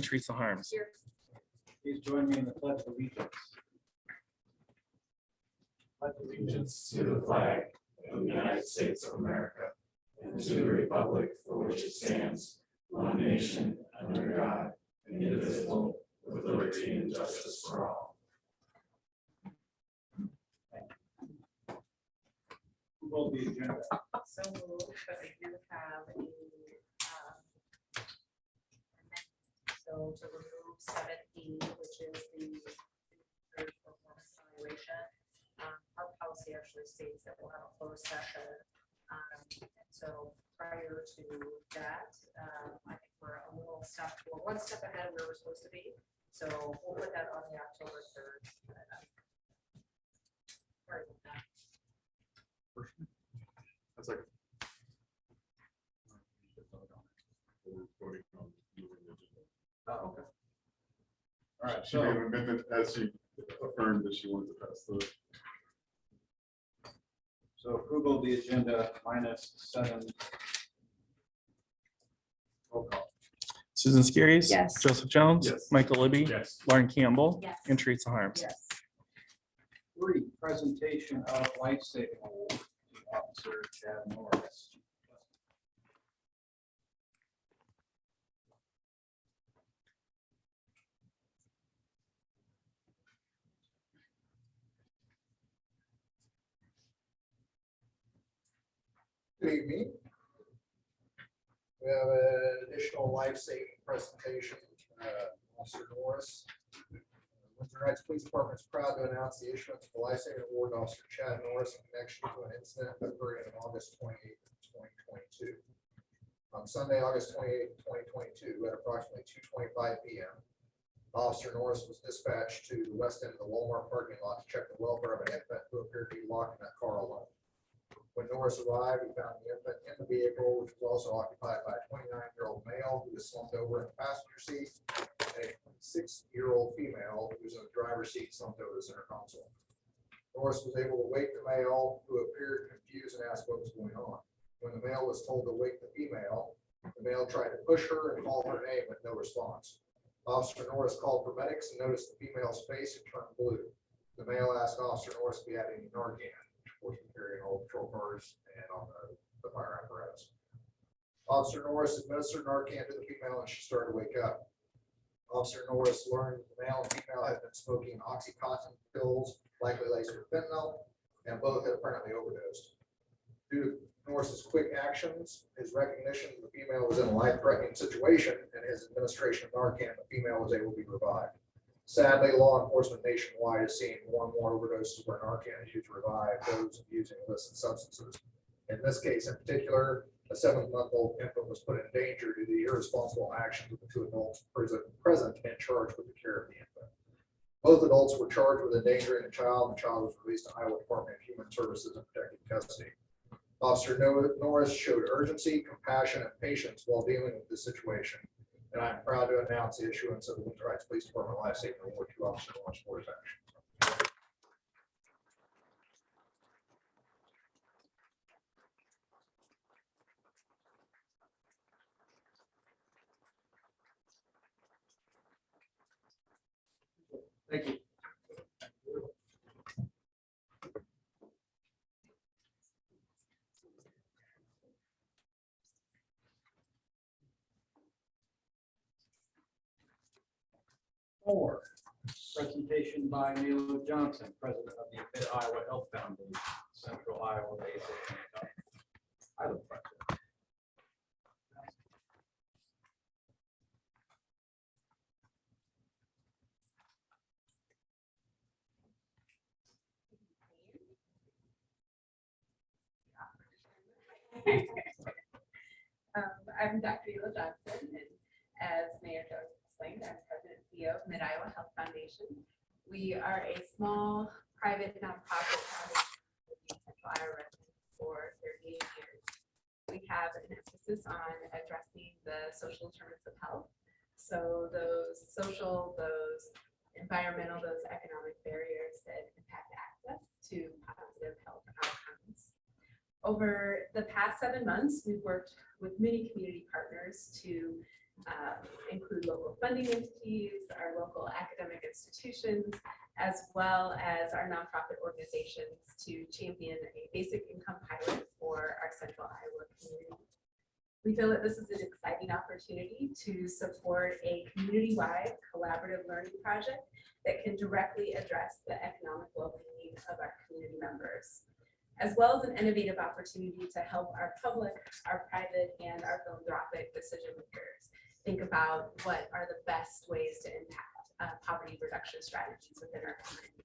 Teresa Harms. Here. Please join me in the pledge of allegiance. Pledge Allegiance to the flag of the United States of America and to the republic for which it stands, one nation, under God, indivisible, with liberty and justice for all. Who will the agenda? So moved, but I do have a, so to remove 7E, which is the performance evaluation. Our policy actually states that we'll have a closed session. So prior to that, I think we're a little step, we're one step ahead of where we're supposed to be. So we'll put that on the October 3rd. Sorry about that. That's like. Oh, okay. All right, She made so, an amendment as she affirmed that she wanted to pass the. so approval of the agenda minus 7. Roll call. Susan Skiris. Yes. Joseph Jones. Yes. Michael Libby. Yes. Lauren Campbell. Yes. And Teresa Harms. Yes. 3, presentation of life-saving award to Officer Chad Norris. Good evening. We have an additional life-saving presentation, Officer Norris. Windsor Heights Police Department is proud to announce the issuance of the life-saving award to Officer Chad Norris in connection to an incident that occurred on August 28th, 2022. On Sunday, August 28th, 2022, at approximately 2:25 p.m., Officer Norris was dispatched to the west end of the Walmart parking lot to check the welfare of an infant who appeared to be locked in that car alone. When Norris arrived, he found the infant in the vehicle, which was also occupied by a 29-year-old male who was slumped over in the passenger seat, and a 6-year-old female who was in the driver's seat slumped over the center console. Norris was able to wake the male, who appeared confused, and asked what was going on. When the male was told to wake the female, the male tried to push her and call her name with no response. Officer Norris called for medics and noticed the female's face had turned blue. The male asked Officer Norris if he had any Narcan, which was carrying all patrol cars and on the fire apparatus. Officer Norris administered Narcan to the female and she started to wake up. Officer Norris learned the male and female had been smoking Oxycontin pills, likely laced with fentanyl, and both had apparently overdosed. Due to Norris's quick actions, his recognition that the female was in a life-threatening situation, and his administration of Narcan, the female was able to be revived. Sadly, law enforcement nationwide is seeing more and more overdoses where Narcan is used to revive those using illicit substances. In this case in particular, a 7-month-old infant was put in danger due to the irresponsible actions of the 2 adults present and charged with the care of the infant. Both adults were charged with endangering the child. The child was released to Iowa Department of Human Services in protective custody. Officer Norris showed urgency, compassion, and patience while dealing with this situation. And I'm proud to announce the issuance of the Windsor Heights Police Department Life Saving Award to Officer Norris for his action. Thank you. Four, presentation by Neil Johnson, President of the Mid Iowa Health Foundation, Central Iowa Basic Income. I look president. I'm Dr. Neil Johnson, and as Mayor Jones explained, I'm President and CEO of Mid Iowa Health Foundation. We are a small private nonprofit foundation in Central Iowa residents for 38 years. We have an emphasis on addressing the social determinants of health. So those social, those environmental, those economic barriers that impact access to positive health outcomes. Over the past 7 months, we've worked with many community partners to include local funding entities, our local academic institutions, as well as our nonprofit organizations to champion a basic income pilot for our Central Iowa community. We feel that this is an exciting opportunity to support a community-wide collaborative learning project that can directly address the economic well-being of our community members, as well as an innovative opportunity to help our public, our private, and our philanthropic decision makers think about what are the best ways to impact poverty reduction strategies within our community.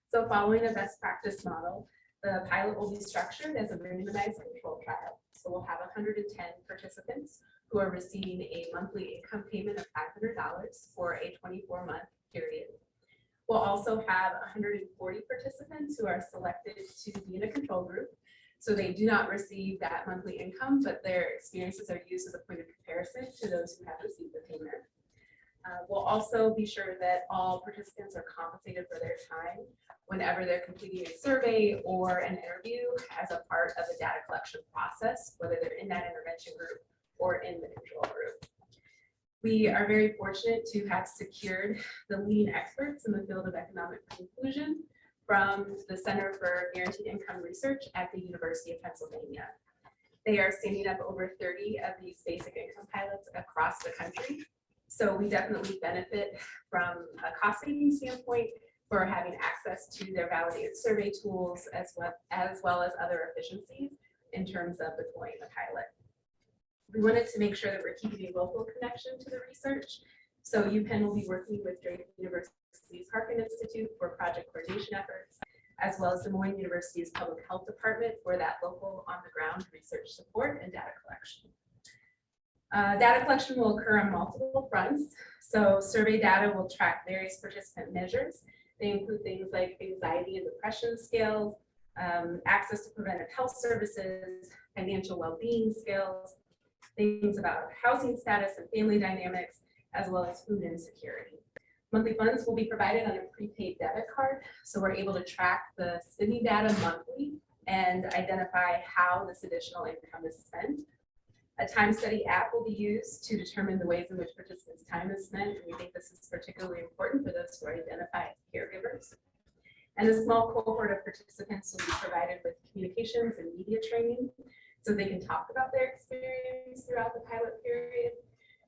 So following a best practice model, the pilot will be structured as a randomized control trial. So we'll have 110 participants who are receiving a monthly income payment of $500 for a 24-month period. We'll also have 140 participants who are selected to be in a control group. So they do not receive that monthly income, but their experiences are used as a point of comparison to those who have received the payment. We'll also be sure that all participants are compensated for their time whenever they're completing a survey or an interview as a part of the data collection process, whether they're in that intervention group or in the control group. We are very fortunate to have secured the leading experts in the field of economic inclusion from the Center for Guaranteed Income Research at the University of Pennsylvania. They are standing up over 30 of these basic income pilots across the country. So we definitely benefit from a cost saving standpoint for having access to their validated survey tools as well as other efficiencies in terms of deploying the pilot. We wanted to make sure that we're keeping a local connection to the research. So UPenn will be working with Drake University's Harkin Institute for project coordination efforts, as well as Des Moines University's Public Health Department for that local on-the-ground research support and data collection. Data collection will occur on multiple fronts. So survey data will track various participant measures. They include things like anxiety and depression scales, access to preventive health services, financial well-being skills, things about housing status and family dynamics, as well as food insecurity. Monthly funds will be provided on a prepaid debit card, so we're able to track the spending data monthly and identify how this additional income is spent. A time study app will be used to determine the ways in which participants' time is spent, and we think this is particularly important for those who are identified as caregivers. And a small cohort of participants will be provided with communications and media training so they can talk about their experience throughout the pilot period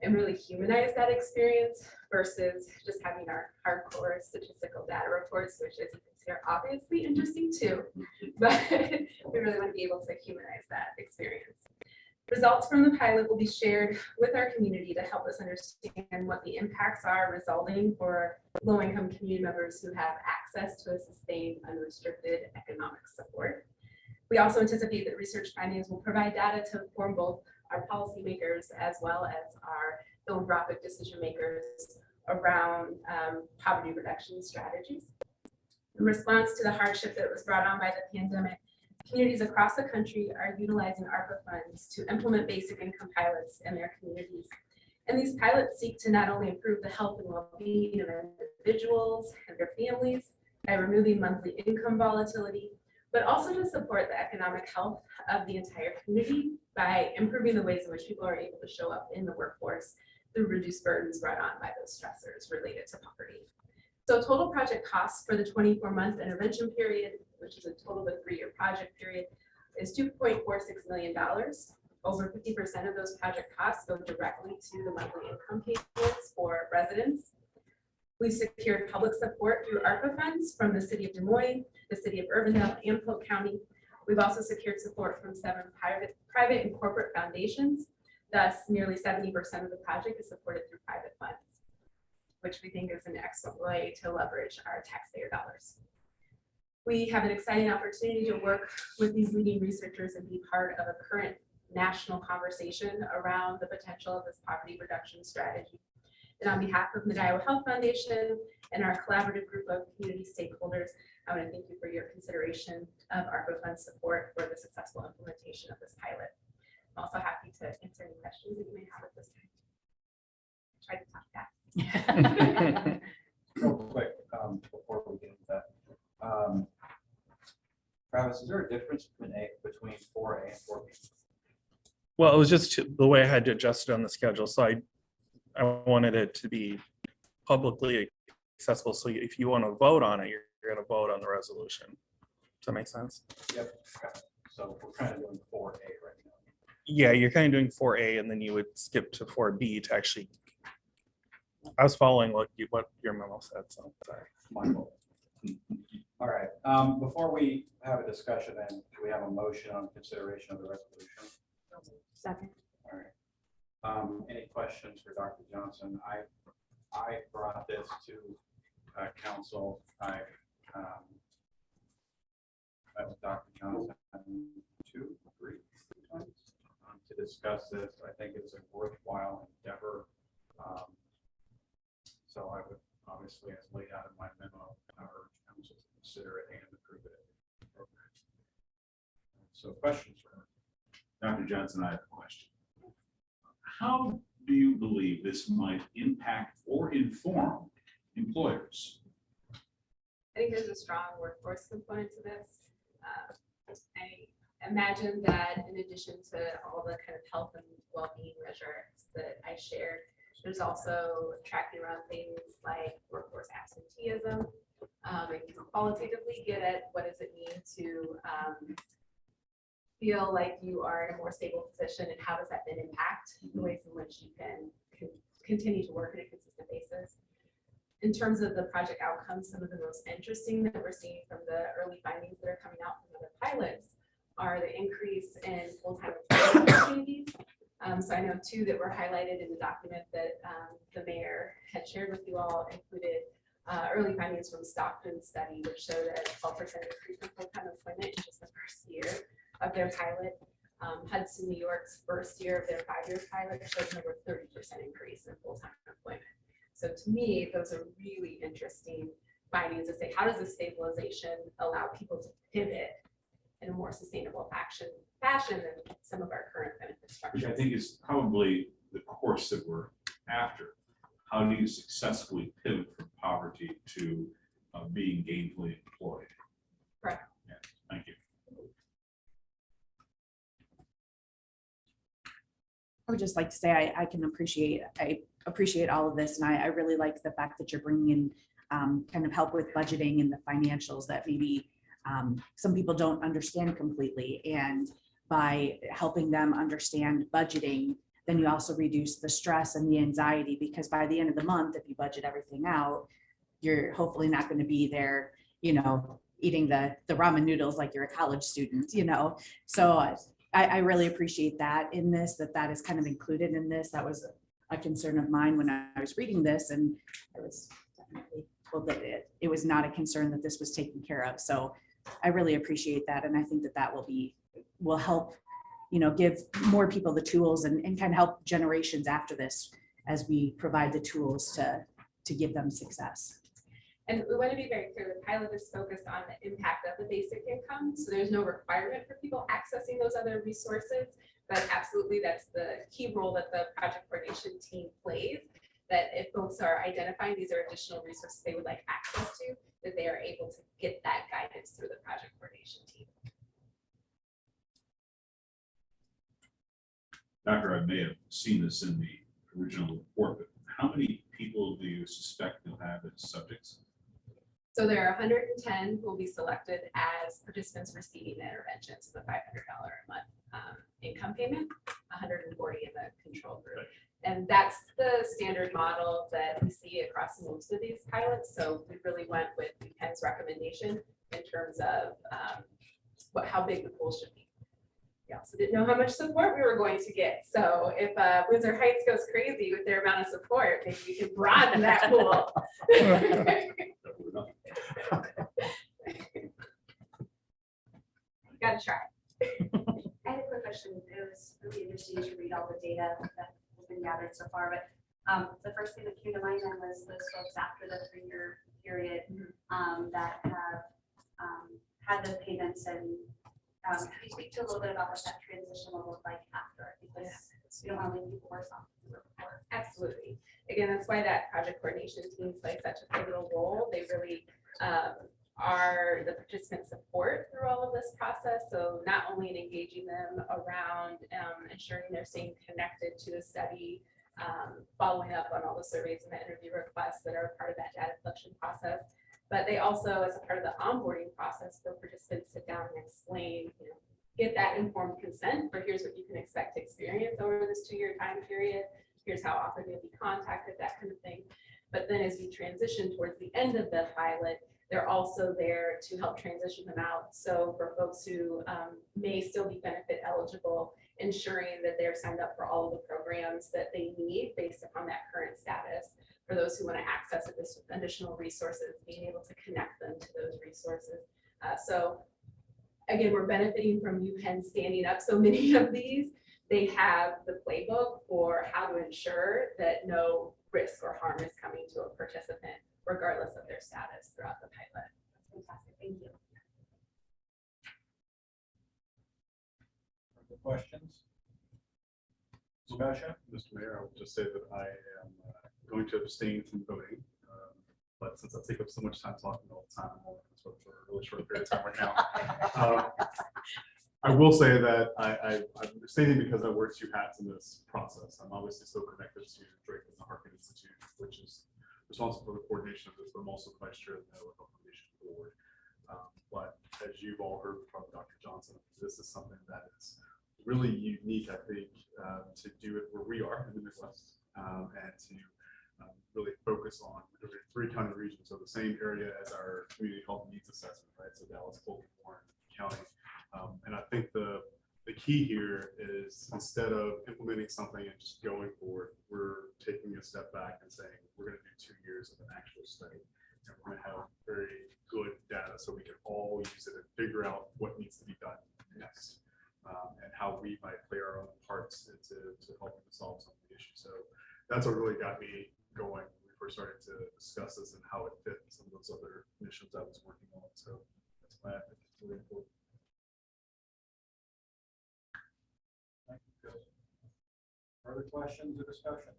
and really humanize that experience versus just having our hardcore statistical data reports, which as you can see are obviously interesting too, but we really want to be able to humanize that experience. Results from the pilot will be shared with our community to help us understand what the impacts are resulting for low-income community members who have access to a sustained, unrestricted economic support. We also anticipate that research findings will provide data to inform both our policymakers as well as our philanthropic decision makers around poverty reduction strategies. In response to the hardship that was brought on by the pandemic, communities across the country are utilizing ARPA funds to implement basic income pilots in their communities. And these pilots seek to not only improve the health and well-being of individuals and their families by removing monthly income volatility, but also to support the economic health of the entire community by improving the ways in which people are able to show up in the workforce through reduced burdens brought on by those stressors related to poverty. So total project costs for the 24-month intervention period, which is a total of a 3-year project period, is $2.46 million. Over 50% of those project costs go directly to the monthly income payments for residents. We've secured public support through ARPA funds from the City of Des Moines, the City of Urbandale, and Polk County. We've also secured support from 7 private and corporate foundations. Thus, nearly 70% of the project is supported through private funds, which we think is an excellent way to leverage our taxpayer dollars. We have an exciting opportunity to work with these leading researchers and be part of a current national conversation around the potential of this poverty reduction strategy. And on behalf of Mid-Iowa Health Foundation and our collaborative group of community stakeholders, I want to thank you for your consideration of ARPA fund support for the successful implementation of this pilot. I'm also happy to answer any questions that you may have at this time. Try to talk fast. Real quick, before we get into that. Travis, is there a difference between 4A and 4B? Well, it was just the way I had to adjust it on the schedule. So I wanted it to be publicly accessible. So if you want to vote on it, you're going to vote on the resolution. Does that make sense? Yep. So we're kind of doing 4A right now. Yeah, you're kind of doing 4A and then you would skip to 4B to actually. I was following what your memo said, so sorry. My fault. All right, before we have a discussion, then, do we have a motion on consideration of the resolution? Second. All right. Any questions for Dr. Johnson? I brought this to council. I met with Dr. Johnson 2, 3 times to discuss this. I think it's a worthwhile endeavor. So I would obviously, as laid out in my memo, urge council to consider it and approve it. So questions for her? Dr. Johnson, I have a question. How do you believe this might impact or inform employers? I think there's a strong workforce component to this. I imagine that in addition to all the kind of health and well-being measures that I shared, there's also tracking around things like workforce absenteeism, and qualitatively get at what does it mean to feel like you are in a more stable position, and how does that then impact the ways in which you can continue to work on a consistent basis. In terms of the project outcomes, some of the most interesting that we're seeing from the early findings that are coming out from other pilots are the increase in full-time employment opportunities. So I know 2 that were highlighted in the document that the mayor had shared with you all included early findings from Stockton's study, which showed a 12% increase in full-time employment in just the first year of their pilot. Hudson, New York's first year of their 5-year pilot showed over 30% increase in full-time employment. So to me, those are really interesting findings to say, how does the stabilization allow people to pivot in a more sustainable fashion than some of our current benefit Which structures. I think is probably the course that we're after. How do you successfully pivot from poverty to being gainfully employed? Correct. Yeah, thank you. I would just like to say I appreciate all of this, and I really like the fact that you're bringing in kind of help with budgeting and the financials that maybe some people don't understand completely. And by helping them understand budgeting, then you also reduce the stress and the anxiety, because by the end of the month, if you budget everything out, you're hopefully not going to be there, eating the ramen noodles like you're a college student, So I really appreciate that in this, that is kind of included in this. That was a concern of mine when I was reading this, and I was definitely told that it was not a concern that this was taken care of. So I really appreciate that, and I think that will help, give more people the tools and kind of help generations after this as we provide the tools to give them success. And we want to be very clear, the pilot is focused on the impact of the basic income. So there's no requirement for people accessing those other resources, but absolutely that's the key role that the project coordination team plays, that if folks are identifying these are additional resources they would like access to, that they are able to get that guidance through the project coordination team. Doctor, I may have seen this in the original report, but how many people do you suspect you'll have as subjects? So there are 110 who will be selected as participants receiving the interventions, the $500 a month income payment, 140 in the control group. And that's the standard model that we see across most of these pilots. So we really went with Ken's recommendation in terms of how big the pool should be. We also didn't know how much support we were going to get. So if Windsor Heights goes crazy with their amount of support, maybe we can broaden that pool. Gotta try. I had a quick question. It was really interesting to read all the data that has been gathered so far, but the first thing that came to mind then was those folks after the 3-year period that have had the payments, and can you speak to a little bit about what that transition will look like after? Because we don't want to leave people worse off than we were before. Absolutely. Again, that's why that project coordination team plays such a pivotal role. They really are the participant support through all of this process. So not only in engaging them around ensuring they're staying connected to the study, following up on all the surveys and the interview requests that are part of that data collection process, but they also, as a part of the onboarding process, for participants sit down and explain, get that informed consent for here's what you can expect to experience over this 2-year time period. Here's how often you'll be contacted, that kind of thing. But then as we transition towards the end of the pilot, they're also there to help transition them out. So for folks who may still be benefit eligible, ensuring that they're signed up for all of the programs that they need based upon that current status. For those who want to access additional resources, being able to connect them to those resources. So again, we're benefiting from UPenn standing up so many of these. They have the playbook for how to ensure that no risk or harm is coming to a participant, regardless of their status throughout the pilot. That's fantastic. Thank you. Further questions? Discussion? Mr. Mayor, I would just say that I am going to abstain from voting. But since I take up so much time talking all the time, I'm only going to vote for a really short period of time right now. I will say that I'm abstaining because I wear 2 hats in this process. I'm obviously still connected to Drake and the Harkin Institute, which is responsible for the coordination of this, but I'm also vice chair of the Mental Health Foundation Board. But as you've all heard from Dr. Johnson, this is something that is really unique, I think, to do it where we are in the Midwest, and to really focus on 3 county regions, so the same area as our community health needs assessment, right? So Dallas, Polk, Warren County. And I think the key here is, instead of implementing something and just going forward, we're taking a step back and saying, we're going to do 2 years of an actual study. And we're going to have very good data so we can all use it and figure out what needs to be done next, and how we might play our own parts into helping to solve some of the issues. So that's what really got me going when we first started to discuss this and how it fit some of those other missions I was working on. So that's why I think it's really important. Thank you, Chris. Further questions or discussion?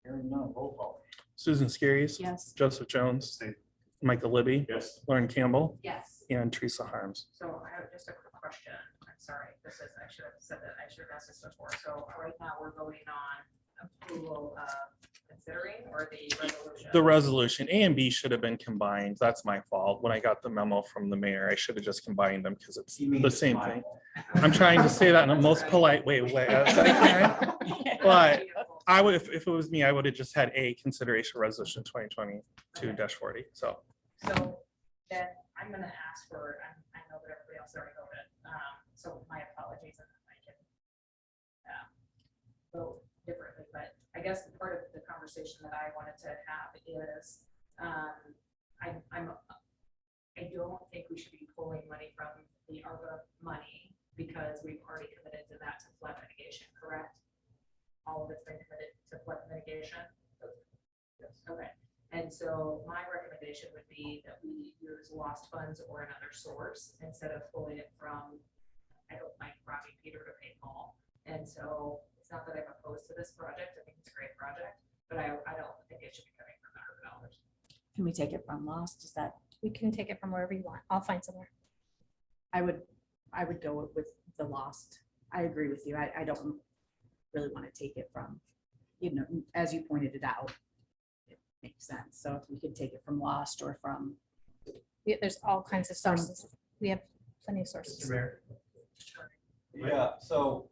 Hearing none, roll call. Susan Skiris. Yes. Joseph Jones. Same. Michael Libby. Yes. Lauren Campbell. Yes. And Teresa Harms. So I have just a quick question. I'm sorry, I should have said that, I should have asked this before. So right now we're voting on approval of considering, or the resolution? The resolution A and B should have been combined. That's my fault. When I got the memo from the mayor, I should have just combined them because it's the same thing. I'm trying to say that in the most polite way as I can. But I would, if it was me, I would have just had a consideration resolution 2022-40. So So then I'm gonna ask for, I know that everybody else already voted, so my apologies, and I can vote differently, but I guess the part of the conversation that I wanted to have is, I don't think we should be pulling money from the ARPA money, because we've already committed to that to flood mitigation, correct? All of it's been committed to flood mitigation? Yes. Okay. And so my recommendation would be that we use lost funds or another source instead of pulling it from, I don't like robbing Peter to pay Paul. And so it's not that I'm opposed to this project. I think it's a great project, but I don't think it should be coming from $100. Can we take it from lost? Is that, We can take it from wherever you want. I'll find somewhere. I would go with the lost. I agree with you. I don't really want to take it from, as you pointed it out, it makes sense. So if we could take it from lost or from, There's all kinds of sources. We have plenty of Mr. sources. Mayor. Yeah, so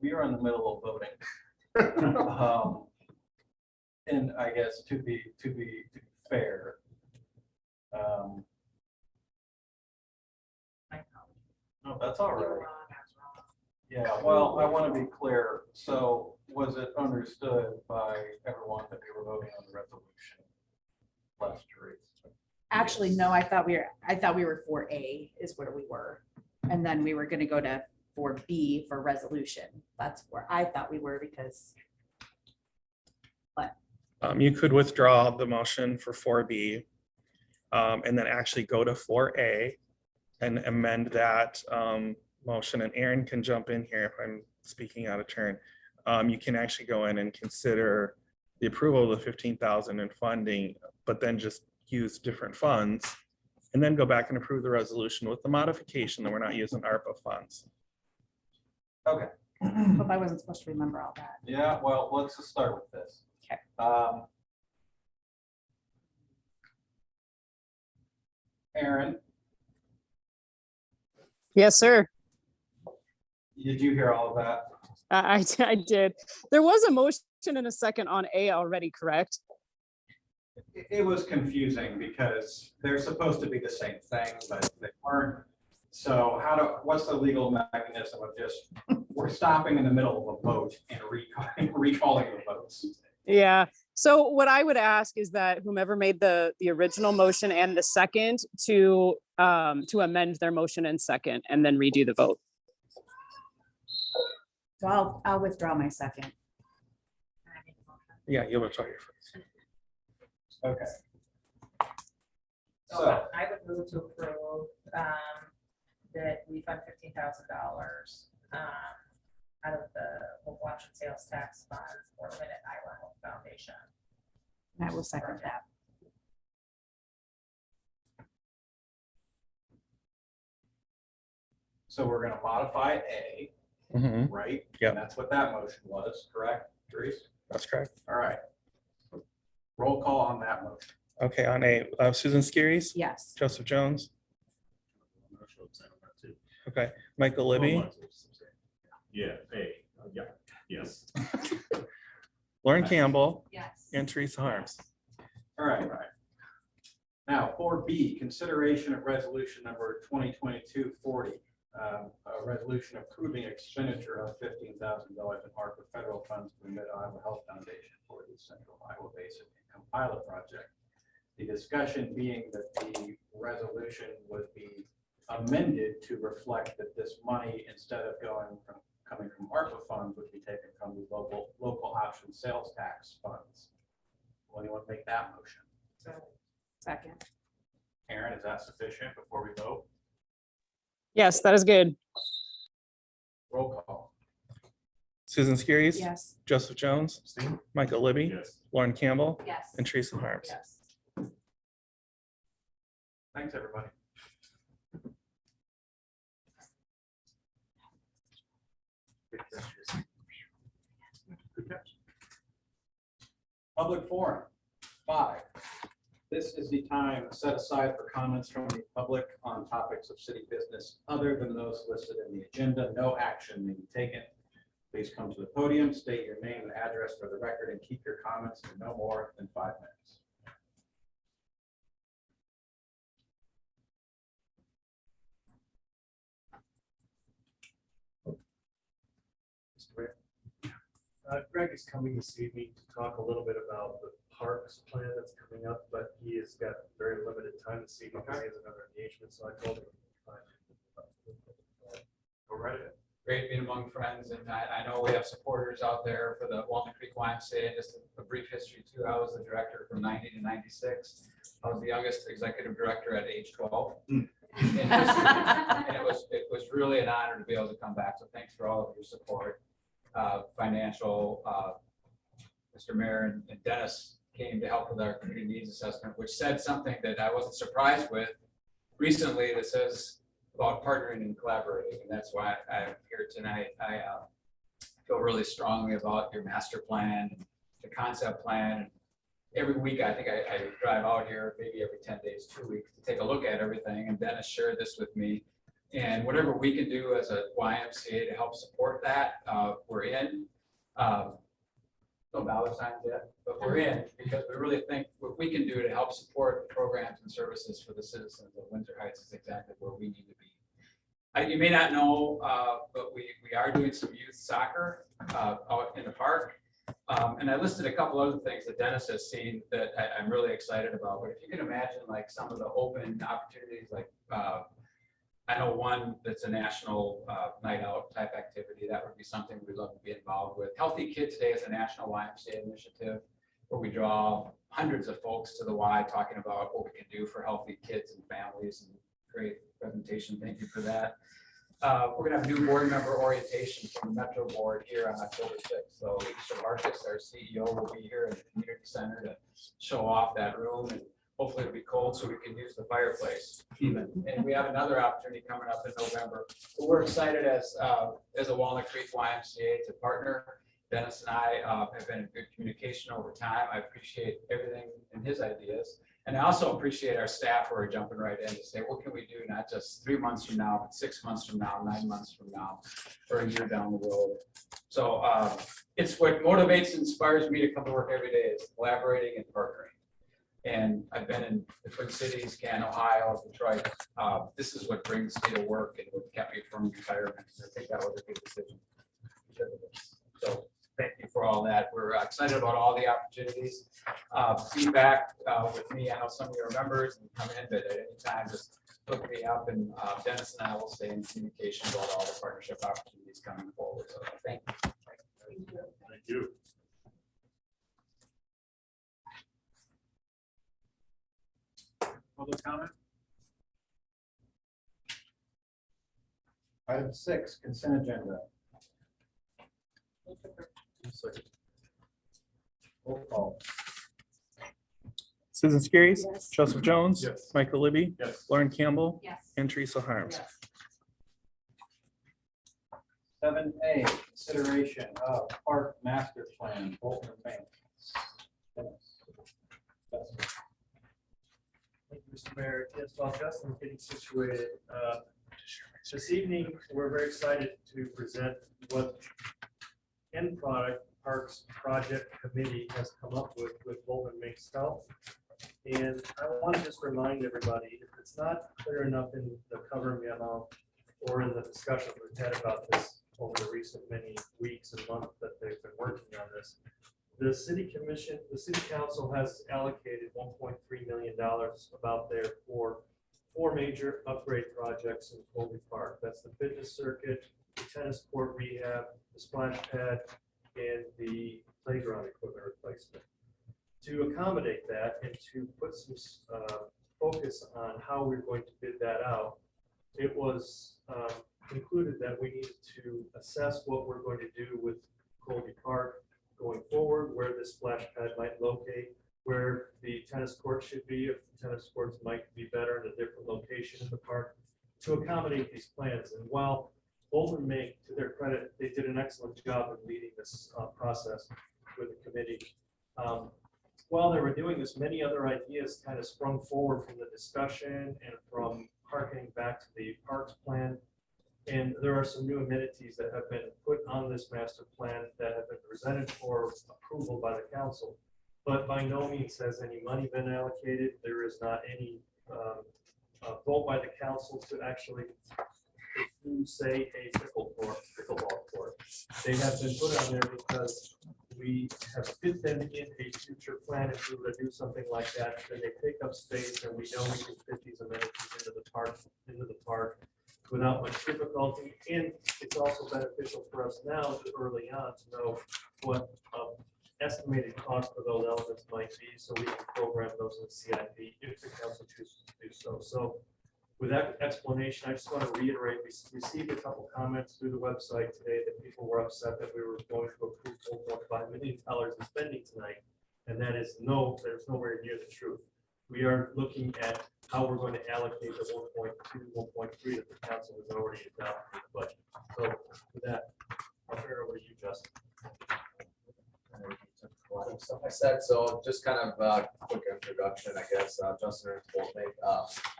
we are in the middle of voting. And I guess to be fair, no, that's all You're right. wrong, I was wrong. Yeah, well, I want to be clear. So was it understood by everyone that we were voting on the resolution last year? actually, no, I thought we were 4A is where we were. And then we were going to go to 4B for resolution. That's where I thought we were because you could withdraw the motion for 4B, and then actually go to 4A and amend that motion. And Aaron can jump in here if I'm speaking out of turn. You can actually go in and consider the approval of the 15,000 in funding, but then just use different funds and then go back and approve the resolution with the modification that we're not using ARPA funds. Okay, Hope I wasn't supposed to remember all that. yeah, well, let's just start with this. Okay. Aaron, Yes, sir. did you hear all of that? I did. There was a motion and a second on A already, correct? It was confusing because they're supposed to be the same thing, but they weren't. So what's the legal mechanism of just, we're stopping in the middle of a vote and recalling the votes? Yeah. So what I would ask is that whomever made the original motion and the second to amend their motion and second and then redo the vote. So I'll withdraw my second. Yeah, you'll try your first. Okay. So I would move to approve that we fund $15,000 out of the local option sales tax funds for the Iowa Health Foundation. And I will second that. So we're gonna modify A, Mhm, right? Yep. And that's what that motion was, correct, Therese? that's correct. All right. Roll call on that motion. Okay, on A, Susan Skiris, Yes. Joseph Jones. Okay, Michael Libby, Yeah, hey, yeah, yes. Lauren Campbell, Yes. and Teresa Harms. All right. Now, 4B, consideration of resolution number 2022-40, a resolution approving expenditure of $15,000 in ARPA federal funds to the Mid-Iowa Health Foundation for the Central Iowa Basin Income Pilot Project. The discussion being that the resolution would be amended to reflect that this money, instead of coming from ARPA funds, would be taken from the local option sales tax funds. Will anyone make that motion? Second. Aaron, is that sufficient before we vote? Yes, that is good. Roll call. Susan Skiris, Yes. Joseph Jones, Abstain? Michael Libby, Yes. Lauren Campbell, Yes. and Teresa Harms. Yes. Thanks, everybody. Good catch. Public forum, 5. This is the time set aside for comments from the public on topics of city business other than those listed in the agenda. No action may be taken. Please come to the podium, state your name and address for the record, and keep your comments to no more than 5 minutes. Greg is coming this evening to talk a little bit about the parks plan that's coming up, but he has got very limited time this evening because he has another engagement, so I told him. Go right ahead. Great being among friends, and I know we have supporters out there for the Walnut Creek YMCA. Just a brief history too. I was the director from 90 to 96. I was the youngest executive director at age 12. And it was really an honor to be able to come back. So thanks for all of your support. Financial, Mr. Mayor and Dennis came to help with our community needs assessment, which said something that I wasn't surprised with recently, that says about partnering and collaborating. And that's why I'm here tonight. I feel really strongly about your master plan, the concept plan. Every week, I think I drive out here, maybe every 10 days, 2 weeks, to take a look at everything. And Dennis shared this with me. And whatever we can do as a YMCA to help support that, we're in. No dollar signs yet, but we're in, because we really think what we can do to help support the programs and services for the citizens of Windsor Heights is exactly where we need to be. You may not know, but we are doing some youth soccer out in the park. And I listed a couple other things that Dennis has seen that I'm really excited about. But if you can imagine like some of the open opportunities, like I know one that's a national night out type activity. That would be something we'd love to be involved with. Healthy Kids Day is a national YMCA initiative where we draw hundreds of folks to the Y talking about what we can do for healthy kids and families, and great presentation. Thank you for that. we're gonna have new board member orientation from the Metro Board here on October 6th. So Lisa Marcus, our CEO, will be here in the community center to show off that room, and hopefully it'll be cold so we can use the fireplace even. And we have another opportunity coming up in November. But we're excited as a Walnut Creek YMCA to partner. Dennis and I have been in good communication over time. I appreciate everything and his ideas. And I also appreciate our staff who are jumping right in to say, what can we do not just 3 months from now, but 6 months from now, 9 months from now, or a year down the road. So it's what motivates and inspires me to come to work every day is collaborating and partnering. And I've been in the Twin Cities, Canton, Ohio, Detroit. This is what brings me to work and what kept me from retirement. I think that was a good decision because of this. So thank you for all that. We're excited about all the opportunities. Feedback with me. I know some of your members and come in, but at any time, just look me up, and Dennis and I will stay in communication about all the partnership opportunities coming forward. So thank you. Thank you. Public comment? Item 6, consent agenda. Roll call. Susan Skiris, Yes. Joseph Jones, Yes. Michael Libby, Yes. Lauren Campbell, Yes. and Teresa Harms. 7A, consideration of park master plan, Bolton Bank. Dennis. Thank you, Mr. Mayor. Yes, while Justin's getting situated, this evening, we're very excited to present what end product Parks Project Committee has come up with Bolton Makes Health. And I want to just remind everybody, if it's not clear enough in the cover memo or in the discussion we've had about this over the recent many weeks and months that they've been working on this, the city council has allocated $1.3 million about there for 4 major upgrade projects in Colby Park. That's the fitness circuit, the tennis court rehab, the splash pad, and the playground equipment replacement. To accommodate that and to put some focus on how we're going to bid that out, it was concluded that we needed to assess what we're going to do with Colby Park going forward, where the splash pad might locate, where the tennis court should be, if the tennis courts might be better in a different location in the park, to accommodate these plans. And while Bolton Make, to their credit, they did an excellent job of leading this process with the committee. While they were doing this, many other ideas kind of sprung forward from the discussion and from harkening back to the parks plan. And there are some new amenities that have been put on this master plan that have been presented for approval by the council. But by no means has any money been allocated. There is not any vote by the council to actually say a pickleball court. They have been put on there because we have fit them in a future plan. If we were to do something like that, then they take up space, and we know we can fit these amenities into the park without much difficulty. And it's also beneficial for us now early on to know what estimated cost for those elements might be, so we can program those in the CIP if the council chooses to do so. So with that explanation, I just want to reiterate, we received a couple comments through the website today that people were upset that we were going to approve $4.5 million in spending tonight. And that is there's nowhere near the truth. We are looking at how we're going to allocate the 1.2, 1.3 that the council has already adopted in the budget. So with that, I'll turn it over to you, Justin. A lot of stuff I said, so just kind of a quick introduction, I guess. Justin and Polk,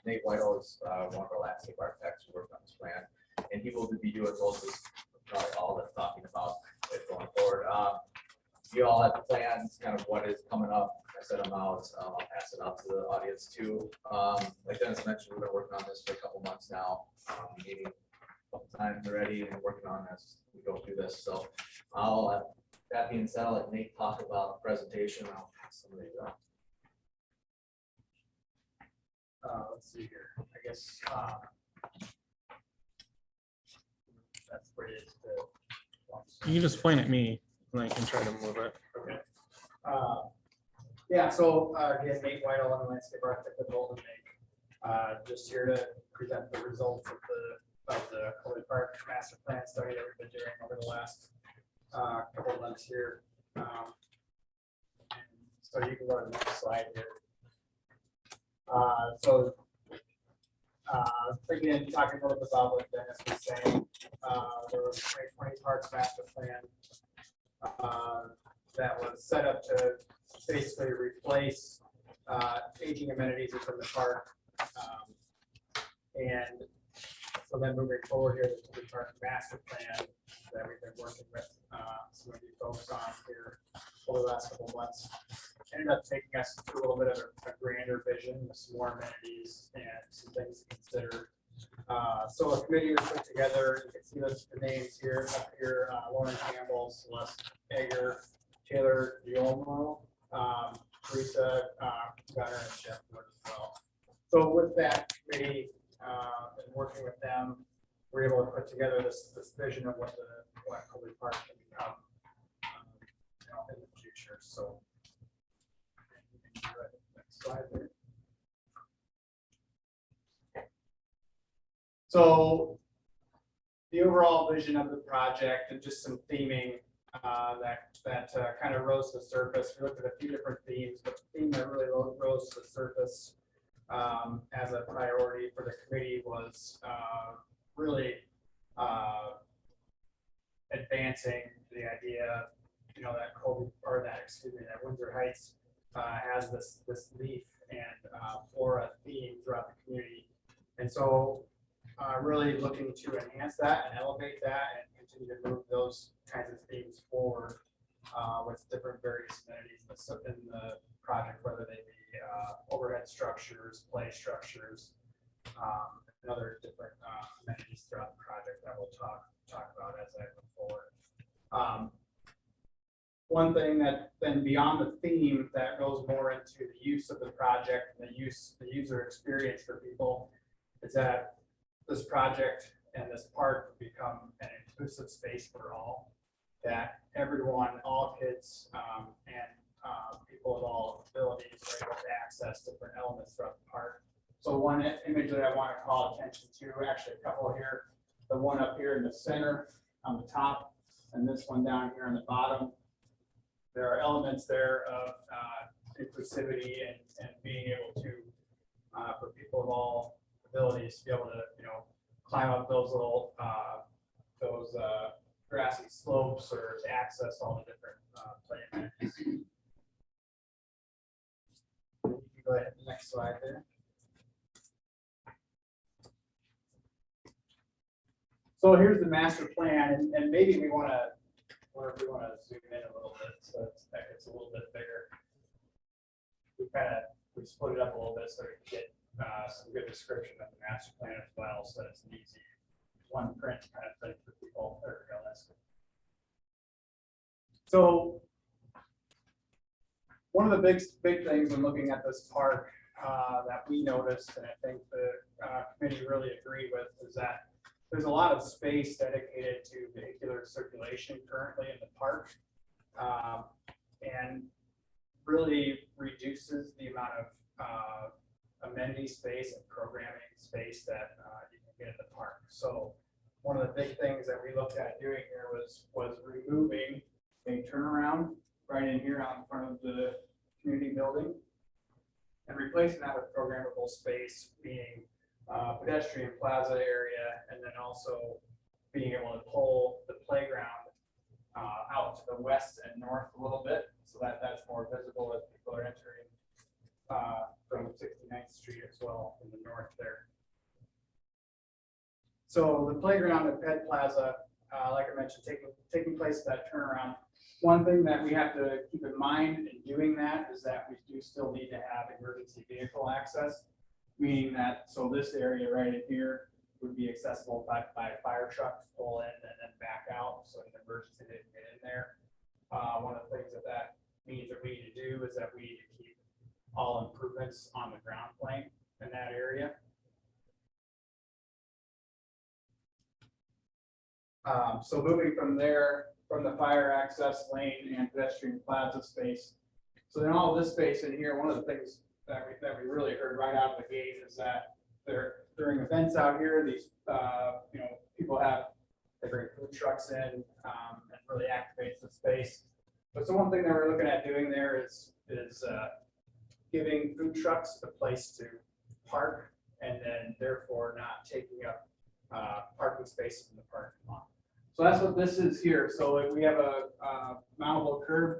Nate Whitehall is one of our landscape architects who worked on this plan, and he will be doing most of probably all that's talking about it going forward. You all have the plans, kind of what is coming up. I set them out. I'll pass it out to the audience too. Like Dennis mentioned, we've been working on this for a couple months now, meeting a couple times already and working on as we go through this. So I'll that being said, I'll let Nate talk about the presentation. I'll pass some of these out. Let's see here. I guess that's where it is. You can just point at me and I can try to move it. Okay. Yeah, so again, Nate Whitehall, I'm a landscape architect at Bolton Make. Just here to present the results of of the Colby Park master plan study that we've been doing over the last couple of months here. So you can go to the next slide here. Again, talking a little bit about what Dennis was saying, there was 2020 Parks master plan that was set up to basically replace aging amenities within the park. And so then moving forward here, the Colby Park master plan that we've been working with some of you folks on here over the last couple of months ended up taking us through a little bit of a grander vision with some more amenities and some things to consider. So a committee was put together. You can see the names here up here: Lauren Campbell, Celeste Egger, Taylor Diomo, Teresa Gunner, and Jeff Wood as well. So with that committee and working with them, we're able to put together this vision of what Colby Park can become in the future. So next slide there. So the overall vision of the project and just some theming that kind of rose to the surface. We looked at a few different themes, but the theme that really rose to the surface as a priority for the committee was really advancing the idea, that that Windsor Heights has this leaf and flora theme throughout the community, and so really looking to enhance that and elevate that and continue to move those kinds of themes forward with different various amenities in the project, whether they be overhead structures, play structures, and other different amenities throughout the project that we'll talk about as I move forward. One thing that then beyond the theme that goes more into the use of the project and the user experience for people is that this project and this park become an inclusive space for all, that everyone, all kids and people of all abilities are able to access different elements throughout the park. So one image that I want to call attention to, actually a couple here, the one up here in the center on the top and this one down here on the bottom. There are elements there of inclusivity and being able to, for people of all abilities, to be able to, climb up those little, grassy slopes or to access all the different play amenities. You can go ahead to the next slide there. So here's the master plan, and maybe we want to zoom in a little bit so that gets a little bit bigger. We split it up a little bit so we can get some good description of the master plan as well, so that it's an easy one print kind of thing for people. There we go. That's good. So one of the big things when looking at this park that we noticed, and I think the committee really agreed with, is that there's a lot of space dedicated to vehicular circulation currently in the park, and really reduces the amount of amenity space and programming space that you can get in the park. So one of the big things that we looked at doing here was removing a turnaround right in here out in front of the community building and replacing that with programmable space, being pedestrian plaza area, and then also being able to pull the playground out to the west and north a little bit, so that that's more visible as people are entering from 69th Street as well in the north there. So the playground at Pet Plaza, like I mentioned, taking place at that turnaround. One thing that we have to keep in mind in doing that is that we do still need to have emergency vehicle access, meaning that, so this area right in here would be accessible by a fire truck to pull in and then back out, so in an emergency they can get in there. One of the things that means that we need to do is that we need to keep all improvements on the ground plane in that area. So moving from there, from the fire access lane and pedestrian plaza space. So then all of this space in here, one of the things that we really heard right out of the gate is that during events out here, these, people they bring food trucks in, and really activates the space. But so one thing that we're looking at doing there is giving food trucks a place to park and then therefore not taking up parking spaces in the parking lot. So that's what this is here. So like we have a mountable curb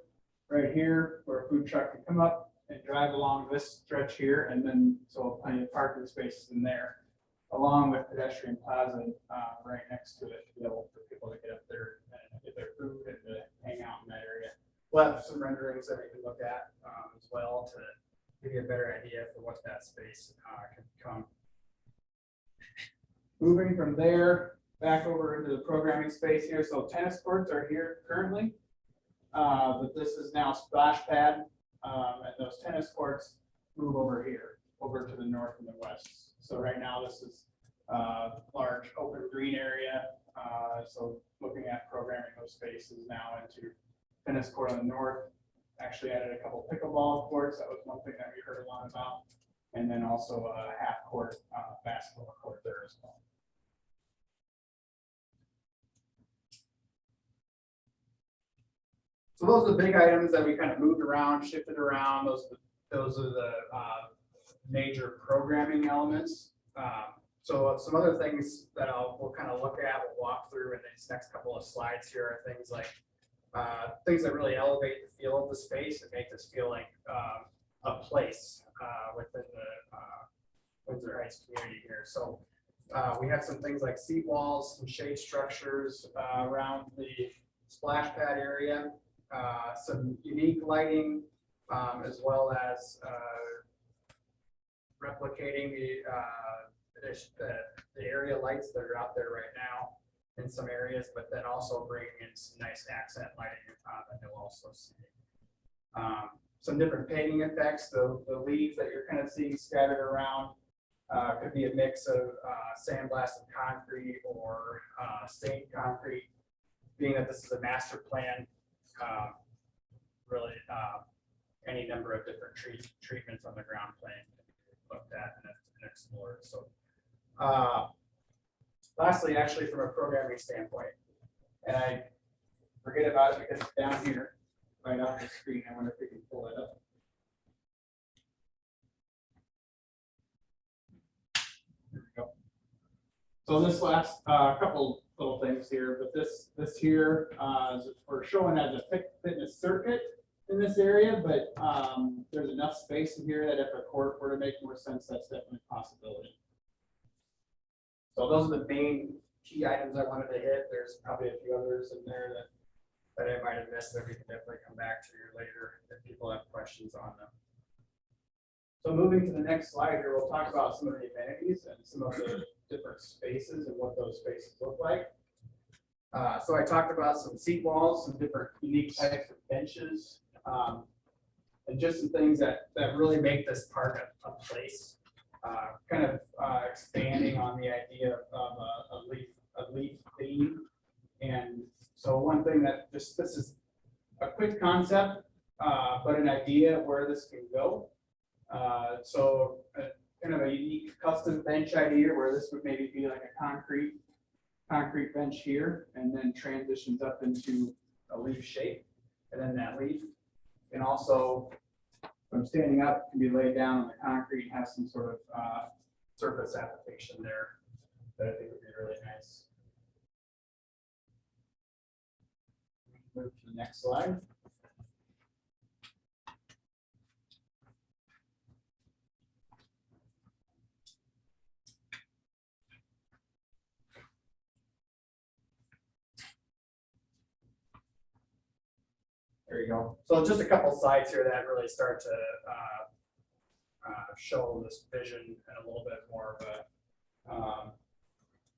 right here where a food truck can come up and drive along this stretch here, and then so plenty of parking spaces in there, along with pedestrian plaza right next to it to be able for people to get up there and get their food and to hang out in that area. We'll have some renderings that we can look at as well to give you a better idea for what that space can become. Moving from there back over into the programming space here. So tennis courts are here currently, but this is now splash pad, and those tennis courts move over here, over to the north and the west. So right now this is large open green area. So looking at programming those spaces now into tennis court on the north, actually added a couple pickleball courts. That was one thing that we heard a lot about. And then also a half court basketball court there as well. So those are the big items that we kind of moved around, shifted around. Those are the major programming elements. So some other things that we'll kind of look at, we'll walk through in these next couple of slides here are things like things that really elevate the feel of the space and make this feel like a place within the Windsor Heights community here. So we have some things like seat walls, some shade structures around the splash pad area, some unique lighting, as well as replicating the area lights that are out there right now in some areas, but then also bringing in some nice accent lighting that you'll also see. Some different painting effects. The leaves that you're kind of seeing scattered around could be a mix of sandblasted concrete or stained concrete. Being that this is a master plan, really any number of different treatments on the ground plane can be looked at and explored. So lastly, actually from a programming standpoint, and I forget about it because it's down here, right off the screen. I wonder if we can pull it up. There we go. So this last couple little things here, but this here we're showing as a fitness circuit in this area, but there's enough space in here that if a court were to make more sense, that's definitely a possibility. So those are the main key items I wanted to hit. There's probably a few others in there that I might have missed that we can definitely come back to later if people have questions on them. So moving to the next slide here, we'll talk about some of the amenities and some of the different spaces and what those spaces look like. So I talked about some seat walls, some different unique types of benches, and just some things that really make this park a place. Kind of expanding on the idea of a leaf theme. And so one thing that this is a quick concept, but an idea of where this can go. So kind of a unique custom bench idea where this would maybe be like a concrete bench here, and then transitions up into a leaf shape. And then that leaf can also, from standing up, can be laid down on the concrete, have some sort of surface application there that I think would be really nice. Move to the next slide. There you go. So just a couple slides here that really start to show this vision and a little bit more of a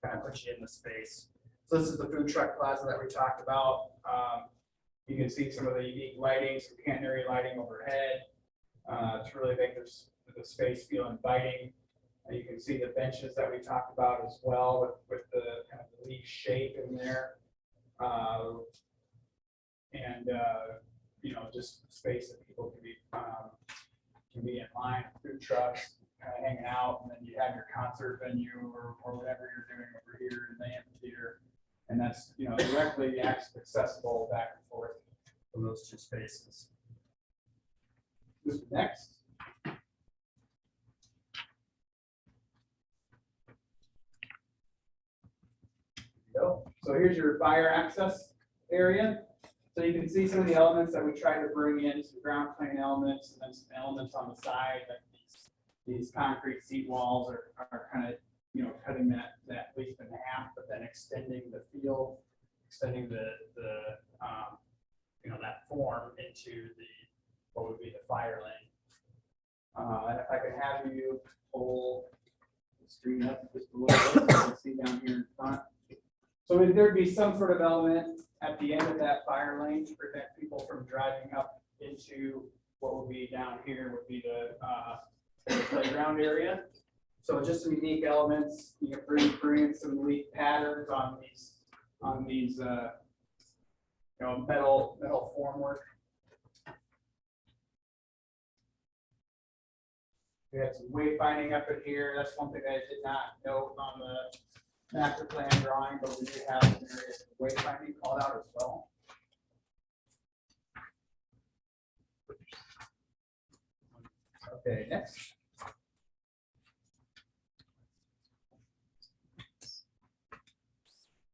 kind of put you in the space. So this is the food truck plaza that we talked about. You can see some of the unique lighting, some cantonary lighting overhead to really make the space feel inviting. You can see the benches that we talked about as well with the kind of the leaf shape in there. And you know, just space that people can be in line, food trucks, kind of hanging out, and then you have your concert venue or whatever you're doing over here in the amphitheater. And that's, you know, directly accessible back and forth from those two spaces. Who's next? Go. So here's your fire access area. So you can see some of the elements that we tried to bring in, some ground plane elements, and then some elements on the side, like these concrete seat walls are kind of, you know, cutting that leaf in half, but then extending the field, extending the you know, that form into what would be the fire lane. If I could have you pull the screen up just a little bit, so you can see down here in front. So there'd be some sort of element at the end of that fire lane to prevent people from driving up into what would be down here would be the playground area. So just some unique elements. You can bring in some leaf patterns on these you know, metal formwork. We had some wayfinding up in here. That's one thing I did not note on the master plan drawing, but we do have some areas of wayfinding called out as well. Okay, next.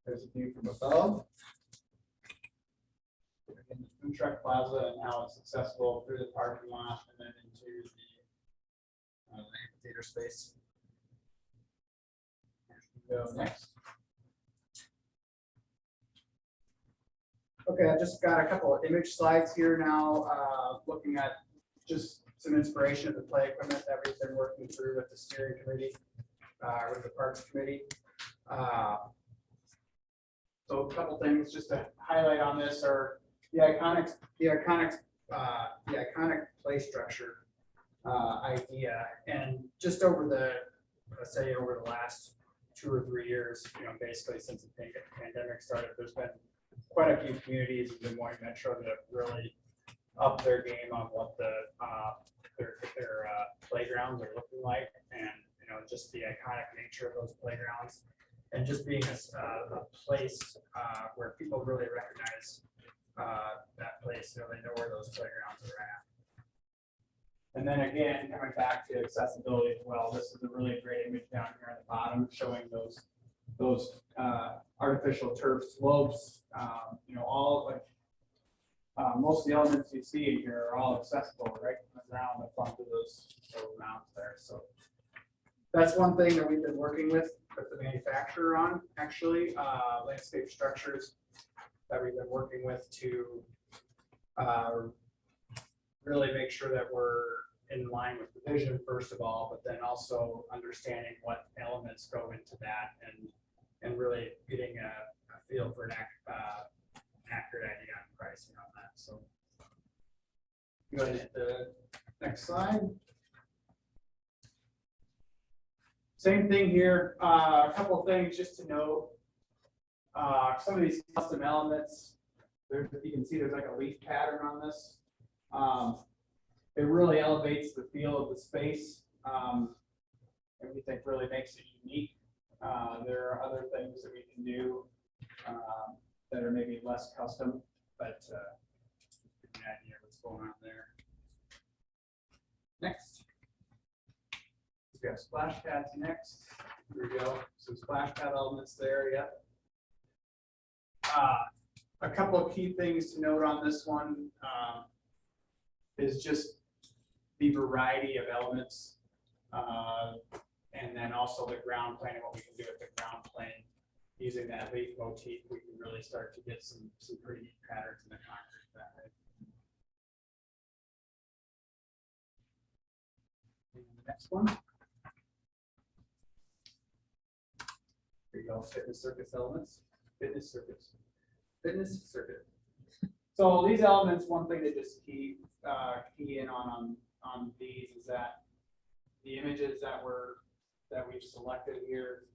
There's a view from above. Again, the food truck plaza and how it's accessible through the parking lot and then into the amphitheater space. Go next. Okay, I just got a couple of image slides here now, looking at just some inspiration of the play equipment that we've been working through with the steering committee, with the parks committee. So a couple things just to highlight on this are the iconic play structure idea, and just over let's say over the last 2 or 3 years, you know, basically since the pandemic started, there's been quite a few communities in Des Moines Metro that have really upped their game on what their playgrounds are looking like, and you know, just the iconic nature of those playgrounds, and just being a place where people really recognize that place, you know, they know where those playgrounds are at. And then again, coming back to accessibility as well, this is a really great image down here on the bottom showing those artificial turf slopes. You know, all like most of the elements you see in here are all accessible right from the ground up onto those mounts there. So that's one thing that we've been working with the manufacturer on, actually, landscape structures that we've been working with to really make sure that we're in line with the vision, first of all, but then also understanding what elements go into that and really getting a feel for an accurate idea on pricing on that. So go ahead and hit the next slide. Same thing here. A couple of things just to note. Some of these custom elements, you can see there's like a leaf pattern on this. It really elevates the feel of the space, and we think really makes it unique. There are other things that we can do that are maybe less custom, but give you an idea of what's going on there. Next. We have splash pads next. Here we go. Some splash pad elements there, yeah. A couple of key things to note on this one is just the variety of elements, and then also the ground plane and what we can do with the ground plane. Using that leaf motif, we can really start to get some pretty neat patterns in the concrete that way. And the next one. Here you go, fitness circus elements. Fitness circuit. So these elements, one thing to just key in on these is that the images that we've selected here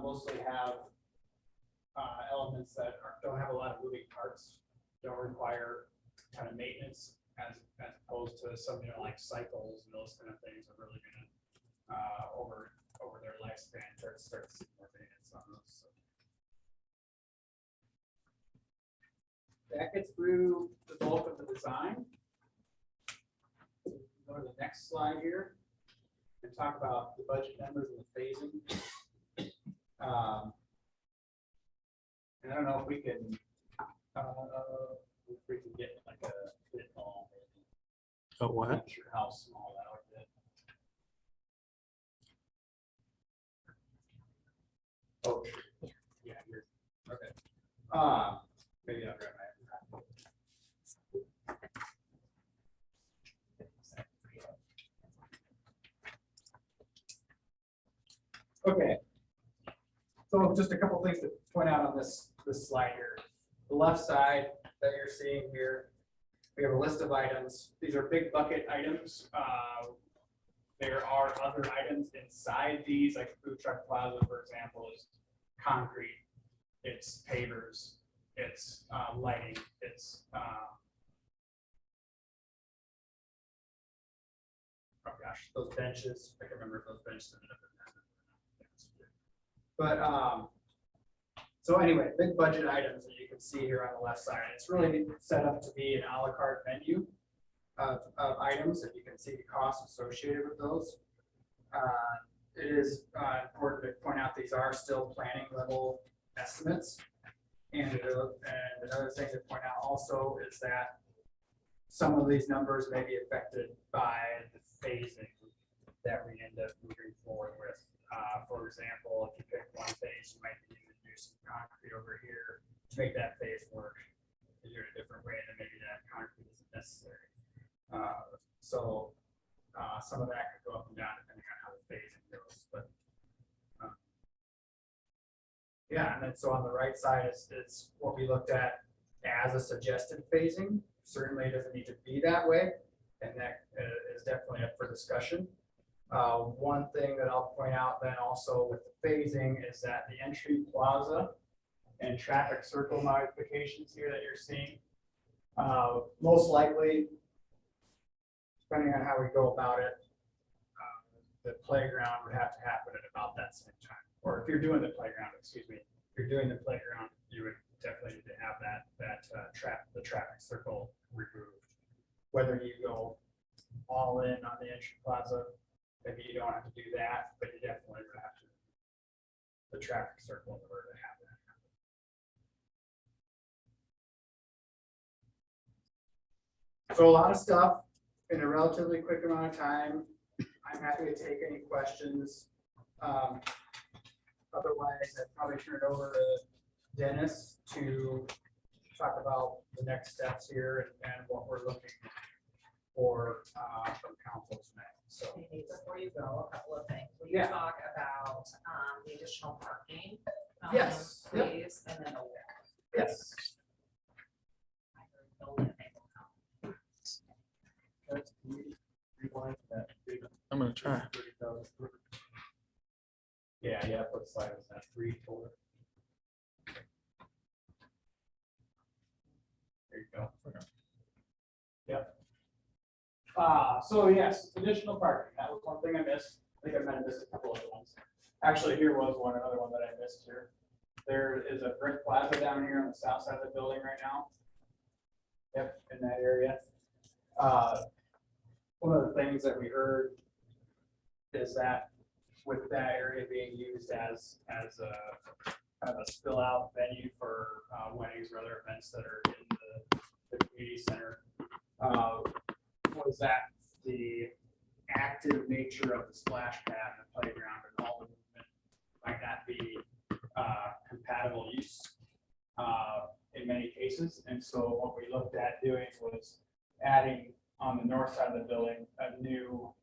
mostly have elements that don't have a lot of moving parts, don't require kind of maintenance, as opposed to something like cycles and those kind of things are really going to over their lifespan, start to see more maintenance on those. So. That gets through the bulk of the design. Go to the next slide here and talk about the budget numbers and the phasing. And I don't know if we can get like a fit ball. Oh, what? Not sure how small that would be. Oh, yeah, you're okay. Maybe I'll grab my. Okay. So just a couple things to point out on this slide here. The left side that you're seeing here, we have a list of items. These are big bucket items. There are other items inside these, like Food Truck Plaza, for example, is concrete, it's pavers, it's lighting, it's oh gosh, those benches. I can remember if those benches ended up in that. But so anyway, big budget items that you can see here on the left side. It's really set up to be an a la carte menu of items, and you can see the costs associated with those. It is important to point out these are still planning level estimates. And another thing to point out also is that some of these numbers may be affected by the phasing that we end up moving forward with. For example, if you pick one phase, you might need to do some concrete over here to make that phase work. If you're in a different way, then maybe that concrete isn't necessary. So some of that could go up and down depending on how the phasing goes. But yeah, and then so on the right side is what we looked at as a suggested phasing. Certainly it doesn't need to be that way, and that is definitely up for discussion. One thing that I'll point out then also with the phasing is that the entry plaza and traffic circle modifications here that you're seeing, most likely, depending on how we go about it, the playground would have to happen at about that same time. Or if you're doing the playground, excuse me, if you're doing the playground, you would definitely need to have the traffic circle removed. Whether you go all in on the entry plaza, maybe you don't have to do that, but you definitely would have to the traffic circle in order to have that. So a lot of stuff in a relatively quick amount of time. I'm happy to take any questions. Otherwise, I'd probably turn it over to Dennis to talk about the next steps here and what we're looking for from council tonight. So before you go, a couple of things. Will you Yeah. talk about the additional parking? Yes. Yep. Please, and then the where. yes. I'm gonna try. Yeah, what slide is that? 3, 4. There you go. Yep. So yes, additional parking. That was one thing I missed. I think I might have missed a couple other ones. Actually, here was another one that I missed here. There is a brick plaza down here on the south side of the building right now. Yep, in that area. One of the things that we heard is that with that area being used as a kind of a spill out venue for weddings or other events that are in the community center, was that the active nature of the splash pad and the playground and all the movement might not be compatible use in many cases. And so what we looked at doing was adding on the north side of the building a new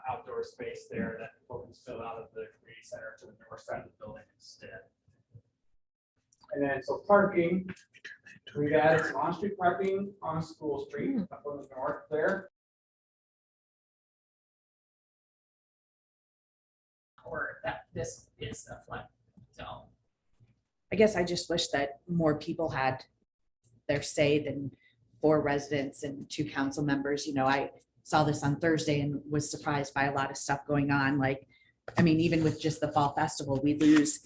outdoor space there that people can spill out of the community center to the north side of the building instead. And then so parking, we've added some on-street parking on School Street up on the north there. Or that this is a flood zone. I guess I just wish that more people had their say than 4 residents and 2 council members. You know, saw this on Thursday and was surprised by a lot of stuff going on. Like, I mean, even with just the fall festival, we lose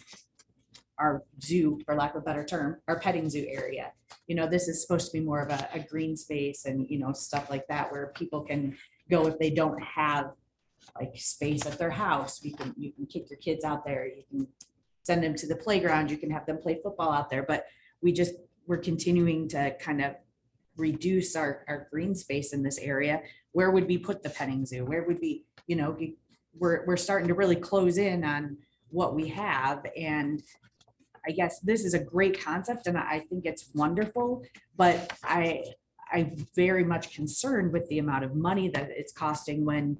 our zoo, for lack of a better term, our petting zoo area. You know, this is supposed to be more of a green space and, you know, stuff like that where people can go if they don't have like space at their house. You can kick your kids out there. You can send them to the playground. You can have them play football out there. But we're continuing to kind of reduce our green space in this area. Where would we put the petting zoo? Where would we, you know, we're starting to really close in on what we have. And I guess this is a great concept and I think it's wonderful, but I'm very much concerned with the amount of money that it's costing when,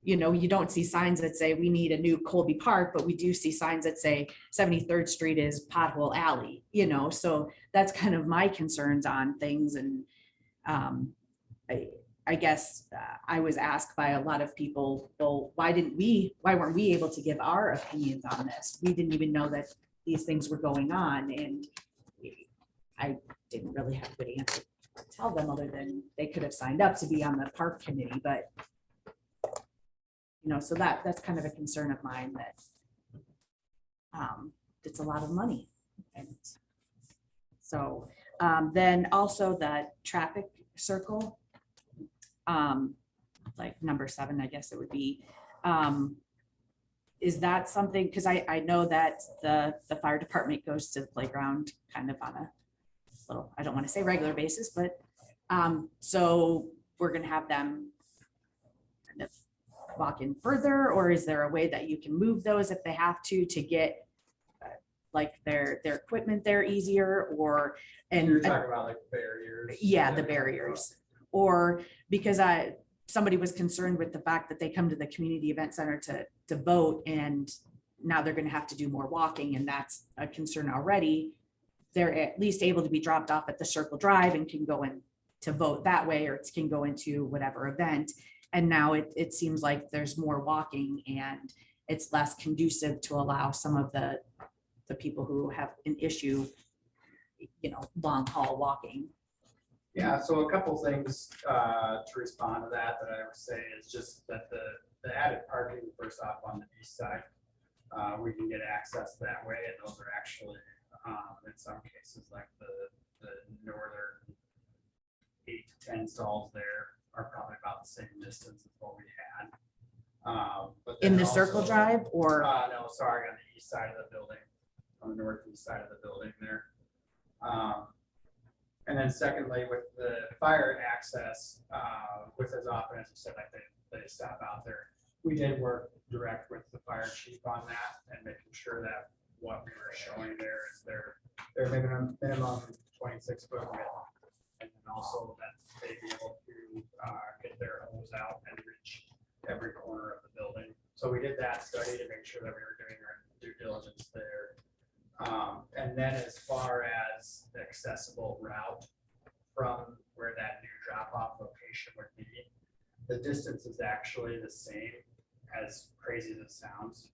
you know, you don't see signs that say we need a new Colby Park, but we do see signs that say 73rd Street is pothole alley, you know, so that's kind of my concerns on things. And I guess I was asked by a lot of people, well, why weren't we able to give our opinions on this? We didn't even know that these things were going on. And I didn't really have a good answer to tell them other than they could have signed up to be on the park committee, but you know, so that's kind of a concern of mine that it's a lot of money. And so then also the traffic circle, like number 7, I guess it would be, is that something, because I know that the fire department goes to the playground kind of on a little, I don't want to say regular basis, but so we're going to have them kind of walk in further, or is there a way that you can move those if they have to get like their equipment there easier? Or and You're talking about like barriers. Yeah, the barriers. Or because somebody was concerned with the fact that they come to the community event center to vote, and now they're going to have to do more walking, and that's a concern already. They're at least able to be dropped off at the Circle Drive and can go in to vote that way, or it can go into whatever event. And now it seems like there's more walking and it's less conducive to allow some of the people who have an issue, you know, long haul walking. Yeah, so a couple things to respond to that I would say is just that the added parking, first off, on the east side, we can get access that way, and those are actually in some cases like the northern 8 to 10 stalls there are probably about the same distance as what we had. But In then the Circle also- Drive or? No, sorry, on the east side of the building, on the northeast side of the building there. And then secondly, with the fire access, with as often as you said, like they stop out there, we did work direct with the fire chief on that and making sure that what we were showing there is their minimum 26-foot width. And then also that they be able to get their hose out and reach every corner of the building. So we did that study to make sure that we were doing our due diligence there. And then as far as the accessible route from where that new drop-off location would be, the distance is actually the same, as crazy as it sounds.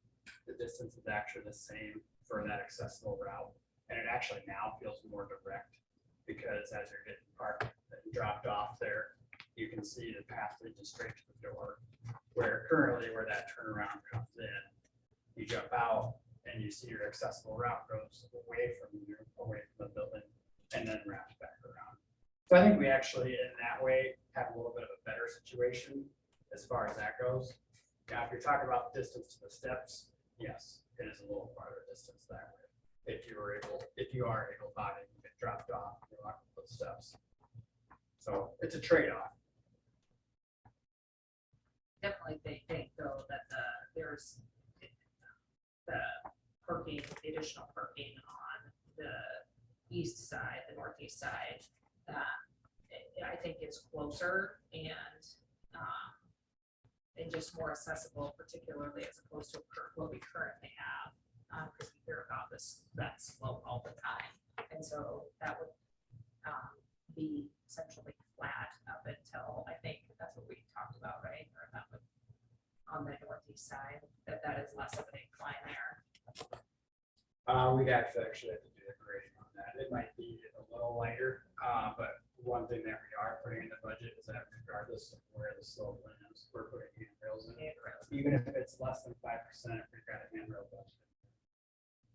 The distance is actually the same for that accessible route. And it actually now feels more direct, because as you're getting parked and dropped off there, you can see the path leading straight to the door. Where currently where that turnaround comes in, you jump out and you see your accessible route goes away from you, away from the building, and then wraps back around. So I think we actually, in that way, have a little bit of a better situation as far as that goes. Now, if you're talking about distance to the steps, yes, it is a little farther distance that way. If you are able-bodied, you get dropped off, you're not going to put steps. So it's a trade-off. Definitely think though that there's the parking, the additional parking on the east side, the northeast side, I think it's closer and just more accessible, particularly as opposed to what we currently have, because we hear about that slope all the time. And so that would be essentially flat up until, I think that's what we talked about, right? Or that would, on the northeast side, that is less of an incline there. We'd actually have to do the grading on that. It might be a little lighter, but one thing that we are putting in the budget budget is that regardless of where the slope lands, we're putting handrails in. Even if it's less than 5%, if we've got a handrail budget.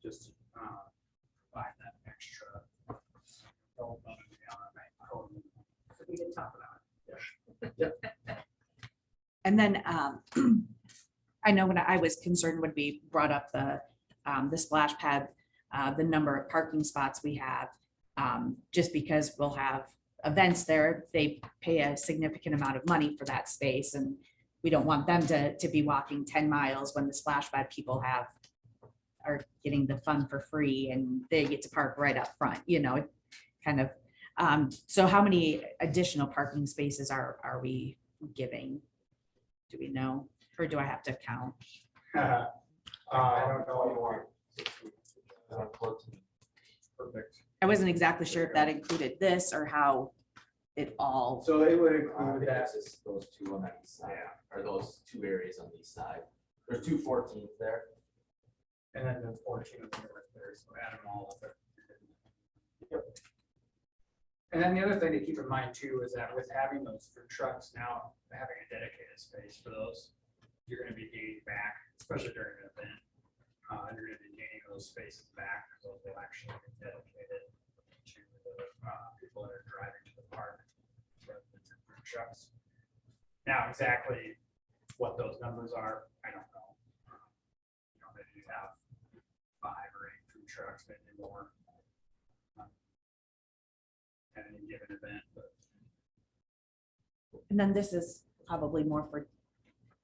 Just to provide that extra. We did talk about And then I know when I was concerned when we brought up the splash pad, the number of parking spots we have, just because we'll have events there, they pay a significant amount of money for that space, and we don't want them to be walking 10 miles when the splash pad people are getting the fun for free and they get to park right up front, kind of. So how many additional parking spaces are we giving? Do we know, or do I have to count? I don't know anymore. Perfect. I wasn't exactly sure if that included this or how it all. So it would include that. That's just those two on that east side, or those two areas on the east side. There's 214s there. And then the 14 of them are there, so add them all up. Yep. And then the other thing to keep in mind too is that with having those food trucks now, having a dedicated space for those, you're gonna be gaining back, especially during an event. You're gonna be gaining those spaces back, because those will actually be dedicated to the people that are driving to the park. Rather than your food trucks. Now, exactly what those numbers are, I don't know. Maybe you have 5 or 8 food trucks, maybe more. At any given event, but And then this is probably more for,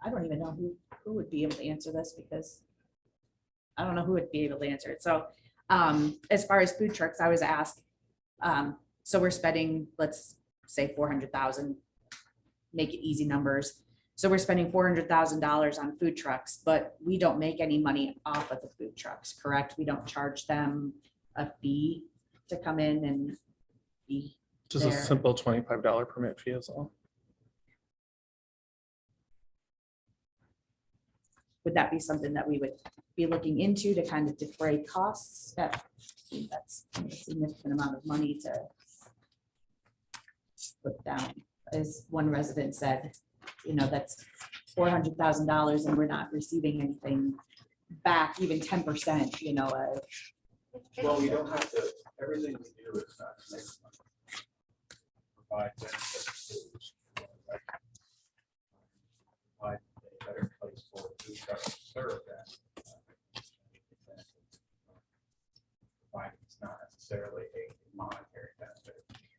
I don't even know who would be able to answer this, because I don't know who would be able to answer it. So as far as food trucks, I was asked, so we're spending, let's say 400,000, make it easy numbers. So we're spending $400,000 on food trucks, but we don't make any money off of the food trucks, correct? We don't charge them a fee to come in and be Just a there. simple $25 permit fee is all. Would that be something that we would be looking into to kind of defray costs? That's a significant amount of money to put down. As one resident said, that's $400,000 and we're not receiving anything back, even 10%, Well, we don't have to, everything we do is not to make money. Provide benefits to, provide a better place for food trucks to serve that. Provide it's not necessarily a monetary benefit.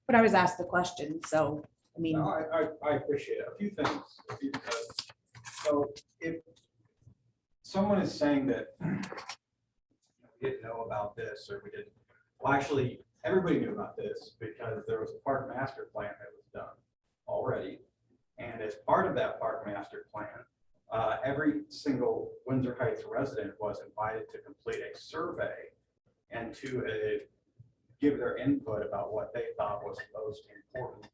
But I was asked the question, so, I mean. No, I appreciate it. A few things. So if someone is saying that we didn't know about this, or we didn't, well, actually, everybody knew about this because there was a park master plan that was done already. And as part of that park master plan, every single Windsor Heights resident was invited to complete a survey and to give their input about what they thought was most important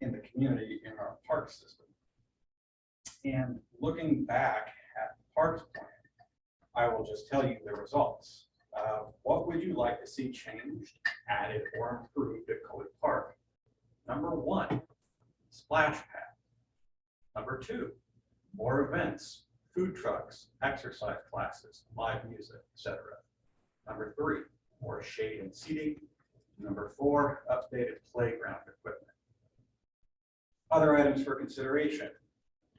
in the community in our park system. And looking back at the parks plan, I will just tell you the results. What would you like to see changed, added, or improved at Coley Park? Number 1, splash pad. Number 2, more events, food trucks, exercise classes, live music, etc. Number 3, more shade and seating. Number 4, updated playground equipment. Other items for consideration: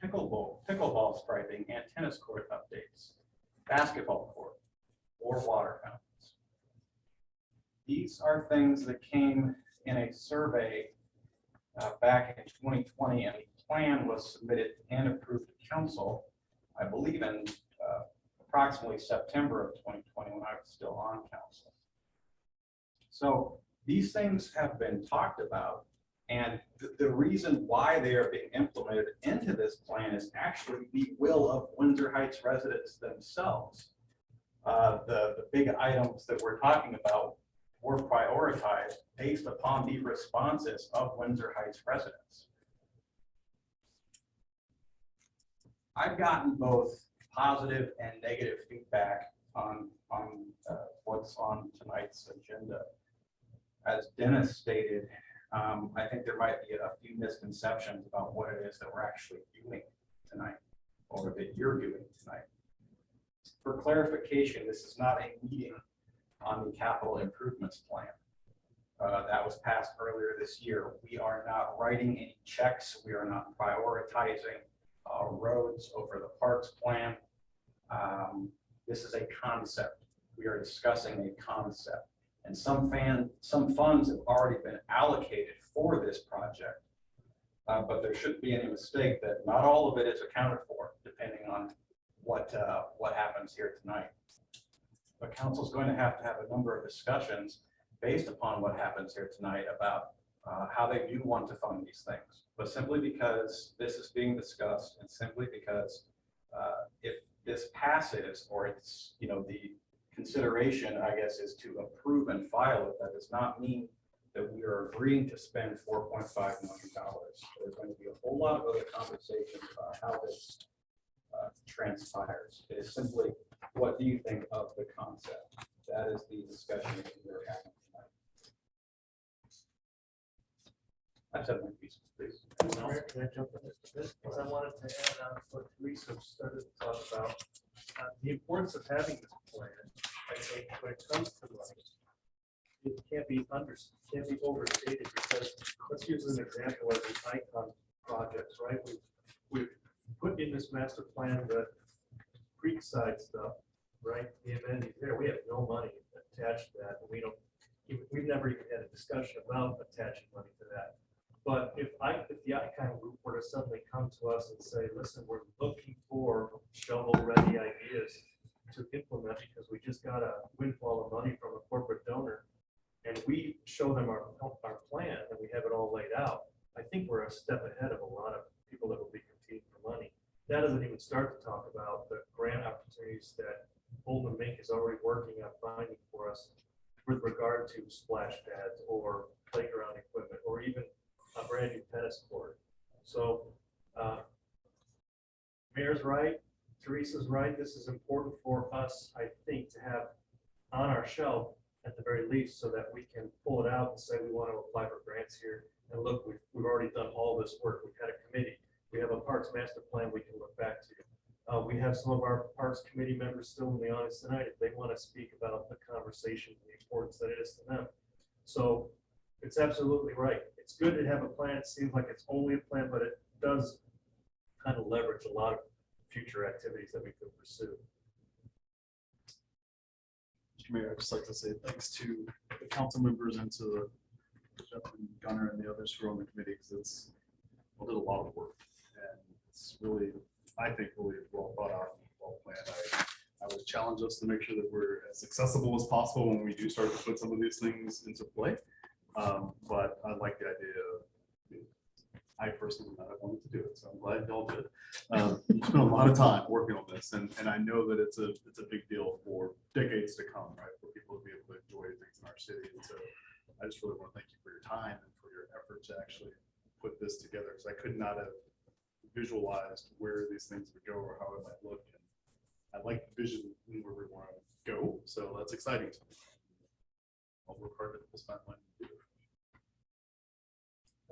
pickleball striping and tennis court updates, basketball court, or water fountains. These are things that came in a survey back in 2020, and the plan was submitted and approved to council, I believe in approximately September of 2020 when I was still on council. So these things have been talked about, and the reason why they are being implemented into this plan is actually the will of Windsor Heights residents themselves. The big items that we're talking about were prioritized based upon the responses of Windsor Heights residents. I've gotten both positive and negative feedback on what's on tonight's agenda. As Dennis stated, I think there might be a few misconceptions about what it is that we're actually doing tonight, or that you're doing tonight. For clarification, this is not a meeting on the capital improvements plan. That was passed earlier this year. We are not writing any checks. We are not prioritizing roads over the parks plan. This is a concept. We are discussing a concept. And some funds have already been allocated for this project. But there shouldn't be any mistake that not all of it is accounted for, depending on what happens here tonight. But council's going to have a number of discussions based upon what happens here tonight about how they do want to fund these things. But simply because this is being discussed, and simply because if this passes, or it's, you know, the consideration, I guess, is to approve and file it, that does not mean that we are agreeing to spend $4.5 million. There's going to be a whole lot of other conversations about how this transpires. It is simply, what do you think of the concept? That is the discussion that we're having tonight. I said my piece, please. Can I jump in this? Because I wanted to add on what Teresa started to talk about. The importance of having this plan, I think, when it comes to money, it can't be overstated, because let's use an example of the icon projects, right? We've put in this master plan the Creekside stuff, right? The amenities there, we have no money attached to that. We've never even had a discussion about attaching money to that. But if the icon group were to suddenly come to us and say, listen, we're looking for shovel-ready ideas to implement because we just got a windfall of money from a corporate donor, and we show them our plan and we have it all laid out, I think we're a step ahead of a lot of people that will be competing for money. That doesn't even start to talk about the grant opportunities that Oldham Mink is already working on finding for us with regard to splash pads or playground equipment, or even a brand new tennis court. So Mayor's right, Teresa's right. This is important for us, I think, to have on our shelf at the very least, so that we can pull it out and say we want to apply for grants here. And look, we've already done all this work. We've had a committee. We have a parks master plan we can look back to. We have some of our parks committee members still in the audience tonight if they want to speak about the conversation and the importance that it is to them. So it's absolutely right. It's good to have a plan. It seems like it's only a plan, but it does kind of leverage a lot of future activities that we could pursue. Mr. Mayor, I'd just like to say thanks to the council members and to Jeff and Gunnar and the others who are on the committee, because we did a lot of work, and it's really, I think, really well thought out and well planned. I would challenge us to make sure that we're as accessible as possible when we do start to put some of these things into play. But I like the idea of, I personally would not have wanted to do it, so I'm glad y'all did. You spent a lot of time working on this, and I know that it's a big deal for decades to come, right? For people to be able to enjoy things in our city. And so I just really want to thank you for your time and for your effort to actually put this together, because I could not have visualized where these things would go or how it might look. And I like the vision where we want to go, so that's exciting to me. I'll work hard at this timeline to do it.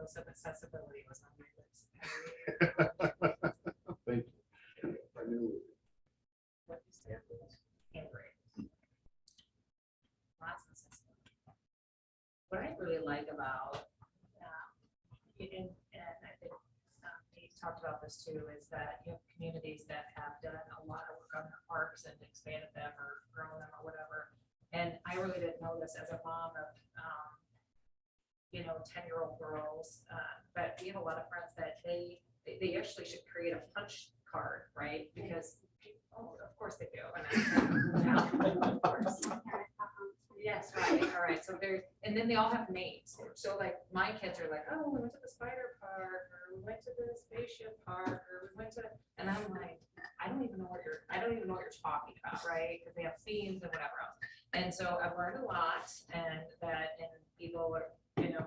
Also, accessibility was on my list. Thank you. I knew. What you said was handbrake. Lots of accessibility. What I really like about, and I think Dave talked about this too, is that you have communities that have done a lot of work on their parks and expanded them or grown them or whatever. And I really didn't know this as a mom of 10-year-old girls, but we have a lot of friends that they actually should create a punch card, right? Because of course they do. And of course. Yes, right. All right. So and then they all have names. So like my kids are like, oh, we went to the spider park, or we went to the spaceship park, or we went to, and I'm like, I don't even know what you're talking about, right? Because they have themes and whatever else. And so I've learned a lot, and people are,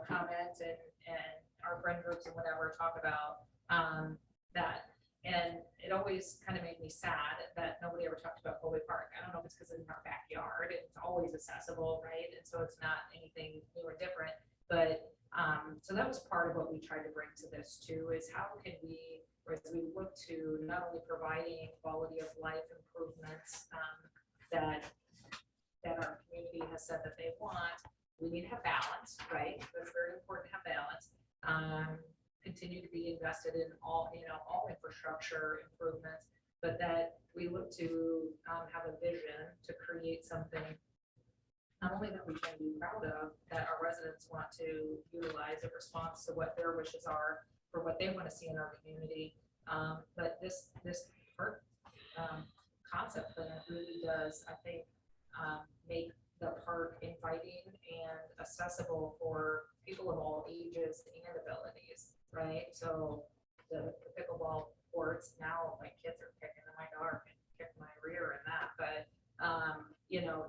comment and our friend groups and whatever talk about that. And it always kind of made me sad that nobody ever talked about Polk Park. I don't know if it's because it's in our backyard. It's always accessible, right? And so it's not anything new or different. But So that was part of what we tried to bring to this too, is how can we, as we look to not only providing quality of life improvements that our community has said that they want, we need to have balance, right? It's very important to have balance. Continue to be invested in all infrastructure improvements, but that we look to have a vision to create something not only that we can be proud of, that our residents want to utilize in response to what their wishes are for what they want to see in our community. But this park concept plan really does, I think, make the park inviting and accessible for people of all ages and abilities, right? So the pickleball courts now, my kids are kicking in my dark and kicking my rear in that, but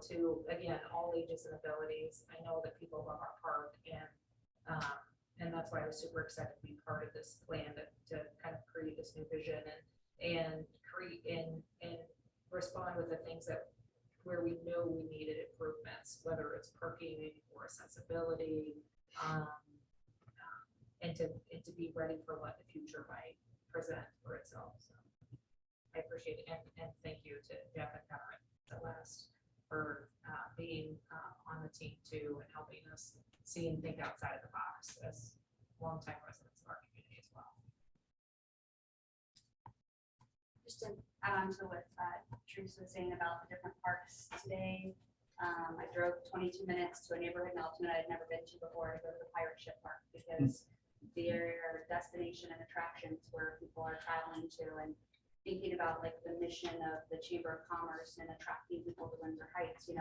to again, all ages and abilities. I know that people love our park, and that's why I was super excited to be part of this plan to kind of create this new vision and create and respond with the things that where we know we needed improvements, whether it's parking or accessibility, and to be ready for what the future might present for itself. So I appreciate it, and thank you to Jeff and Karen for being on the team too, and helping us see and think outside of the box as longtime residents of our community as well. Just to add on to what Teresa was saying about the different parks today, I drove 22 minutes to a neighborhood in Altoona I'd never been to before to go to the Pirate Ship Park, because they're destination and attractions where people are traveling to, and thinking about like the mission of the Chamber of Commerce and attracting people to Windsor Heights.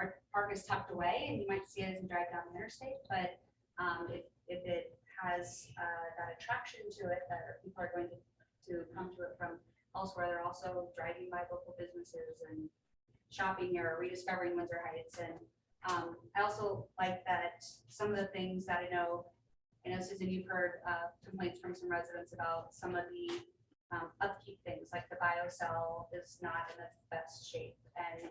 Our park is tucked away and you might see it as you drive down the interstate, but if it has that attraction to it, that people are going to come to it from elsewhere, they're also driving by local businesses and shopping here or rediscovering Windsor Heights. And I also like that some of the things that I know, Susan, you've heard complaints from some residents about some of the upkeep things, like the biocell is not in the best shape, and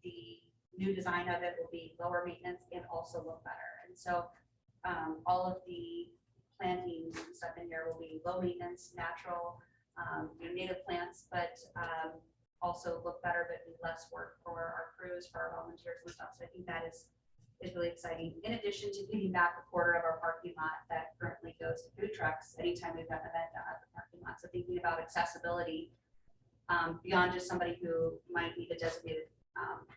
the new design of it will be lower maintenance and also look better. And so all of the plantings and stuff in here will be low maintenance, natural, native plants, but also look better, but be less work for our crews, for our volunteers and stuff. So I think that is really exciting. In addition to giving back a quarter of our parking lot that currently goes to food trucks anytime we've got an event down at the parking lot. So thinking about accessibility beyond just somebody who might need a designated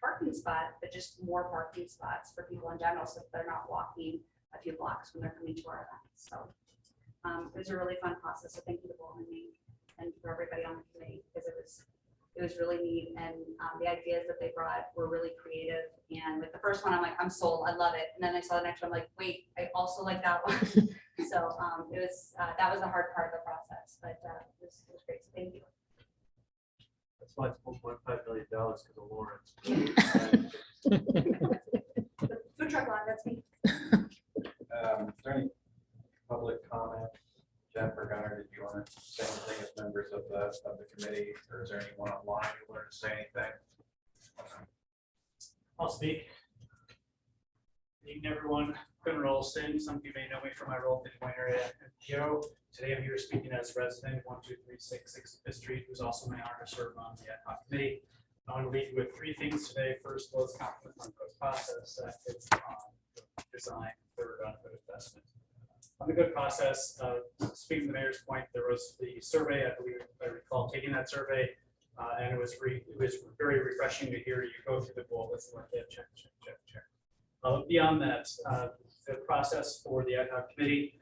parking spot, but just more parking spots for people in general, so they're not walking a few blocks when they're coming to our events. So it was a really fun process. So thank you to Bowman and for everybody on the committee, because it was really neat, and the ideas that they brought were really creative. And with the first one, I'm like, I'm sold, I love it. And then I saw the next one, I'm like, wait, I also like that one. So it was that was the hard part of the process, but it was great. So thank you. That's why it's $1.5 million because of Lawrence. The food truck lot, that's me. Is there any public comment? Jeff or Gunnar, did you want to say anything as members of the committee, or is there anyone online who wanted to say anything? I'll speak. Good evening, everyone. Gunnar Olson. Some of you may know me from my role in the Wayne area NPO. Today I'm here speaking as a resident of 12366 Fifth Street, who's also my honor to serve on the ad hoc committee. I want to leave you with three things today. First was compliment on the process, second on design, third on good investment. On the good process, speaking to the mayor's point, there was the survey. I believe I recall taking that survey, and it was very refreshing to hear you go through the bullets and like, check. Beyond that, the process for the ad hoc committee,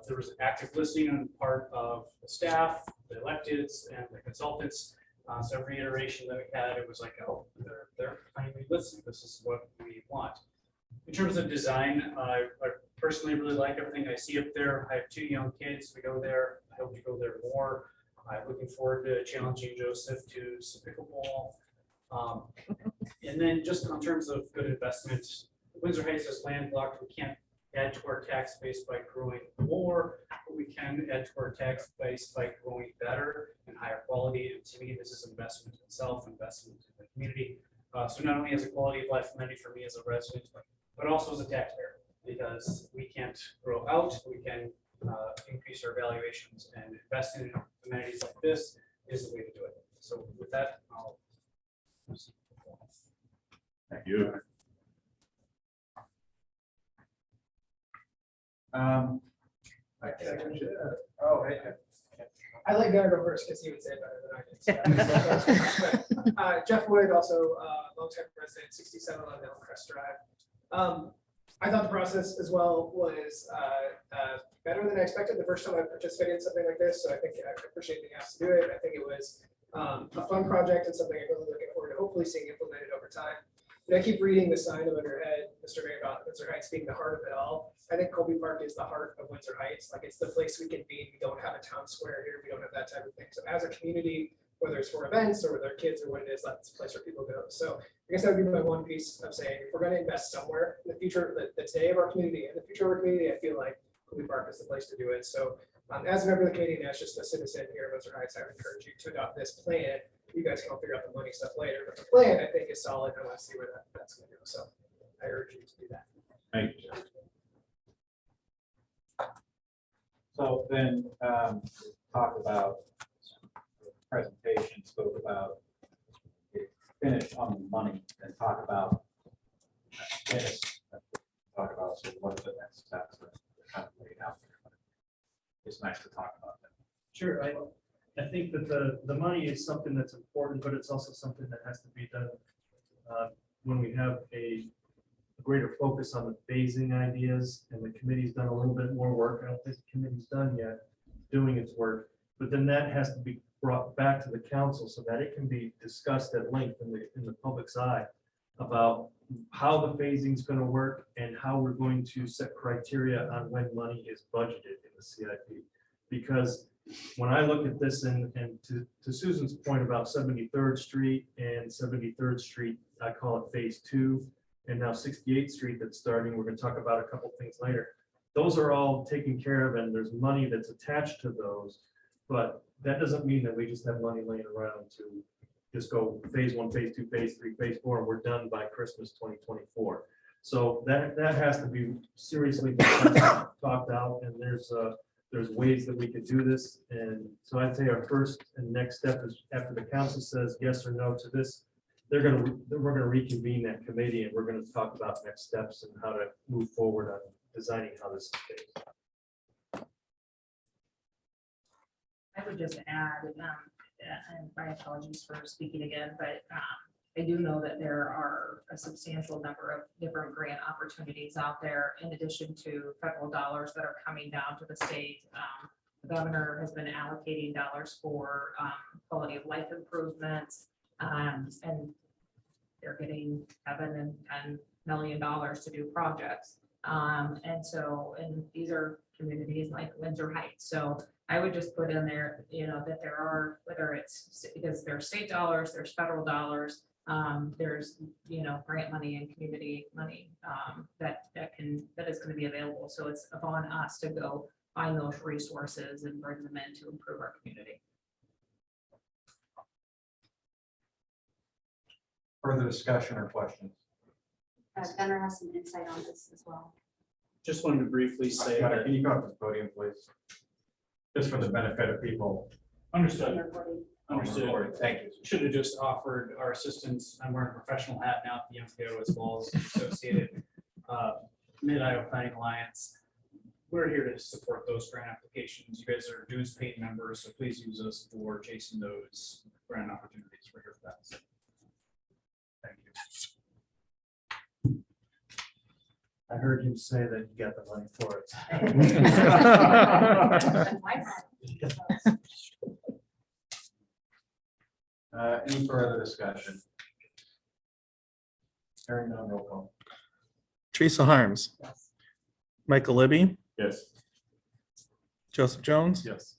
there was active listening on the part of the staff, the electeds, and the consultants. So every iteration that we had, it was like, oh, they're finally listening. This is what we want. In terms of design, I personally really like everything I see up there. I have 2 young kids. We go there. I hope to go there more. I'm looking forward to challenging Joseph to some pickleball. And then just in terms of good investment, Windsor Heights is landlocked. We can't add to our tax base by growing more, but we can add to our tax base by growing better and higher quality. And to me, this is investment in itself, investment in the community. So not only as a quality of life amenity for me as a resident, but also as a taxpayer. because we can't grow out, we can increase our valuations, and investing in amenities like this is the way to do it. So with that, I'll. Thank you. Oh, I like Gunnar go first because he would say it better than I did. Jeff Wood, also longtime resident, 6711 Elmcrest Drive. I thought the process as well was better than I expected the first time I participated in something like this. So I think I appreciate being asked to do it. I think it was a fun project and something I'm really looking forward to hopefully seeing implemented over time. And I keep reading the sign above your head, Mr. Mayor, about Windsor Heights being the heart of it all. I think Colby Park is the heart of Windsor Heights. Like, it's the place we can be. We don't have a town square here. We don't have that type of thing. So as a community, whether it's for events or with our kids or what it is, that's a place where people go. So I guess that would be my one piece of saying, if we're going to invest somewhere in the future, the today of our community and the future of our community, I feel like Colby Park is the place to do it. So as a member of the committee and as just a citizen here in Windsor Heights, I would encourage you to adopt this plan. You guys can all figure out the money stuff later, but the plan I think is solid. I want to see where that's going to go. So I urge you to do that. Thank you, Jeff. So then talk about presentation, spoke about finish on the money, and talk about this. Talk about sort of what the next steps are kind of laid out there. It's nice to talk about that. Sure, I think that the money is something that's important, but it's also something that has to be done when we have a greater focus on the phasing ideas, and the committee's done a little bit more work. I don't think the committee's done yet doing its work, but then that has to be brought back to the council so that it can be discussed at length in the public's eye about how the phasing is going to work and how we're going to set criteria on when money is budgeted in the CIP. Because when I look at this and to Susan's point about 73rd Street and 73rd Street, I call it phase 2, and now 68th Street that's starting, we're going to talk about a couple things later. Those are all taken care of and there's money that's attached to those, but that doesn't mean that we just have money laying around to just go phase 1, phase 2, phase 3, phase 4, and we're done by Christmas 2024. So that has to be seriously talked out, and there's ways that we could do this. And so I'd say our first and next step is after the council says yes or no to this, we're going to reconvene that committee and we're going to talk about next steps and how to move forward on designing how this is phased. I would just add, and my apologies for speaking again, but I do know that there are a substantial number of different grant opportunities out there in addition to federal dollars that are coming down to the state. The governor has been allocating dollars for quality of life improvements, and they're getting $7 and $10 million to do projects. And these are communities like Windsor Heights. So I would just put in there, that there are, whether it's because there's state dollars, there's federal dollars, there's, grant money and community money that is going to be available. So it's upon us to go find those resources and bring them in to improve our community. Further discussion or questions? Gunnar has some insight on this as well. Just wanted to briefly say. Can you go up to the podium, please? Just for the benefit of people. Understood. Recording. Understood. Thank you. Should have just offered our assistance. I'm wearing a professional hat now at the MPO as well as associated Mid-Iowa Planning Alliance. We're here to support those grant applications. You guys are dues paid members, so please use us for chasing those grant opportunities. We're here for that. So, thank you. I heard him say that you got the money for it. Any further discussion? Hearing none, roll call. Teresa Harms. Michael Libby. Yes. Joseph Jones. Yes.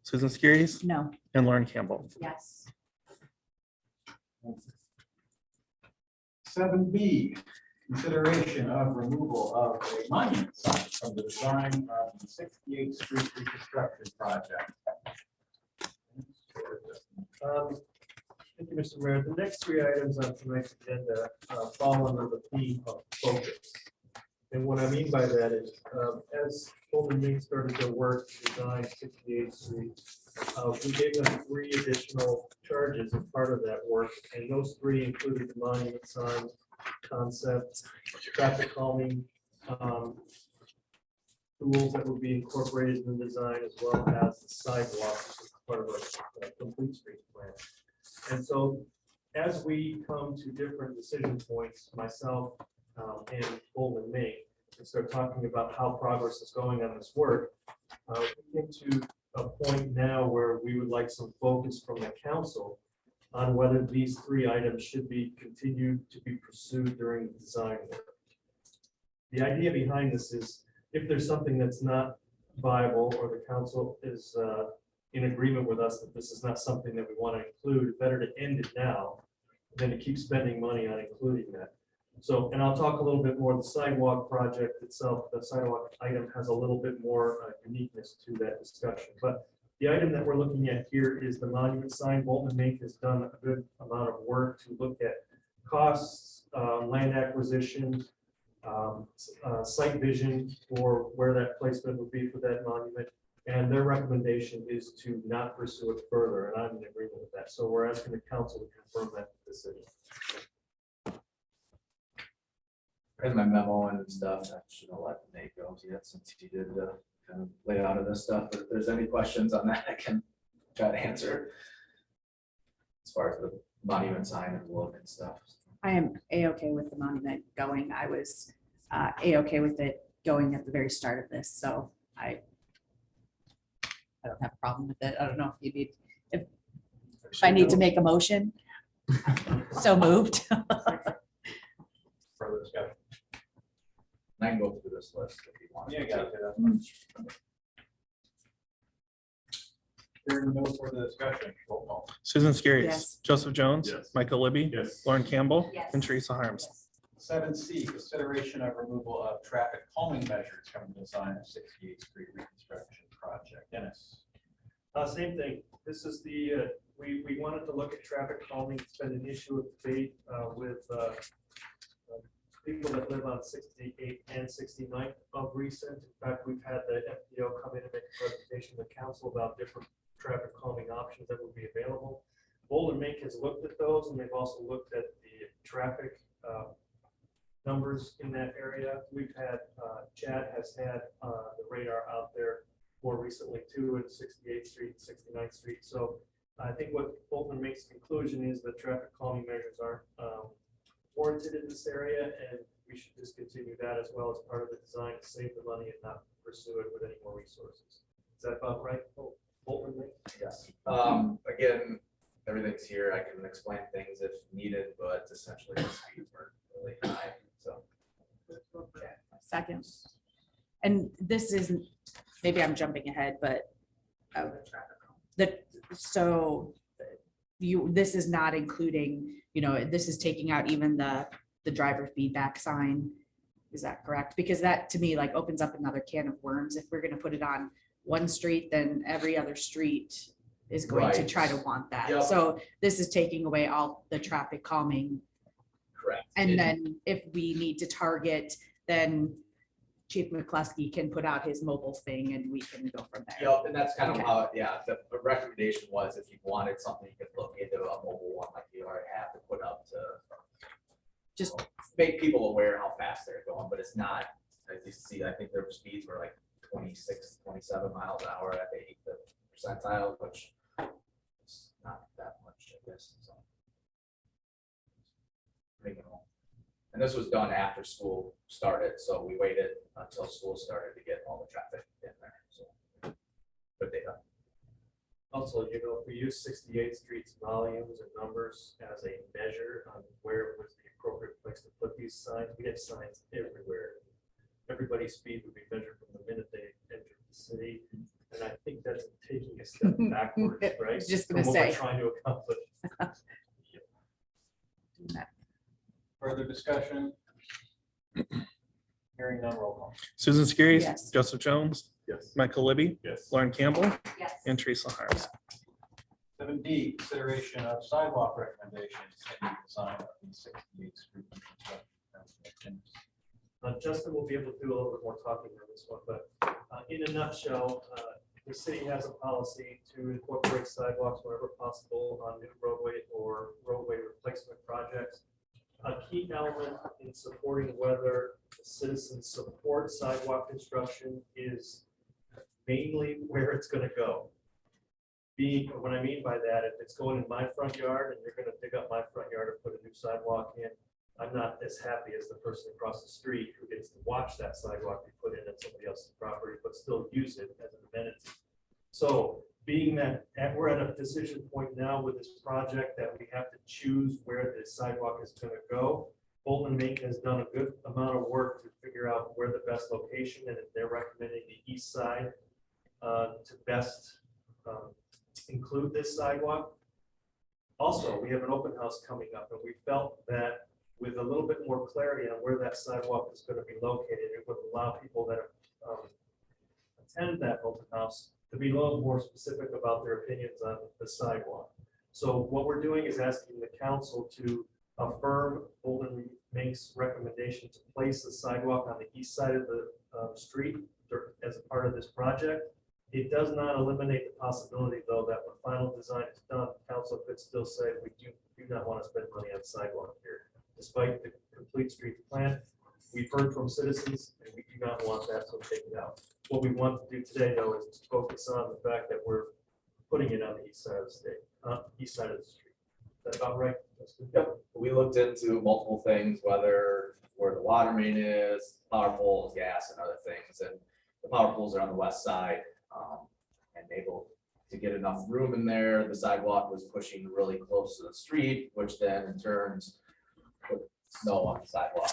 Susan Skiris. No. And Lauren Campbell. Yes. 7B, consideration of removal of a monument sign from the design of the 68th Street reconstruction project. Thank you, Mr. Mayor. The next 3 items on tonight's agenda fall under the theme of focus. And what what I mean by that is, as Fulton Mink started their work to design 68th Street, we gave them 3 additional charges as part of that work, and those 3 included the monument sign concept, traffic calming, tools that would be incorporated in the design, as well as the sidewalk, which is part of our complete street plan. And so as we come to different decision points, myself and Fulton Mink, and start talking about how progress is going on this work, we came to a point now where we would like some focus from the council on whether these 3 items should be continued to be pursued during the design work. The idea behind this is, if there's something that's not viable, or the council is in agreement with us that this is not something that we want to include, better to end it now than to keep spending money on including that. So, and I'll talk a little bit more, the sidewalk project itself, the sidewalk item has a little bit more uniqueness to that discussion. But the item that we're looking at here is the monument sign. Bolton Mink has done a good amount of work to look at costs, land acquisition, site vision for where that placement would be for that monument. And their recommendation is to not pursue it further, and I'm in agreement with that. So we're asking the council to confirm that decision. In my memo and stuff, I should have let Nate go yet, since he did the kind of layout of this stuff. But if there's any questions on that, I can try to answer. As far as the monument sign and look and stuff. I am A-okay with the monument going. I was A-okay with it going at the very start of this, so I don't have a problem with it. I don't know if you need, if I need to make a motion. So moved. Further discussion. And I can go through this list if you want. Yeah, got it. Hearing no further discussion, roll call. Susan Skiris. Yes. Joseph Jones. Yes. Michael Libby. Yes. Lauren Campbell. Yes. And Teresa Harms. 7C, consideration of removal of traffic calming measures from the design of 68th Street reconstruction project. Dennis. Same thing. This is the, we wanted to look at traffic calming. It's been an issue of debate with people that live on 68 and 69th of recent. In fact, we've had the FPO come in and make a presentation to council about different traffic calming options that would be available. Bolton Mink has looked at those, and they've also looked at the traffic numbers in that area. We've had, Chad has had the radar out there more recently too at 68th Street, 69th Street. So I think what Bolton Mink's conclusion is that traffic calming measures aren't warranted in this area, and we should discontinue that as well as part of the design to save the money and not pursue it with any more resources. Is that about right, Bolton Mink? Yes. Again, everything's here. I can explain things if needed, but essentially the speeds were really high. So. Second. And this isn't, maybe I'm jumping ahead, but this is not including, this is taking out even the driver feedback sign. Is that correct? Because that to me like opens up another can of worms. If we're going to put it on one street, then every other street is going to Right. try to want that. Yep. So this is taking away all the traffic calming. Correct. And then if we need to target, then Chief McCluskey can put out his mobile thing and we can go from there. Yep, and that's kind of Okay. how, the recommendation was if you wanted something, you could look into a mobile one like you already have to put up to Just make people aware how fast they're going, but it's not, as you see, I think their speeds were like 26, 27 miles an hour at the 8th percentile, which is not that much, I guess. So. Minimal. And this was done after school started, so we waited until school started to get all the traffic in there. So good data. Also, if we use 68th Street's volumes and numbers as a measure on where was the appropriate place to put these signs, we have signs everywhere. Everybody's speed would be measured from the minute they entered the city. And I think that's taking a step backwards, right? I was just from gonna what we're say. trying to accomplish. Further discussion? Hearing none, roll call. Susan Skiris. Yes. Joseph Jones. Yes. Michael Libby. Yes. Lauren Campbell. Yes. And Teresa Harms. 7D, consideration of sidewalk recommendations in the design of the 68th Street reconstruction project. Justin will be able to do a little bit more talking on this one, but in a nutshell, the city has a policy to incorporate sidewalks wherever possible on new roadway or roadway replacement projects. A key element in supporting whether citizens support sidewalk construction is mainly where it's going to go. What I mean by that, if it's going in my front yard and you're going to dig up my front yard and put a new sidewalk in, I'm not as happy as the person across the street who gets to watch that sidewalk be put in at somebody else's property, but still use it as an amenity. So being that we're at a decision point now with this project that we have to choose where the sidewalk is going to go, Bolton Mink has done a good amount of work to figure out where the best location, and they're recommending the east side to best include this sidewalk. Also, we have an open house coming up, and we felt that with a little bit more clarity on where that sidewalk is going to be located, it would allow people that attend that open house to be a little more specific about their opinions on the sidewalk. So what we're doing is asking the council to affirm Bolton Mink's recommendation to place the sidewalk on the east side of the street as a part of this project. It does not eliminate the possibility, though, that when final design is done, council could still say we do not want to spend money on sidewalk here. Despite the complete street plan, we've heard from citizens and we do not want that, so take it out. What we want to do today, though, is to focus on the fact that we're putting it on the east side of the state, east side of the street. Is that about right? Yep, we looked into multiple things, whether where the water main is, power poles, gas, and other things. And the power poles are on the west side, and able to get enough room in there. The sidewalk was pushing really close to the street, which then in turns put snow on the sidewalk.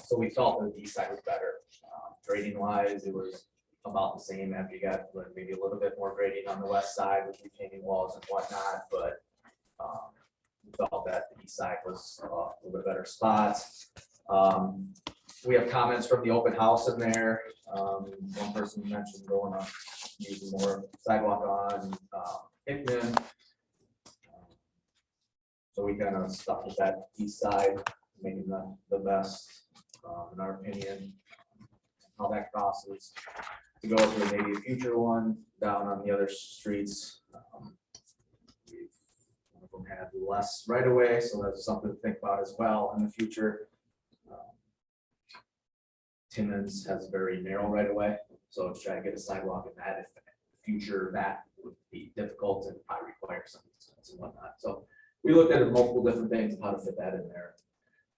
So we felt that the east side was better. Grading wise, it was about the same after you got maybe a little bit more grading on the west side with retaining walls and whatnot, but we felt that the east side was a little bit better spot. We have comments from the open house in there. One person mentioned going on using more sidewalk on Hickman. So we kind of stuck with that east side, making the best, in our opinion. How that crosses to go to maybe a future one down on the other streets. One of them had less right away, so that's something to think about as well in the future. Timmons has a very narrow right away, so to try to get a sidewalk in that, if in the future that would be difficult and probably require some expense and whatnot. So we looked at multiple different things of how to fit that in there.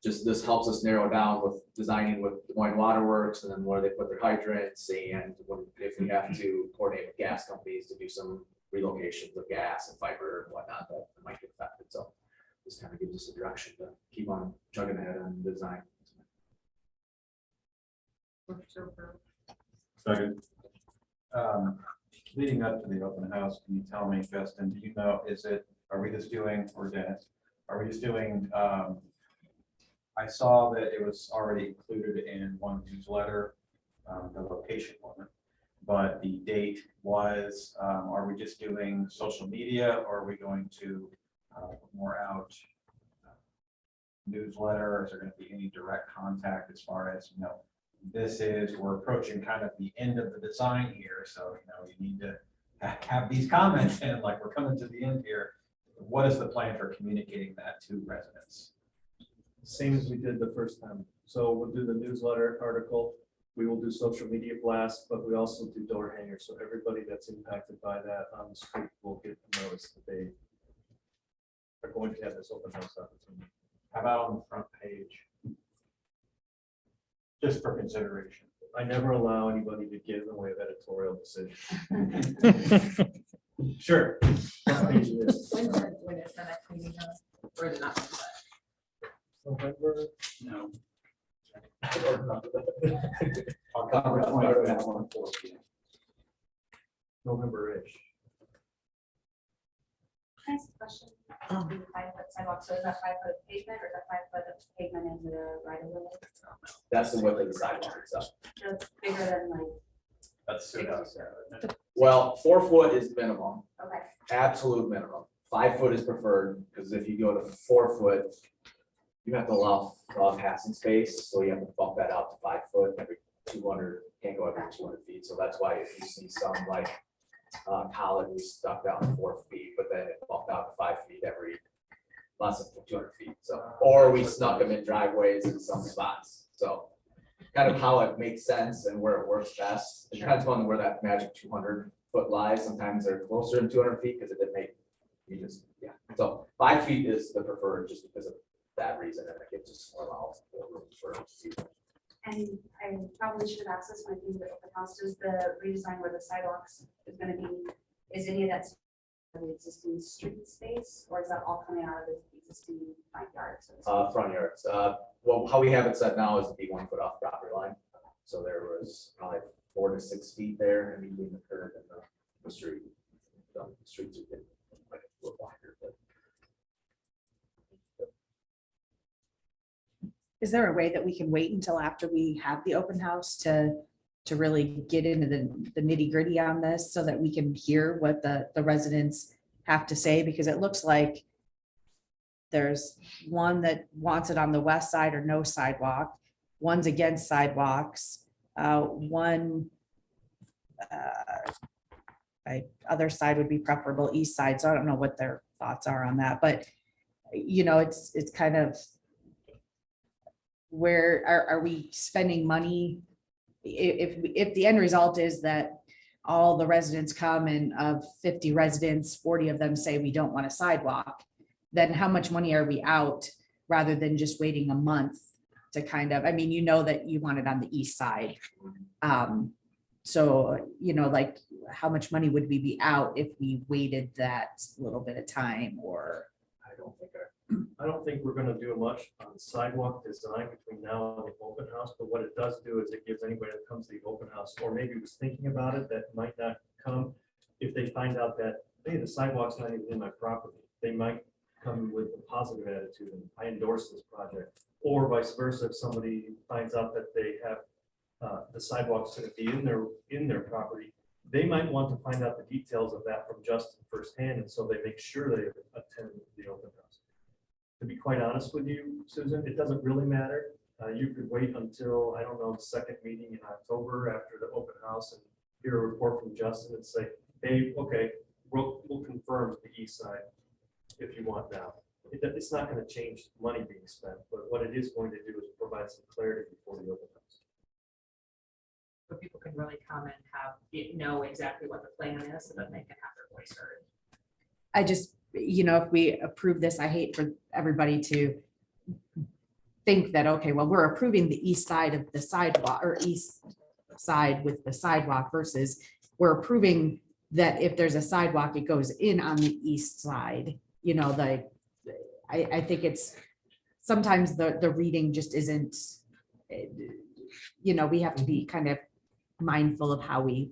Just this helps us narrow down with designing with Des Moines Waterworks and then where they put their hydrants, and if we have to coordinate with gas companies to do some relocations of gas and fiber and whatnot that might get affected. So this kind of gives us a direction to keep on chugging ahead on the design. Second. Leading up to the open house, can you tell me, Justin, do you know, are we just doing, or Dennis, are we just doing, I saw that it was already included in one newsletter, the location one, but the date was, are we just doing social media, or are we going to put more out newsletter, or is there going to be any direct contact as far as, we're approaching kind of the end of the design here, so, you need to have these comments in, like, we're coming to the end here. What is the plan for communicating that to residents? Same as we did the first time. So we'll do the newsletter article. We will do social media blasts, but we also do door hangers. So everybody that's impacted by that on the street will get the notice that they are going to have this open house opportunity. How about on the front page? Just for consideration. I never allow anybody to give away of editorial decision. Sure. When is the next meeting? Or not? November? No. November-ish. Can I ask a question? 5-foot sidewalk, so is that 5-foot pavement or is that 5 foot of pavement into the right of way? That's the width of the sidewalk itself. So it's bigger than like, That's the house. Well, 4 foot is minimum, okay, absolute minimum. 5 foot is preferred, because if you go to 4 foot, you have to allow passing space, so you have to bump that out to 5 foot every 200, can't go every 200 feet. So that's why if you see some like college, we stuck down to 4 feet, but then it bumped out to 5 feet every less than 200 feet. So, or we snuck them in driveways in some spots. So kind of how it makes sense and where it works best. It depends on where that magic 200 foot lies. Sometimes they're closer than 200 feet because it didn't make, you just, yeah. So 5 feet is the preferred just because of that reason, and it gives us more allows more room for people. And I probably should have asked this when I think of the open house, is the redesign where the sidewalks is gonna be, is any of that the existing street space, or is that all coming out of the existing front yards? Front yards. Well, how we have it set now is to be 1 foot off property line. So there was probably 4 to 6 feet there in between the curb and the street. The streets are getting like a little wider, but Is there a way that we can wait until after we have the open house to really get into the nitty gritty on this so that we can hear what the residents have to say? Because it looks like there's one that wants it on the west side or no sidewalk, one's against sidewalks, one other side would be preferable, east side. So I don't know what their thoughts are on that, but you know, it's kind of, where are we spending money? If the end result is that all the residents come and of 50 residents, 40 of them say we don't want a sidewalk, then how much money are we out rather than just waiting a month to kind of, I mean, you know that you want it on the east side. So, you know, like how much money would we be out if we waited that little bit of time? Or I don't think we're gonna do much on sidewalk design between now and the open house, but what it does do is it gives anybody that comes to the open house, or maybe was thinking about it, that might not come, if they find out that, hey, the sidewalk's not even in my property, they might come with a positive attitude and I endorse this project. Or vice versa, if somebody finds out that they have the sidewalk's gonna be in their property, they might want to find out the details of that from Justin firsthand, and so they make sure they attend the open house. To be quite honest with you, Susan, it doesn't really matter. You could wait until, I don't know, the second meeting in October after the open house and hear a report from Justin and say, hey, okay, we'll confirm the east side if you want now. It's not going to change money being spent, but what it is going to do is provide some clarity before the open house. So people can really come and know exactly what the plan is so that they can have their voice heard. I just, you know, if we approve this, I hate for everybody to think that, okay, well, we're approving the east side of the sidewalk or east side with the sidewalk versus we're approving that if there's a sidewalk, it goes in on the east side. You know, I think it's sometimes the reading just isn't, you know, we have to be kind of mindful of how we.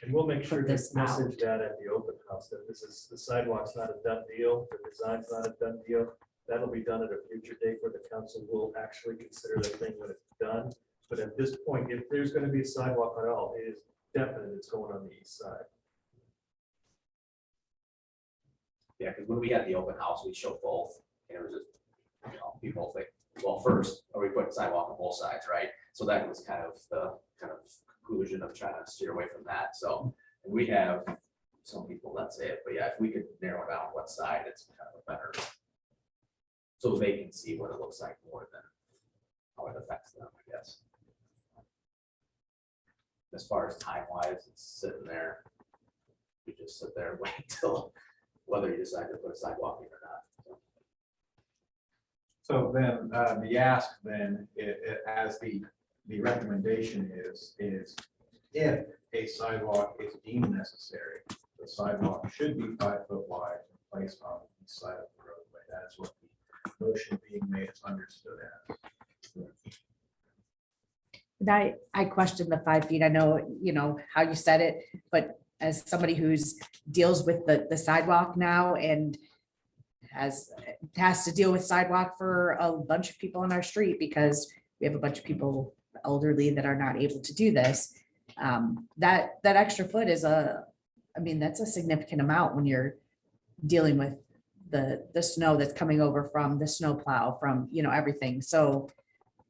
And we'll make sure this this message that at the open house, that this is, the sidewalk's not a done deal, the design's not a done deal. That'll be done at a future date where the council will actually consider the thing when it's done. But at this point, if there's gonna be a sidewalk at all, it is definite it's going on the east side. yeah, because when we had the open house, we showed both, and it was just, you know, people think, well, first, are we putting sidewalk on both sides, right? So that was kind of the conclusion of trying to steer away from that. So and we have some people that say it, but yeah, if we could narrow down what side, it's kind of a better. So they can see what it looks like more than how it affects them, I guess. As far as time wise, it's sitting there. You just sit there and wait till whether you decide to put a sidewalk in or not. So then the ask then, as the recommendation is if a sidewalk is deemed necessary, the sidewalk should be 5 foot wide and placed on the east side of the roadway. That's what the motion being made is understood as. And I question the 5 feet. I know, you know, how you said it, but as somebody who's deals with the sidewalk now and has to deal with sidewalk for a bunch of people on our street because we have a bunch of people elderly that are not able to do this. That extra foot is I mean, that's a significant amount when you're dealing with the snow that's coming over from the snow plow, from, you know, everything. So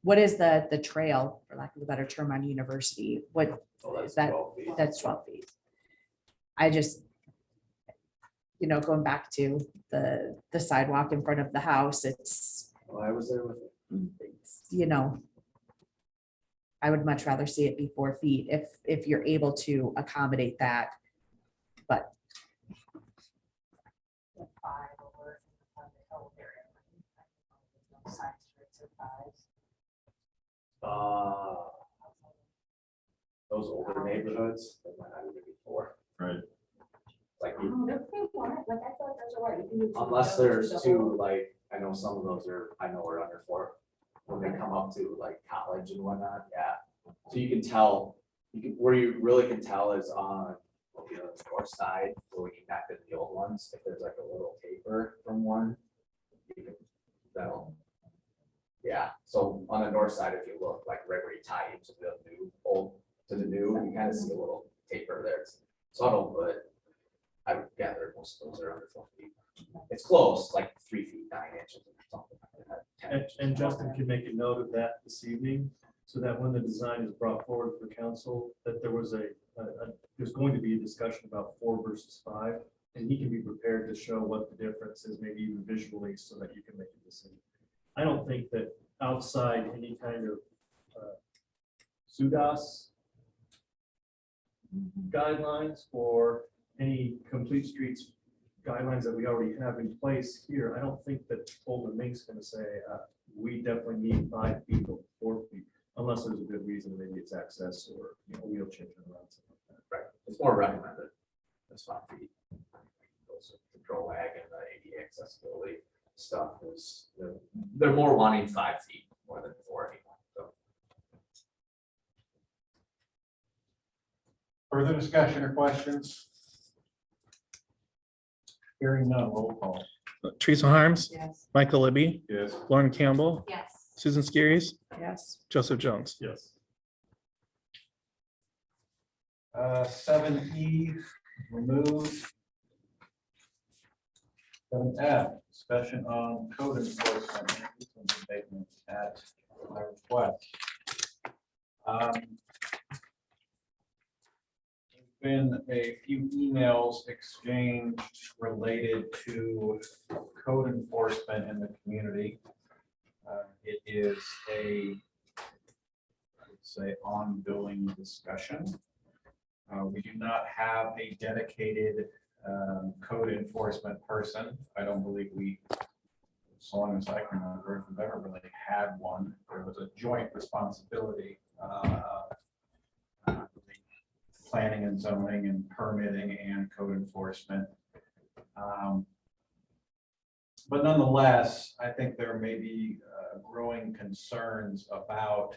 what is the trail, for lack of a better term, on University? What So is that? 12 feet. That's 12 feet. I just, you know, going back to the sidewalk in front of the house, it's, Well, I was there with you. it's, you know, I would much rather see it be 4 feet if you're able to accommodate that. But Uh, Those older neighborhoods, they might not even be 4. Right. Like, Unless unless there's 2, like, I know some of those are under 4. When they come up to like college and whatnot, yeah. So you can tell, where you really can tell is on, you know, the north side where we connected the old ones, if there's like a little taper from one, you can, that'll, yeah. So on the north side, if you look, like right where you tie into the new, you kind of see a little taper there. It's subtle, but I would gather most of those are under 4 feet. It's close, like 3 feet 9 inches or something like that. 10 inches. And Justin can make a note of that this evening, so that when the design is brought forward for council, that there was there's going to be a discussion about 4 versus 5, and he can be prepared to show what the difference is, maybe even visually, so that you can make a decision. I don't think that outside any kind of SUDAS guidelines or any complete streets guidelines that we already have in place here, I don't think that Old Mink's going to say, we definitely need 5 feet or 4 feet, unless there's a good reason, maybe it's access or, you know, wheelchair turnaround, something like that. Right, it's more recommended. That's 5 feet. Those are control lag and the ADA accessibility stuff is, they're more wanting 5 feet more than 4 anymore. So Further discussion or questions? Hearing none, roll call. Teresa Harms, yes. Michael Libby, Yes. Lauren Campbell, Yes. Susan Skiris, Yes. Joseph Jones. Yes. 7E removed. 7F, discussion on code enforcement and nuisance abatement at my request. There's been a few emails exchanged related to code enforcement in the community. It is I would say, ongoing discussion. We do not have a dedicated code enforcement person. I don't believe we, as long as I can remember, we've ever really had one. There was a joint responsibility. Planning and zoning and permitting and code enforcement. But nonetheless, I think there may be growing concerns about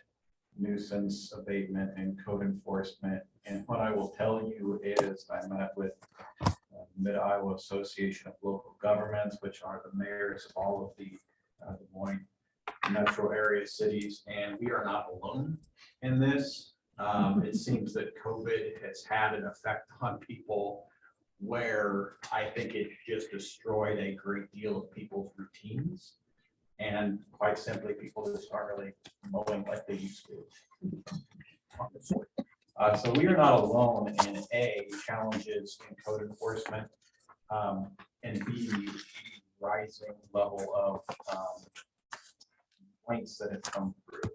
nuisance abatement and code enforcement. And what I will tell you is I met with Mid-Iowa Association of Local Governments, which are the mayors of all of the Des Moines metro area cities, and we are not alone in this. It seems that COVID has had an effect on people where I think it just destroyed a great deal of people's routines. And quite simply, people just aren't really mowing like they used to. So we are not alone in A, challenges in code enforcement, and B, rising level of complaints that have come through.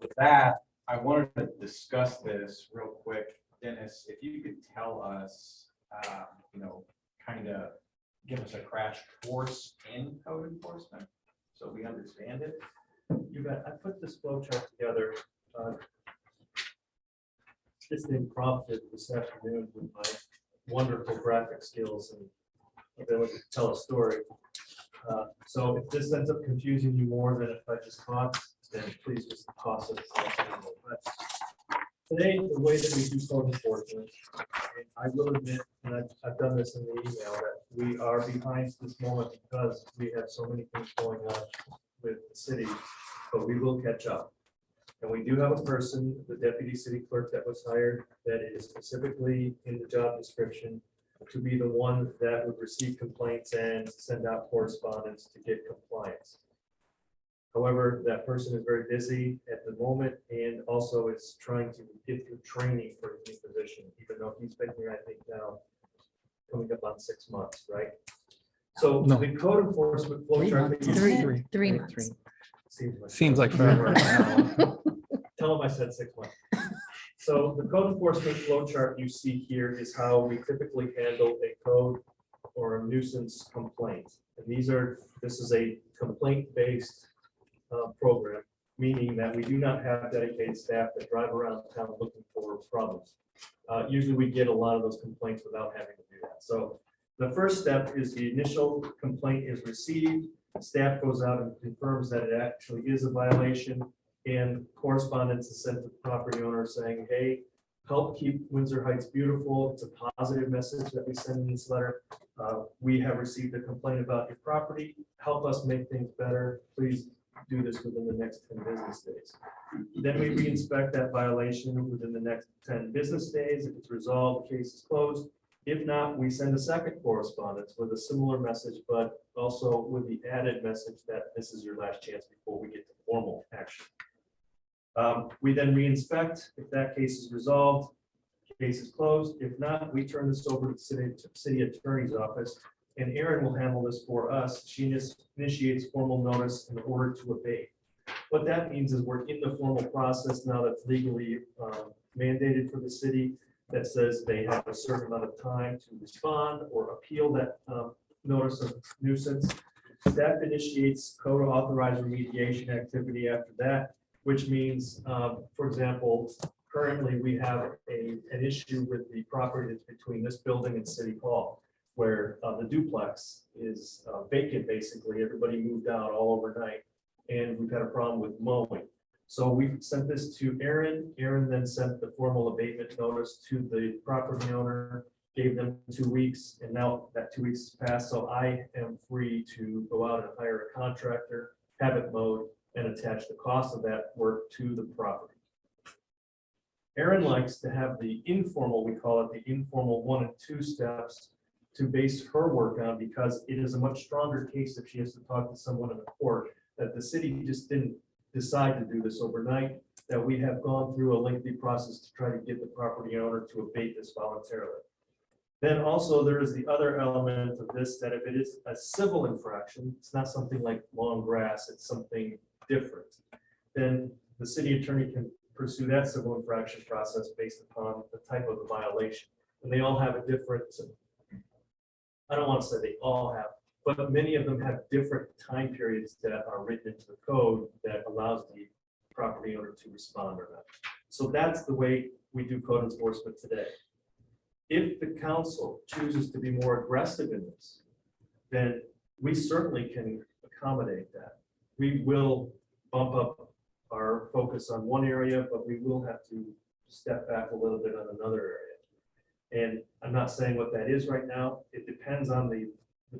With that, I wanted to discuss this real quick. Dennis, if you could tell us, kind of give us a crash course in code enforcement so we understand it. You bet. I put this flowchart together just impromptu this afternoon with my wonderful graphic skills and ability to tell a story. So if this ends up confusing you more than if I just talk, then please just toss it. But today, the way that we do code enforcement, and I will admit, and I've done this in the email, that we are behind this moment because we have so many things going on with the city, but we will catch up. And we do have a person, the deputy city clerk that was hired, that is specifically in the job description to be the one that would receive complaints and send out correspondence to get compliance. However, that person is very busy at the moment and also is trying to get through training for his new position, even though he's been here, I think now, coming up on 6 months, right? So No. the code enforcement flow chart. that you see- 3 months. Seems like forever. Tell them I said 6 months. So the code enforcement flow chart you see here is how we typically handle a code or a nuisance complaint. And this is a complaint-based program, meaning that we do not have dedicated staff that drive around town looking for problems. Usually we get a lot of those complaints without having to do that. So the first step is the initial complaint is received, staff goes out and confirms that it actually is a violation, and correspondence is sent to the property owner saying, hey, help keep Windsor Heights beautiful. It's a positive message that we send in this letter. We have received a complaint about your property. Help us make things better. Please do this within the next 10 business days. Then we re-inspect that violation within the next 10 business days. If it's resolved, the case is closed. If not, we send a second correspondence with a similar message, but also with the added message that this is your last chance before we get to formal action. We then re-inspect. If that case is resolved, case is closed. If not, we turn this over to the city attorney's office, and Erin will handle this for us. She just initiates formal notice in order to abate. What that means is we're in the formal process now that's legally mandated for the city that says they have a certain amount of time to respond or appeal that notice of nuisance. Staff initiates code authorized remediation activity after that, which means, for example, currently we have an issue with the property that's between this building and City Hall, where the duplex is vacant, basically. Everybody moved out all overnight, and we've had a problem with mowing. So we sent this to Erin. Erin then sent the formal abatement notice to the property owner, gave them 2 weeks, and now that 2 weeks has passed, so I am free to go out and hire a contractor, have it mowed, and attach the cost of that work to the property. Erin likes to have the informal, we call it the informal 1 and 2 steps, to base her work on, because it is a much stronger case if she has to talk to someone in the court that the city just didn't decide to do this overnight, that we have gone through a lengthy process to try to get the property owner to abate this voluntarily. Then also there is the other element of this, that if it is a civil infraction, it's not something like long grass, it's something different, then the city attorney can pursue that civil infraction process based upon the type of the violation. And they all have a different, I don't want to say they all have, but many of them have different time periods that are written into the code that allows the property owner to respond or not. So that's the way we do code enforcement today. If the council chooses to be more aggressive in this, then we certainly can accommodate that. We will bump up our focus on one area, but we will have to step back a little bit on another area. And I'm not saying what that is right now. It depends on the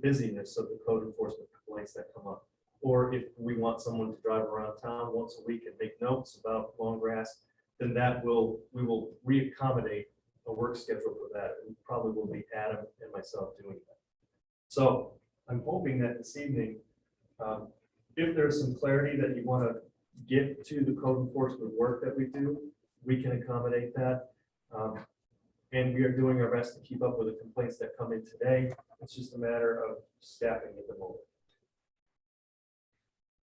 busyness of the code enforcement complaints that come up. Or if we want someone to drive around town once a week and make notes about long grass, then we will reaccommodate a work schedule for that. And probably will be Adam and myself doing that. So I'm hoping that this evening, if there's some clarity that you want to get to the code enforcement work that we do, we can accommodate that. And we are doing our best to keep up with the complaints that come in today. It's just a matter of staffing at the moment.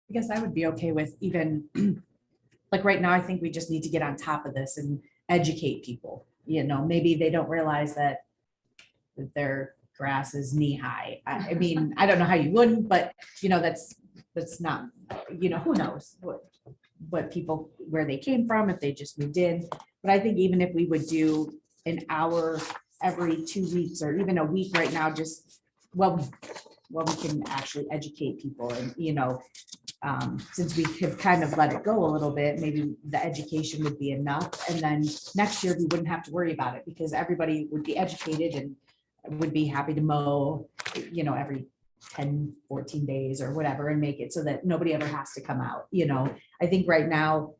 I guess I would be okay with even, like right now, I think we just need to get on top of this and educate people. You know, maybe they don't realize that their grass is knee high. I mean, I don't know how you wouldn't, but you know, that's not, you know, who knows what people, where they came from, if they just moved in. But I think even if we would do an hour every 2 weeks or even a week right now, just well, we can actually educate people. And, you know, since we have kind of let it go a little bit, maybe the education would be enough. And then next year we wouldn't have to worry about it because everybody would be educated and would be happy to mow, you know, every 10, 14 days or whatever, and make it so that nobody ever has to come out. You know, I think right now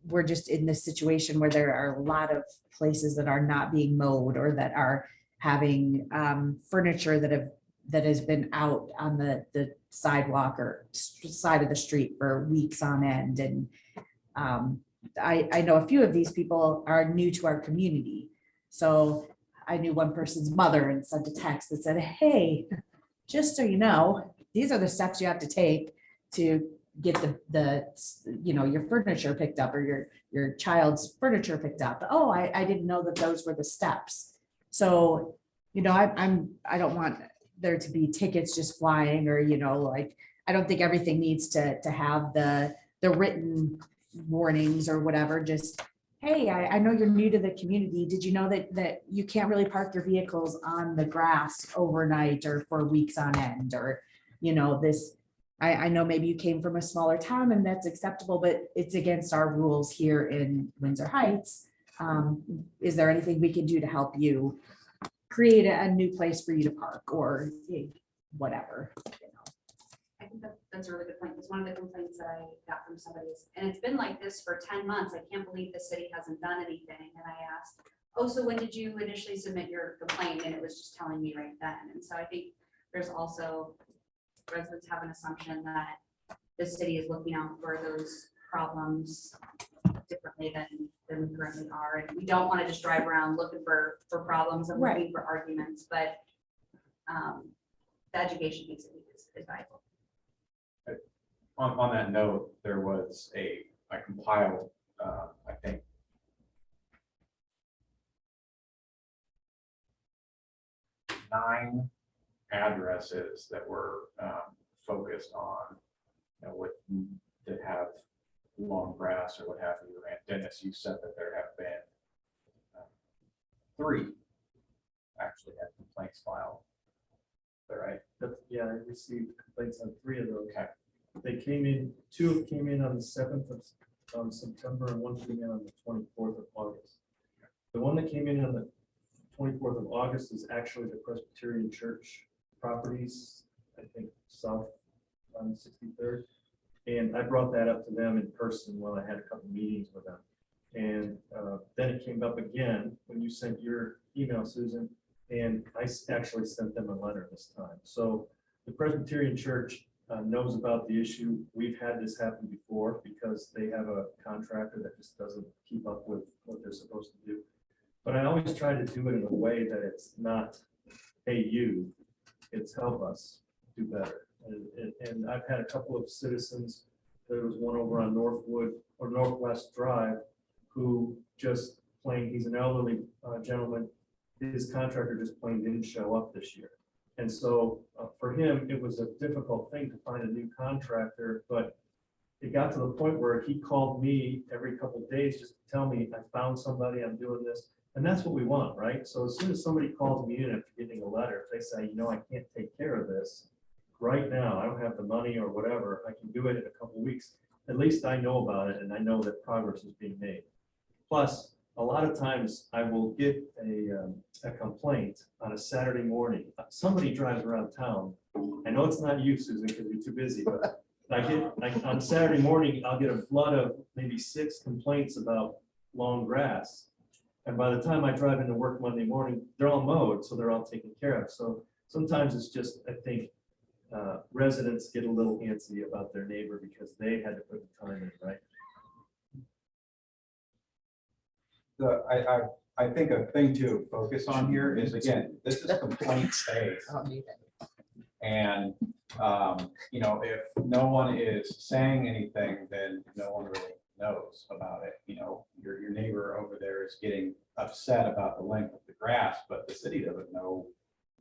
we're just in this situation where there are a lot of places that are not being mowed or that having furniture that has been out on the sidewalk or side of the street for weeks on end. And I know a few of these people are new to our community. So I knew one person's mother and sent a text that said, hey, just so you know, these are the steps you have to take to get your furniture picked up, or your child's furniture picked up. Oh, I didn't know that those were the steps. So, I don't want there to be tickets just flying, or, like, I don't think everything needs to have the written warnings or whatever. Just, hey, I know you're new to the community. Did you know that you can't really park your vehicles on the grass overnight or for weeks on end, or, this, I know maybe you came from a smaller town and that's acceptable, but it's against our rules here in Windsor Heights. Is there anything we can do to help you create a new place for you to park, or whatever? I think that's a really good point. It's one of the complaints that I got from somebody is, and it's been like this for 10 months. I can't believe the city hasn't done anything. And I asked, oh, so when did you initially submit your complaint? And it was just telling me right then. And so I think there's also residents have an assumption that the city is looking out for those problems differently than we currently are. And we don't want to just drive around looking for problems and looking for arguments, but the education piece is vital. On that note, there was I compiled, I think, 9 addresses that were focused on, that have long grass or what have you. And Dennis, you said that there have been 3 actually had complaints filed. Is that right? Yeah, I received complaints on 3 of those. Okay. They came in, 2 came in on the 7th of September, and 1 came in on the 24th of August. The one that came in on the 24th of August is actually the Presbyterian Church properties, I think south on 63rd. And I brought that up to them in person while I had a couple meetings with them. And then it came up again when you sent your email, Susan, and I actually sent them a letter this time. So the Presbyterian Church knows about the issue. We've had this happen before because they have a contractor that just doesn't keep up with what they're supposed to do. But I always try to do it in a way that it's not, hey, it's help us do better. And I've had a couple of citizens, there was one over on Northwood or Northwest Drive, who just plain, he's an elderly gentleman, his contractor just plain didn't show up this year. And so for him, it was a difficult thing to find a new contractor, but it got to the point where he called me every couple of days just to tell me, I found somebody, I'm doing this. And that's what we want, right? So as soon as somebody calls me in after getting a letter, if they say, I can't take care of this right now, I don't have the money or whatever, I can do it in a couple of weeks. At least I know about it and I know that progress is being made. Plus, a lot of times I will get a complaint on a Saturday morning. Somebody drives around town. I know it's not you, Susan, because you're too busy, but on Saturday morning, I'll get a flood of maybe 6 complaints about long grass. And by the time I drive into work Monday morning, they're all mowed, so they're all taken care of. So sometimes it's just, I think, residents get a little antsy about their neighbor because they had to put the time in, right? I think a thing to focus on here is, again, this is complaint based. And, if no one is saying anything, then no one really knows about it. Your neighbor over there is getting upset about the length of the grass, but the city doesn't know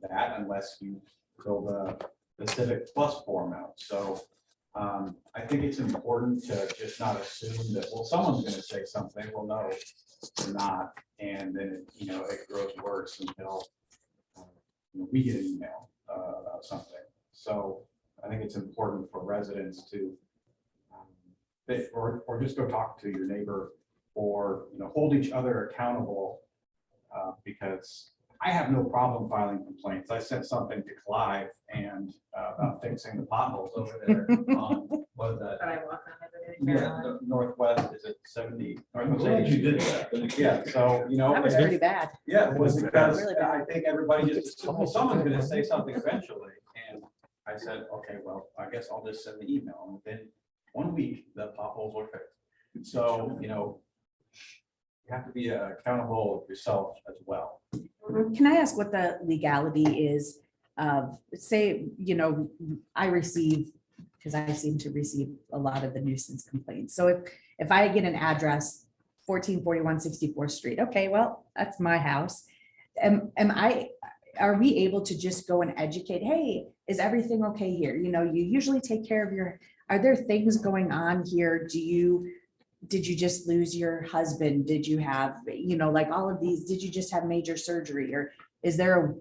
that unless you fill the Civic Plus form out. So I think it's important to just not assume that, well, someone's going to say something. Well, no, they're not. And then, it grows worse until we get an email about something. So I think it's important for residents to, or just go talk to your neighbor, or hold each other accountable, because I have no problem filing complaints. I sent something to Clive and about fixing the potholes over there on, what is that? That I walk on every the northwest, is it 70? I'm glad you did that. Yeah, so, you know. That was pretty bad. Yeah, it was because Really bad. I think everybody just assumed, well, someone's gonna say something eventually. And I said, okay, well, I guess I'll just send the email. And within 1 week, the potholes were fixed. So, you know, you have to be accountable yourself as well. Can I ask what the legality is of, say, you know, I receive, because I seem to receive a lot of the nuisance complaints. So if I get an address, 1441 64th Street, okay, well, that's my house. Are we able to just go and educate, hey, is everything okay here? You know, you usually take care of are there things going on here? Did you just lose your husband? Did you have, you know, like all of these, did you just have major surgery? Or is there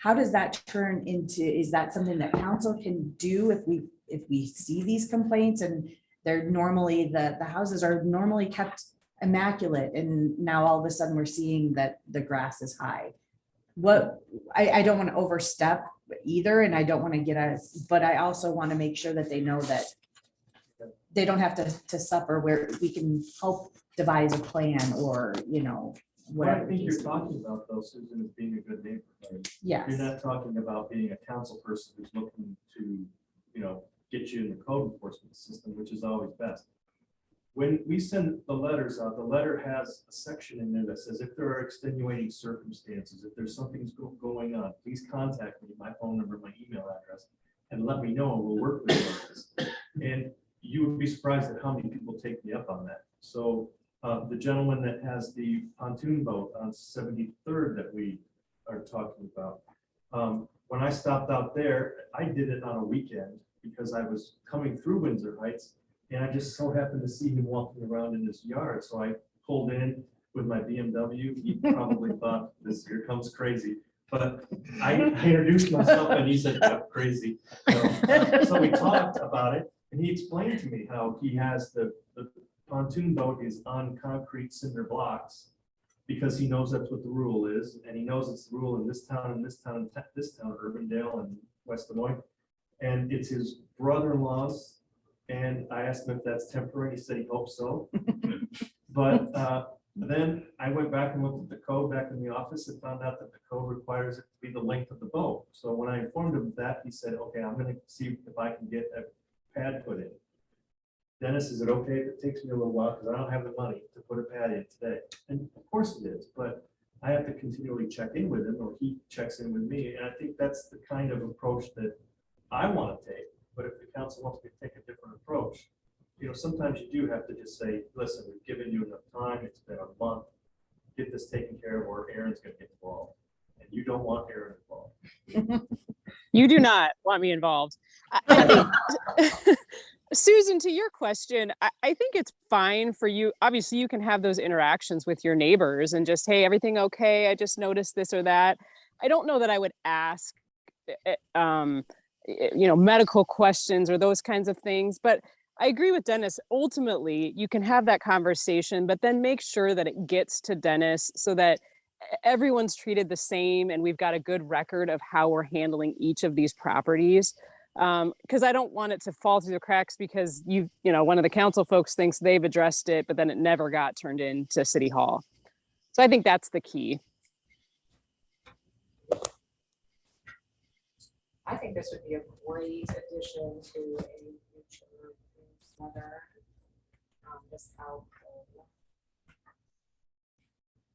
how does that turn into, is that something that council can do if we see these complaints and they're normally, the houses are normally kept immaculate and now all of a sudden we're seeing that the grass is high? I don't want to overstep either, and I don't want to but I also want to make sure that they know that they don't have to suffer, where we can help devise a plan or, you know, What I whatever. think you're talking about though, Susan, is being a good neighbor. Right? Yes. You're not talking about being a council person who's looking to, you know, get you in the code enforcement system, which is always best. When we send the letters out, the letter has a section in there that says, if there are extenuating circumstances, if there's something's going on, please contact me, my phone number, my email address, and let me know, and we'll work with you on this. And you would be surprised at how many people take me up on that. So the gentleman that has the pontoon boat on 73rd that we are talking about, when I stopped out there, I did it on a weekend because I was coming through Windsor Heights and I just so happened to see him walking around in his yard. So I pulled in with my BMW. He probably thought, this here comes crazy. But I introduced myself and he said, yeah, crazy. So we talked about it and he explained to me how he has the pontoon boat is on concrete cinder blocks because he knows that's what the rule is. And he knows it's the rule in this town, and this town, and this town, Urbandale and West Des Moines. And it's his brother-in-law's. And I asked him if that's temporary. He said he hopes so. But then I went back and looked at the code back in the office and found out that the code requires it to be the length of the boat. So when I informed him of that, he said, okay, I'm going to see if I can get a pad put in. Dennis, is it okay if it takes me a little while because I don't have the money to put a pad in today? And of course it is, but I have to continually check in with him or he checks in with me. And I think that's the kind of approach that I want to take. But if the council wants me to take a different approach, you know, sometimes you do have to just say, listen, we've given you enough time. It's been a month. Get this taken care of or Aaron's going to get involved. And you don't want Aaron involved. You do not want me involved. Susan, to your question, I think it's fine for you. Obviously, you can have those interactions with your neighbors and just, hey, everything okay? I just noticed this or that. I don't know that I would ask, you know, medical questions or those kinds of things. But I agree with Dennis. Ultimately, you can have that conversation, but then make sure that it gets to Dennis so that everyone's treated the same and we've got a good record of how we're handling each of these properties. Because I don't want it to fall through the cracks because you know, one of the council folks thinks they've addressed it, but then it never got turned into City Hall. So I think that's the key. I think this would be a great addition to a future newsletter. Just how.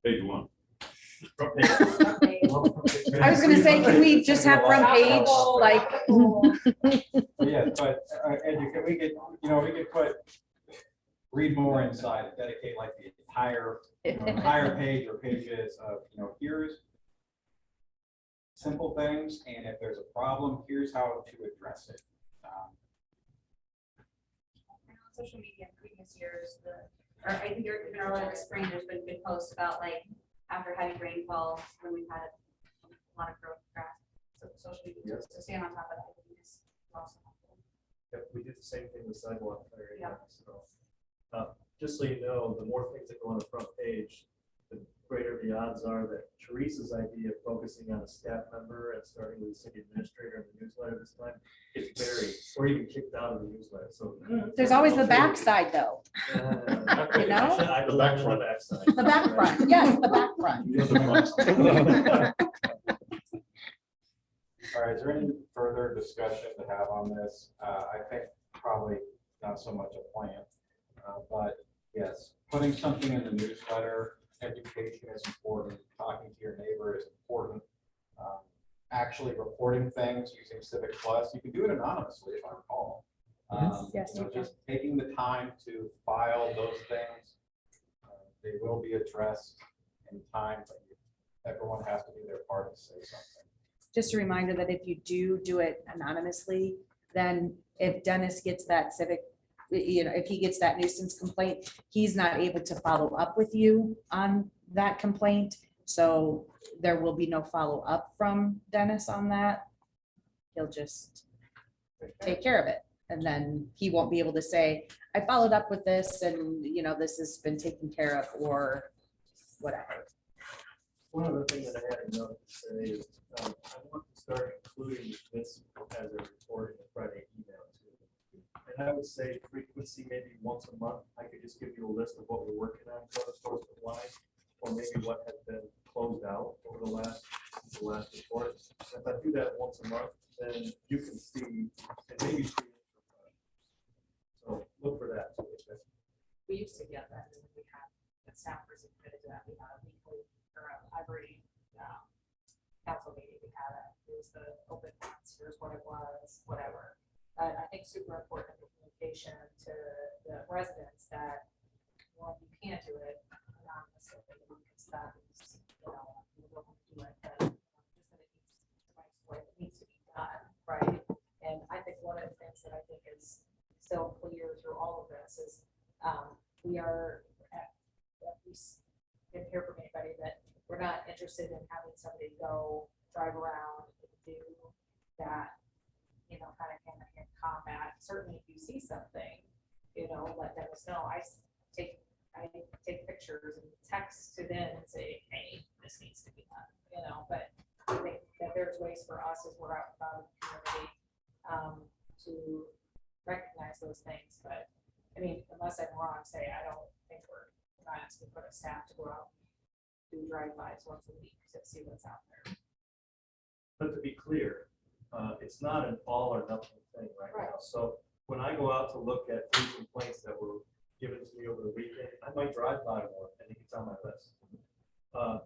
Page one. I was gonna say, can we just have front page, like? Yeah, but Andrew, can we get, you know, we could read more inside and dedicate like the entire page or pages of, you know, here's simple things, and if there's a problem, here's how to address it. On social media in previous years, or I think even earlier this spring, there's been good posts about like after heavy rainfall, when we've had a lot of growth grass. So social media, Yes. to stay on top of that, I think is also helpful. Yep, we did the same thing with Sidewalk. Yeah. So just so you know, the more things that go on the front page, the greater the odds are that Teresa's idea of focusing on a staff member and starting with the city administrator in the newsletter this time gets buried or even kicked out of the newsletter. So There's always the backside though. you know? I belong on the backside. The back front, yes, the back front. All right, is there any further discussion to have on this? I think probably not so much a plan, but yes, putting something in the newsletter, education is important, talking to your neighbor is important. Actually reporting things using Civic Plus, you can do it anonymously if I recall. Yes, You know, you can. just taking the time to file those things, they will be addressed in time, but everyone has to do their part to say something. Just a reminder that if you do it anonymously, then if Dennis gets that civic, if he gets that nuisance complaint, he's not able to follow up with you on that complaint. So there will be no follow up from Dennis on that. He'll just take care of it. And then he won't be able to say, I followed up with this and, this has been taken care of or whatever. One other thing that I had to note to say is I want to start including this as a report in the Friday email too. And I would say frequency, maybe once a month, I could just give you a list of what we're working on code enforcement wise, or maybe what has been closed out over the last report. If I do that once a month, then you can see and maybe see. So look for that too. We used to get that, and we had the staffers admitted to that, we had a weekly, or every council meeting, we had it, here's the open ones, here's what it was, whatever. But I think super important communication to the residents that, well, you can't do it anonymously, because that is, you don't do it, but just that it needs, the right way it needs to be done, right? And I think one of the things that I think is still clear through all of this is we are, at least didn't hear from anybody that we're not interested in having somebody go drive around and do that, kind of hand-to-hand combat. Certainly if you see something, let Dennis know. I take pictures and text to them and say, hey, this needs to be done, but I think that there's ways for us as we're out about the community to recognize those things. But I mean, unless I'm wrong, I don't think we're not asking for the staff to go out and do drive-bys once a week to see what's out there. But to be clear, it's not an all or nothing thing right now. So when I go out to look at 3 complaints that were given to me over the weekend, I might drive by one and it's on my list.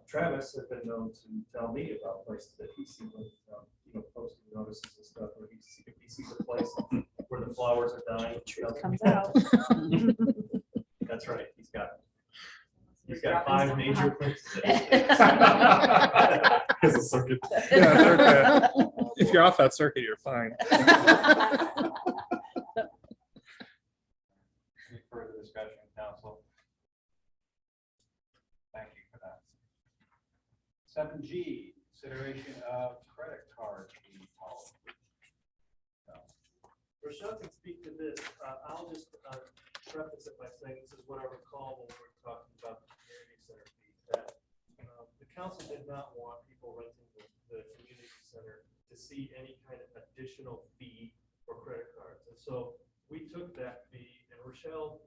Travis has been known to tell me about places that he's seen, posting notices and stuff, where if he sees a place where the flowers are dying. Truth comes out. That's right. He's got 5 major places. It's a circuit. Yeah, circuit. If you're off that circuit, you're fine. Any further discussion, council? Thank you for that. 7G, consideration of credit card fee policy. Rochelle can speak to this. I'll just preface it by saying this is what I recall when we were talking about the community center fees, that the council did not want people renting the community center to see any kind of additional fee for credit cards. And so we took that fee and Rochelle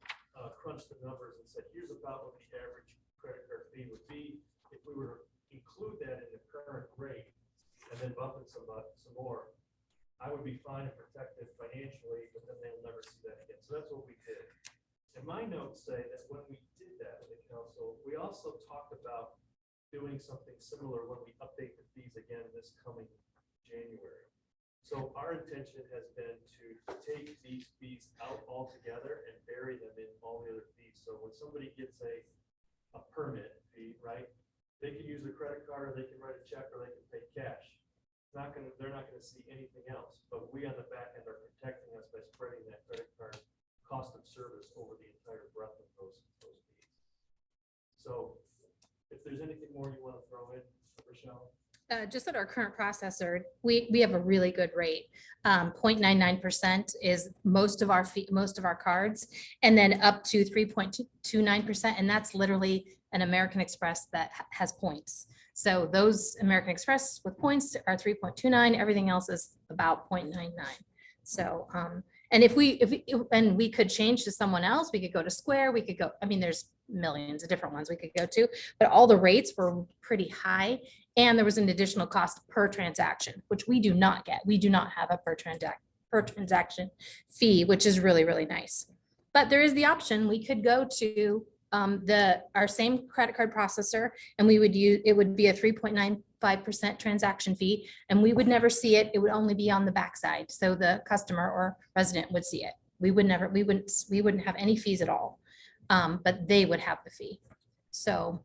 crunched the numbers and said, here's about what the average credit card fee would be if we were to include that in the current rate and then bump it some more. I would be fine and protected financially, but then they'll never see that again. So that's what we did. And my notes say that when we did that with the council, we also talked about doing something similar when we update the fees again this coming January. So our intention has been to take these fees out altogether and bury them in all the other fees. So when somebody gets a permit fee, right, they can use a credit card, or they can write a check, or they can pay cash. They're not gonna see anything else, but we on the back end are protecting us by spreading that credit card cost of service over the entire breadth of those fees. So if there's anything more you want to throw in, Rochelle? just at our current processor, we have a really good rate. 0.99% is most of our fee, most of our cards, and then up to 3.29%, and that's literally an American Express that has points. So those American Express with points are 3.29, everything else is about 0.99. So, and if we could change to someone else, we could go to Square, we could go, I mean, there's millions of different ones we could go to, but all the rates were pretty high. And there was an additional cost per transaction, which we do not get. We do not have a per transaction fee, which is really, really nice. But there is the option, we could go to our same credit card processor, and we would use, it would be a 3.95% transaction fee, and we would never see it. It would only be on the backside. So the customer or resident would see it. We wouldn't have any fees at all. But they would have the fee. So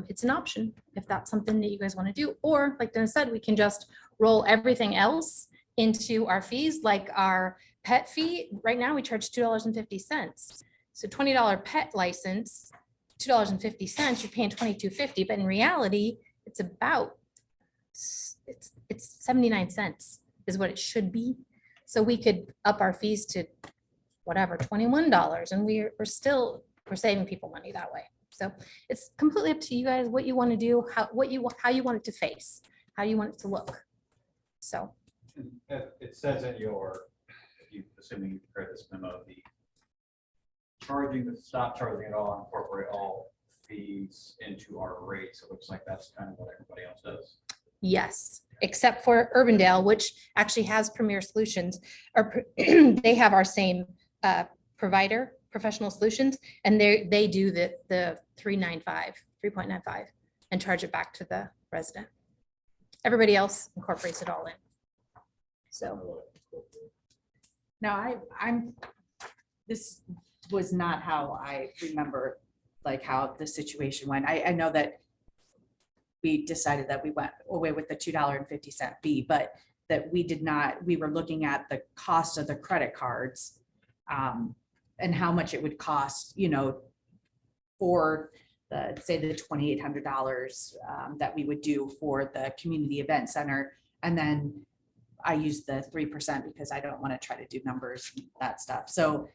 it's an option if that's something that you guys want to do. Or like Dennis said, we can just roll everything else into our fees, like our pet fee. Right now we charge $2.50. So $20 pet license, $2.50, you're paying $22.50, but in reality, it's about, it's 79 cents is what it should be. So we could up our fees to whatever, $21, and we're saving people money that way. So it's completely up to you guys, what you want to do, how you want it to face, how you want it to look. So. It says in your, if you, assuming you read this memo, the stop charging at all, incorporate all fees into our rates. It looks like that's kind of what everybody else does. Yes, except for Urbandale, which actually has Premier Solutions, or they have our same provider, Professional Solutions, and they do the 3.95 and charge it back to the resident. Everybody else incorporates it all in. So. No, this was not how I remember, like how the situation went. I know that we decided that we went away with the $2.50 fee, but that we were looking at the cost of the credit cards and how much it would cost, for say the $2,800 that we would do for the community event center. And then I use the 3% because I don't want to try to do numbers and that stuff. So,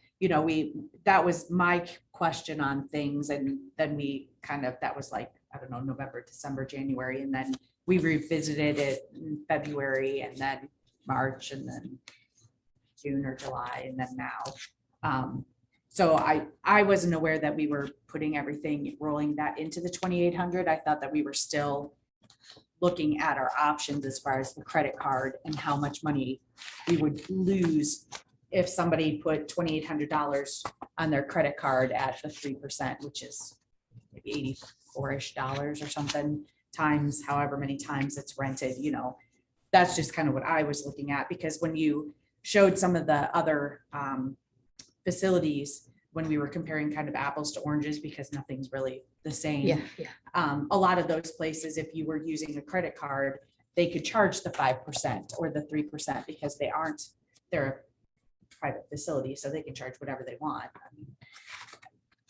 that was my question on things. And then we that was like, I don't know, November, December, January. And then we revisited it in February and then March and then June or July and then now. So I wasn't aware that we were putting everything, rolling that into the 2,800. I thought that we were still looking at our options as far as the credit card and how much money we would lose if somebody put $2,800 on their credit card at the 3%, which is maybe $84-ish or something, times however many times it's rented. That's just kind of what I was looking at, because when you showed some of the other facilities, when we were comparing kind of apples to oranges, because nothing's really the same. A lot of those places, if you were using a credit card, they could charge the 5% or the 3% because they're a private facility, so they can charge whatever they want.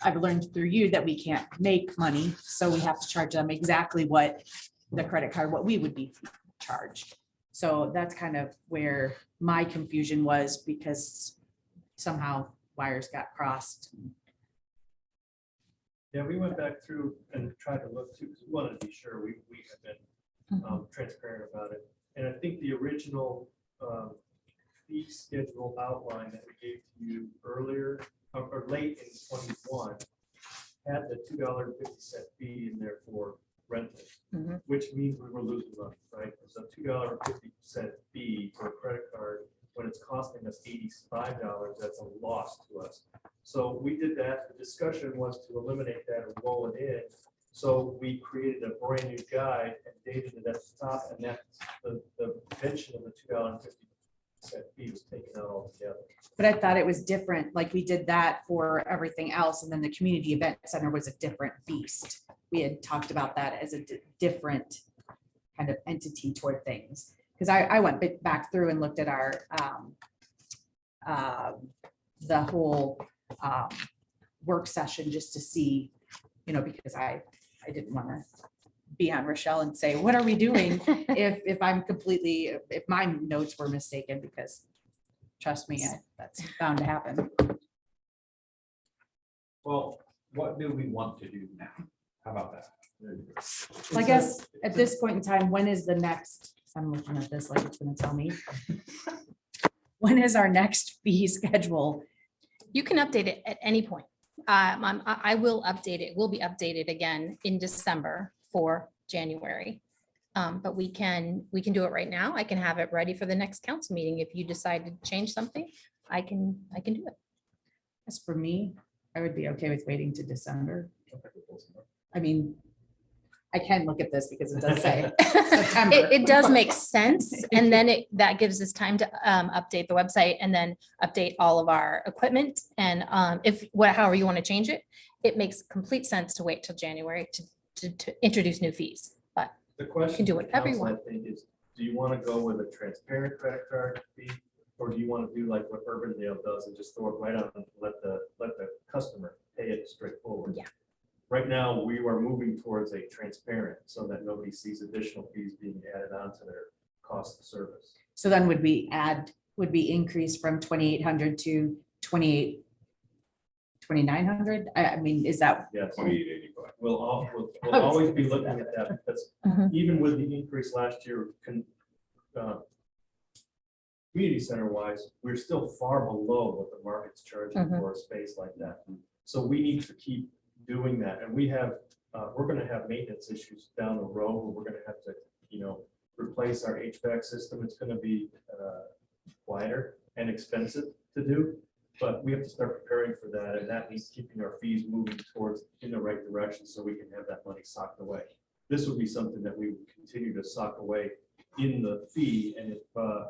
I've learned through you that we can't make money, so we have to charge them exactly what the credit card, what we would be charged. So that's kind of where my confusion was, because somehow wires got crossed. Yeah, we went back through and tried to look too, because we wanted to be sure we have been transparent about it. And I think the original fee schedule outline that we gave to you earlier or late in 21 had the $2.50 fee in there for rental, which means we were losing money, right? It's a $2.50 fee for a credit card. When it's costing us $85, that's a loss to us. So we did that. The discussion was to eliminate that and roll it in. So we created a brand new guide and dated it at the top, and that the mention of the $2.50 fee was taken out altogether. But I thought it was different. Like we did that for everything else, and then the community event center was a different beast. We had talked about that as a different kind of entity toward things. Because I went back through and looked at our the whole work session just to see, because I didn't want to be on Rochelle and say, what are we doing? If I'm completely, if my notes were mistaken, because trust me, that's bound to happen. Well, what do we want to do now? How about that? So I guess at this point in time, when is the next, I'm looking at this like it's gonna tell me. When is our next fee schedule? You can update it at any point. I will update it. Will be updated again in December for January. But we can do it right now. I can have it ready for the next council meeting. If you decide to change something, I can do it. As for me, I would be okay with waiting to December. I mean, I can look at this because it does say September. It does make sense. And then that gives us time to update the website and then update all of our equipment. And however you want to change it, it makes complete sense to wait till January to introduce new fees. But The question. can do for whatever you council, want. I think is, do you want to go with a transparent credit card fee? Or do you want to do like what Urbandale does and just throw it right on, and let the customer pay it straightforward? Yeah. Right now, we are moving towards a transparent so that nobody sees additional fees being added on to their cost of service. So then would we increase from 2,800 to 2,900? I mean, is that? Yes. We'll always be looking at that because even with the increase last year, community center wise, we're still far below what the market's charging for a space like that. So we need to keep doing that. And we have, we're gonna have maintenance issues down the road where we're gonna have to, replace our HVAC system. It's gonna be wider and expensive to do, but we have to start preparing for that. And that means keeping our fees moving towards in the right direction so we can have that money socked away. This would be something that we would continue to sock away in the fee. And if the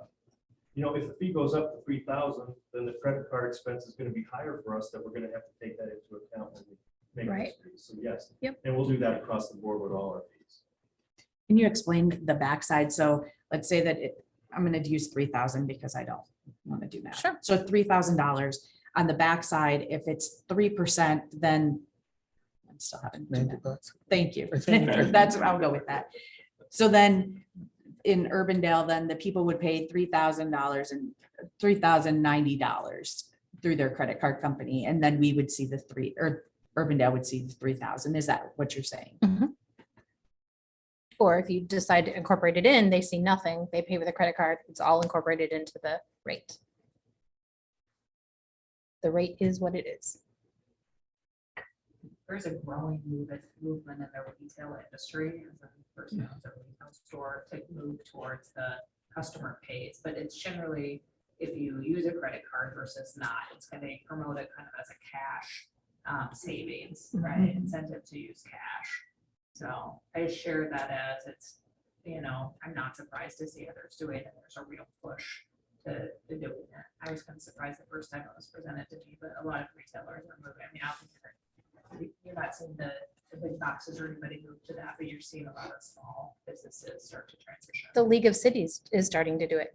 fee goes up to 3,000, then the credit card expense is going to be higher for us, that we're going to have to take that into account when we make Right. those fees. So yes. Yep. And we'll do that across the board with all our fees. Can you explain the backside? So let's say that I'm gonna use 3,000 because I don't want to do that. Sure. So $3,000 on the backside, if it's 3%, then I'm still having. to do that. Thank you. That's, I'll go with that. So then in Urbandale, then the people would pay $3,000 and $3,090 through their credit card company. And then we would see Urbandale would see the 3,000. Is that what you're saying? Or if you decide to incorporate it in, they see nothing. They pay with a credit card. It's all incorporated into the rate. The rate is what it is. There's a growing movement in the retail industry, as a person who owns a retail store, to move towards the customer pays, but it's generally, if you use a credit card versus not, it's going to promote it kind of as a cash savings, right? Incentive to use cash. So I share that as it's, I'm not surprised to see others do it, and there's a real push to doing it. I was kind of surprised the first time it was presented to me, but a lot of retailers are moving. I mean, I don't think you're not seeing the big boxes or anybody move to that, but you're seeing a lot of small businesses start to transition. The League of Cities is starting to do it.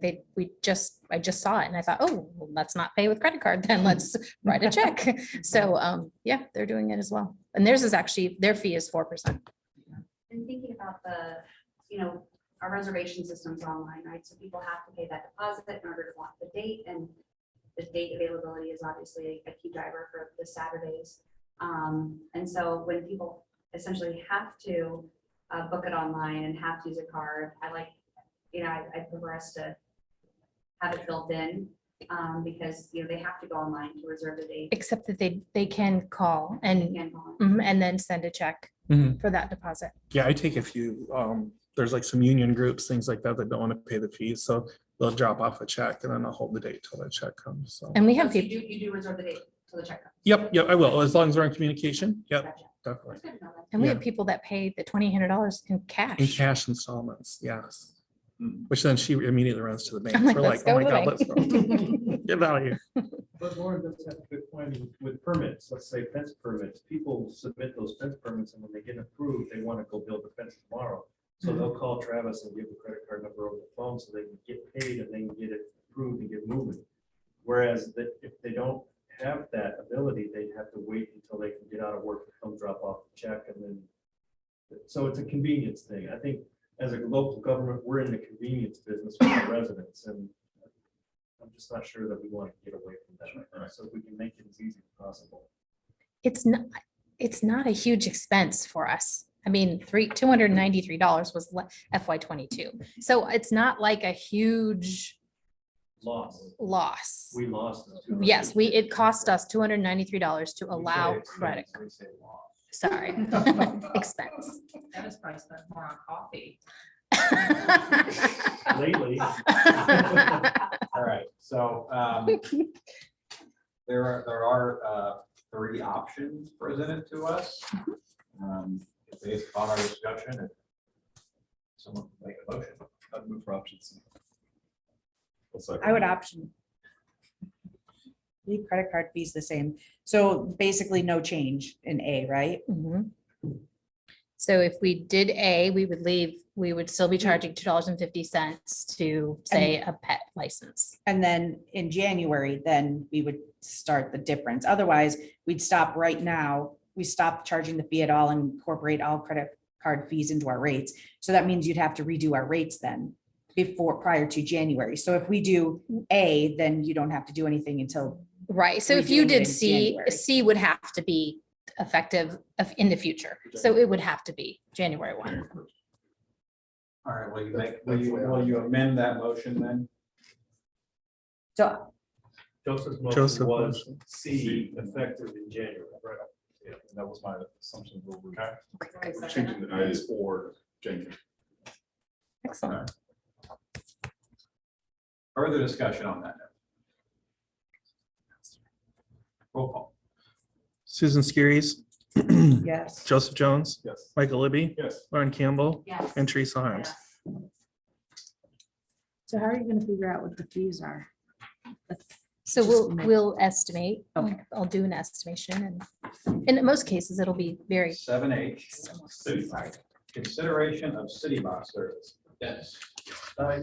I just saw it and I thought, oh, well, let's not pay with credit card, then let's write a check. So yeah, they're doing it as well. And theirs is actually, their fee is 4%. And thinking about our reservation systems online, right? So people have to pay that deposit in order to block the date, and the date availability is obviously a key driver for the Saturdays. And so when people essentially have to book it online and have to use a card, I prefer us to have it built in because they have to go online to reserve the date. Except that they can call and then send a check for that deposit. Yeah, I take a few, there's like some union groups, things like that don't want to pay the fees, so they'll drop off a check and then I'll hold the date till the check comes, so. And we have So people. you do reserve the date till the check comes. Yep, I will, as long as we're in communication, yep, Gotcha. definitely. That's good to know that. And we Yeah. have people that pay the $2,800 in In cash. cash installments, yes. Which then she immediately runs to the bank. I'm like, We're let's like, oh go my to God, the let's go. Get out of here. But Lauren does have a good point with permits, let's say fence permits, people submit those fence permits and when they get approved, they want to go build a fence tomorrow. So they'll call Travis and give the credit card number over the phone so they can get paid and they can get it approved and get moving. Whereas if they don't have that ability, they have to wait until they can get out of work to come drop off the check and then So it's a convenience thing. I think as a local government, we're in the convenience business for our residents, and I'm just not sure that we want to get away from that right now. So if we can make it as easy as possible. It's not a huge expense for us. I mean, $293 was FY '22. So it's not like a huge loss. We lost. Yes, it cost us $293 to allow credit. Sorry, expense. That is probably spent more on coffee. Lately. All right, so there are 3 options presented to us. Based upon our discussion, if someone can make a motion, I'd move for option C. I would option. Leave credit card fees the same. So basically no change in A, right? Mhm. So if we did A, we would still be charging $2.50 to say a pet license. And then in January, then we would start the difference. Otherwise, we'd stop right now. We stop charging the fee at all and incorporate all credit card fees into our rates. So that means you'd have to redo our rates then prior to January. So if we do A, then you don't have to do anything until. Right, so if you redoing it did in C, January. C would have to be effective in the future. So it would have to be January 1. all right, will you amend that motion then? So Joseph's Joseph motion was motion. C effective in January. Right. Yeah, and that was my assumption. Okay. We're changing the days for January. Excellent. Further discussion on that? Roll call. Susan Skiris, yes. Joseph Jones, Yes. Michael Libby, Yes. Lauren Campbell, Yes. and Teresa Harms. So how are you gonna figure out what the fees are? So Just make- we'll estimate. Okay. I'll do an estimation and in most cases, it'll be very 7H, similar. consideration of city box service. Dennis.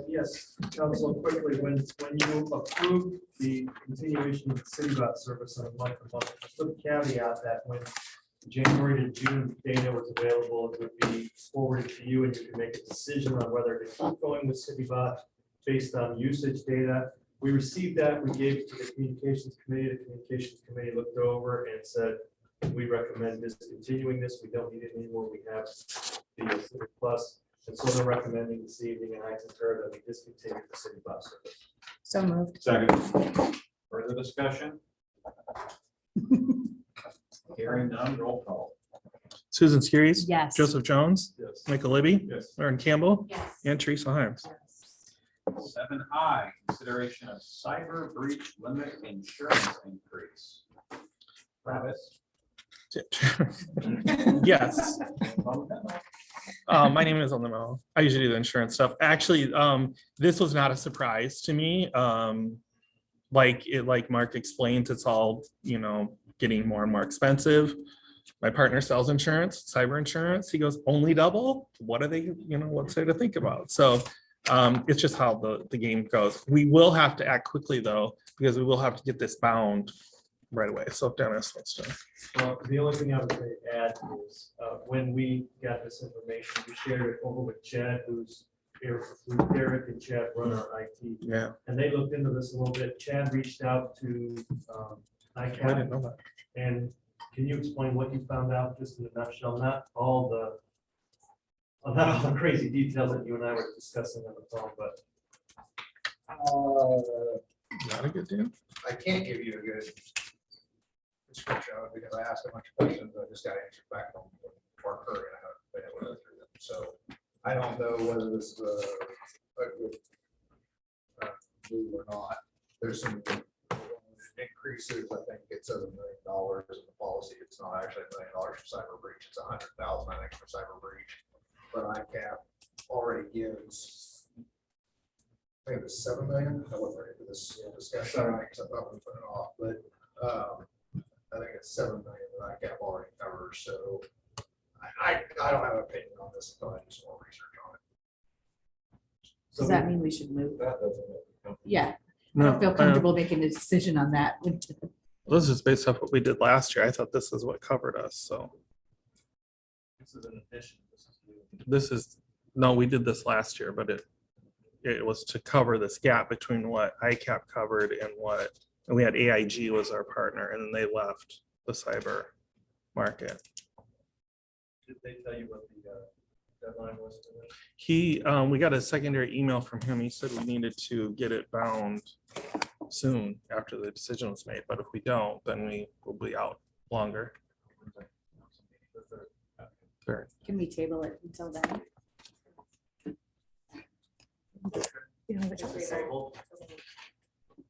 Yes, Council, quickly, when you approved the continuation of the city bus service on a month-to-month, put a caveat that when January to June data was available, it would be forwarded to you and you could make a decision on whether to keep going with city bus based on usage data. We received that, we gave it to the communications committee. The communications committee looked over and said, we recommend discontinuing this. We don't need it anymore. We have the City Plus. And so they're recommending this evening, and I concur that we discontinue the city bus service. So moved. Second. Further discussion? Hearing none, roll call. Susan Skiris, Yes. Joseph Jones, Yes. Michael Libby, Yes. Lauren Campbell, Yes. and Teresa Harms. 7I, consideration of cyber breach limit insurance increase. Travis? Yes. My name is on the memo. I usually do the insurance stuff. Actually, this was not a surprise to me. Like Mark explained, it's all, getting more and more expensive. My partner sells insurance, cyber insurance. He goes, only double? What are they, what's there to think about? So it's just how the game goes. We will have to act quickly though, because we will have to get this bound right away. So Dennis wants to. The only thing I would say add is, when we got this information, we shared it over with Chad, who's Derek and Chad run our IT. Yeah. And they looked into this a little bit. Chad reached out to I didn't know ICAP. that. And can you explain what you found out, just in a nutshell, not all the crazy details that you and I were discussing on the phone, but. Not a good deal. I can't give you a good description of it because I asked a bunch of questions. I just got answered back from Mark Curry. And I haven't been able to answer them. So I don't know whether this is a good move or not. There's some increases. I think it says $1 million in the policy. It's not actually $1 million for cyber breach. It's 100,000, I think, for cyber breach. But ICAP already gives, I think it was 7 million. I wasn't ready for this discussion because I thought we put it off, but I think it's 7 million that ICAP already covers. So I don't have an opinion on this until I do some more research on it. Does that mean we should move? That doesn't. Yeah. I No, don't feel comfortable making a decision on that. This is based off what we did last year. I thought this is what covered us, so. This is an addition. This this is, no, we did this last year, but it was to cover this gap between what ICAP covered and we had AIG was our partner, and then they left the cyber market. Did they tell you what the deadline was for this? We got a secondary email from him. He said we needed to get it bound soon after the decision was made, but if we don't, then we will be out longer. Sure. Can we table it until then? You know, which was-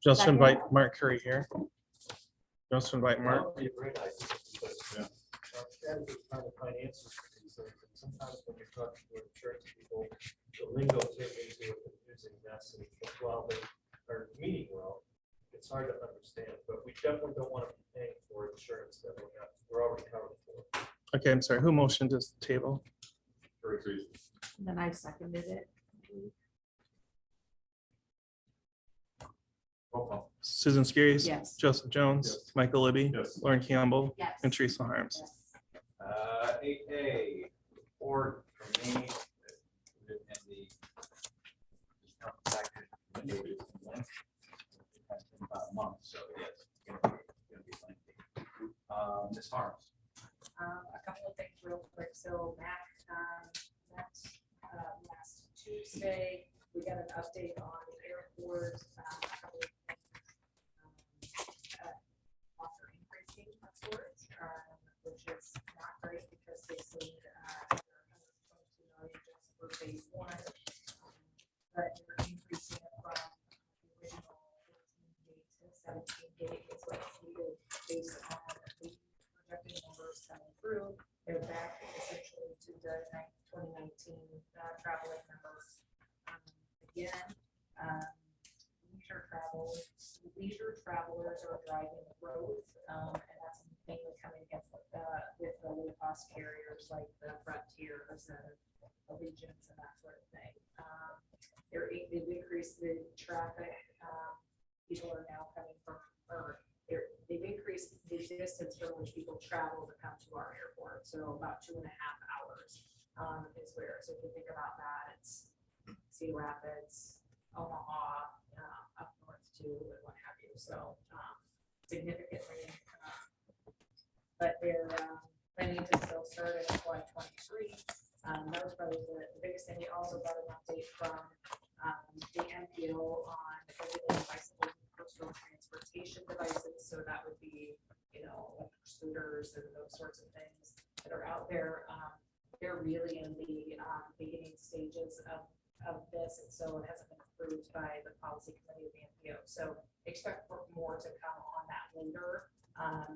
Just invite Mark Curry here. Just invite Mark. That would be a great idea, because, strategy is trying to find answers to these things, and sometimes when you're talking to insurance people, the lingo can be a confusing mess, and while they are meaning well, it's hard to understand, but we definitely don't want to be paying for insurance that we're already covered for. Okay, I'm sorry. Who motioned this table? Then I seconded it. Susan Skiris. Yes. Joseph Jones. Yes. Michael Libby. Yes. Lauren Campbell. Yes. And Teresa Harms. 8A, report from me. And the. Has been about a month, so yes, it's gonna be lengthy. Ms. Harms. A couple of things real quick. So Mac, last Tuesday, we got an update on the airport. A couple of things, offer increasing of sorts, which is not great because they said $122 million just for phase one. But they're increasing it from the original 14 gate to 17 gate is what's needed based on the projected numbers coming through. They're back essentially to the 2019 traveling numbers. Again, leisure travelers are driving growth, and that's mainly coming against with the low cost carriers like the Frontiers and Allegiance and that sort of thing. They've increased the traffic. People are now coming from, they've increased the distance from which people travel to come to our airport. So about 2.5 hours is where. So if you think about that, it's Cedar Rapids, Omaha, up north too, and what have you. So significantly, but they're planning to still start at FY23. That was probably the biggest thing. We also got an update from the MPO on prohibited bicycles and personal transportation devices. So that would be, electric scooters and those sorts of things that are out there. They're really in the beginning stages of this, and so it hasn't been approved by the policy committee of the MPO. So expect for more to come on that later.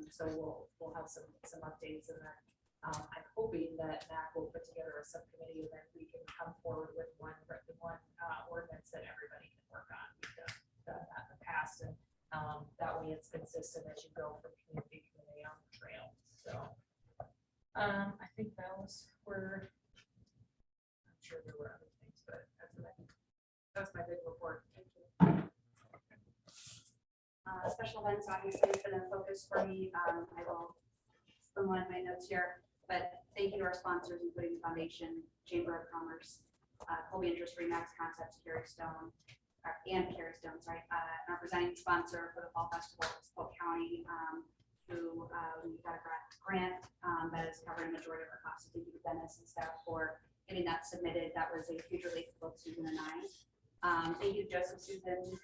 So we'll have some updates, and then I'm hoping that MAC will put together a subcommittee, and then we can come forward with one ordinance that everybody can work on. We've done that in the past, and that way it's consistent as you go from community to community on the trail. So I think those were. I'm sure there were other things, but that's my big report. Thank you. Special events obviously has been a focus for me. I will from one of my notes here, but thank you to our sponsors, including the Foundation, Chamber of Commerce, Colby Interest Free Max Concepts, Carrie Stone, our presenting sponsor for the Fall Festival, Polk County, who we got a grant that is covering the majority of our costs. Thank you to Dennis and staff for getting that submitted. That was a future leap for both Susan and I. Thank you, Joseph, Susan.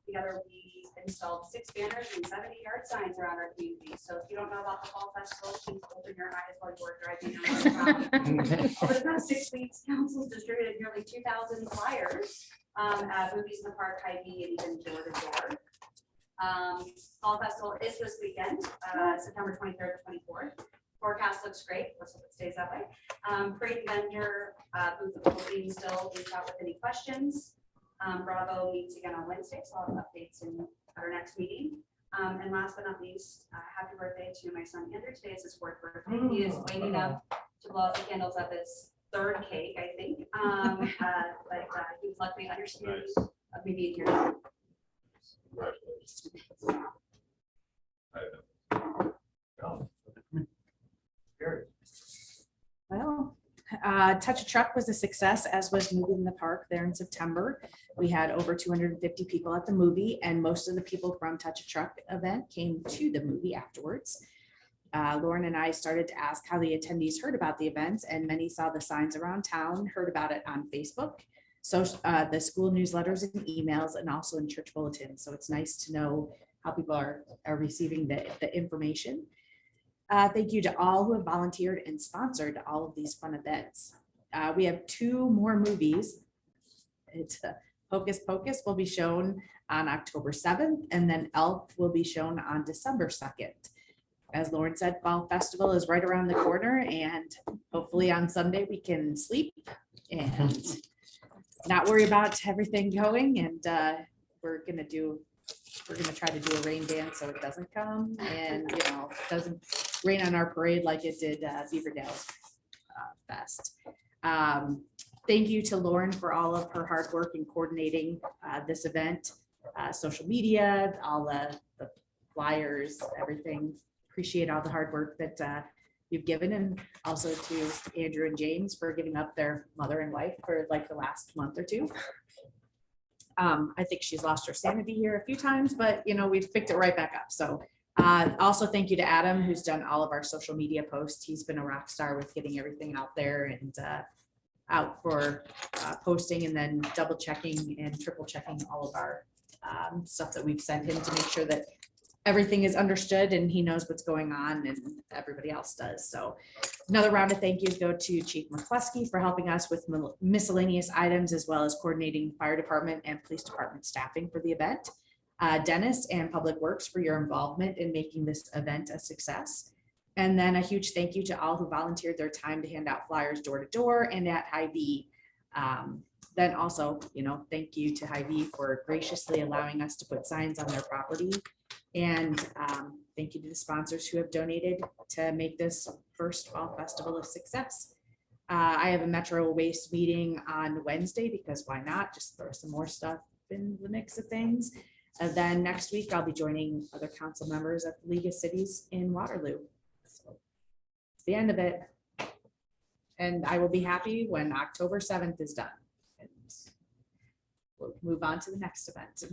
Together, we installed 6 banners and 70 yard signs around our community. So if you don't know about the Fall Festival, please open your eyes while you were driving around. Over the past 6 weeks, council's distributed nearly 2,000 flyers at movies in the park, Hy-Vee, and even door to door. Fall Festival is this weekend, September 23rd to 24th. Forecast looks great. Let's hope it stays that way. Parade vendor booth opening still. Reach out with any questions. Bravo meets again on Wednesday, so I'll have updates in our next meeting. And last but not least, happy birthday to my son Andrew. Today is his 4th birthday. He is waiting up to blow out the candles at his 3rd cake, I think. But he was luckily understanding of me being here. Congratulations. Well, Touch a Truck was a success, as was Moving the Park there in September. We had over 250 people at the movie, and most of the people from Touch a Truck event came to the movie afterwards. Lauren and I started to ask how the attendees heard about the events, and many saw the signs around town, heard about it on Facebook, so the school newsletters and emails, and also in church bulletins. So it's nice to know how people are receiving the information. Thank you to all who have volunteered and sponsored all of these fun events. We have 2 more movies. It's Hocus Pocus will be shown on October 7th, and then Elf will be shown on December 2nd. As Lauren said, Fall Festival is right around the corner, and hopefully on Sunday we can sleep and not worry about everything going. And we're gonna try to do a rain dance so it doesn't come, and it doesn't rain on our parade like it did Beaverdale's Fest. Thank you to Lauren for all of her hard work in coordinating this event, social media, all the flyers, everything. Appreciate all the hard work that you've given, and also to Andrew and James for giving up their mother and wife for like the last month or 2. I think she's lost her sanity here a few times, but we've picked it right back up. So also thank you to Adam, who's done all of our social media posts. He's been a rock star with getting everything out there and out for posting, and then double checking and triple checking all of our stuff that we've sent him to make sure that everything is understood and he knows what's going on, and everybody else does. So another round of thank yous go to Chief McCluskey for helping us with miscellaneous items, as well as coordinating fire department and police department staffing for the event. Dennis and Public Works for your involvement in making this event a success. And then a huge thank you to all who volunteered their time to hand out flyers door to door and at Hy-Vee. Then also, thank you to Hy-Vee for graciously allowing us to put signs on their property. And thank you to the sponsors who have donated to make this first Fall Festival a success. I have a Metro Waste meeting on Wednesday, because why not? Just throw some more stuff in the mix of things. And then next week, I'll be joining other council members at the League of Cities in Waterloo. So it's the end of it. And I will be happy when October 7th is done. And we'll move on to the next event,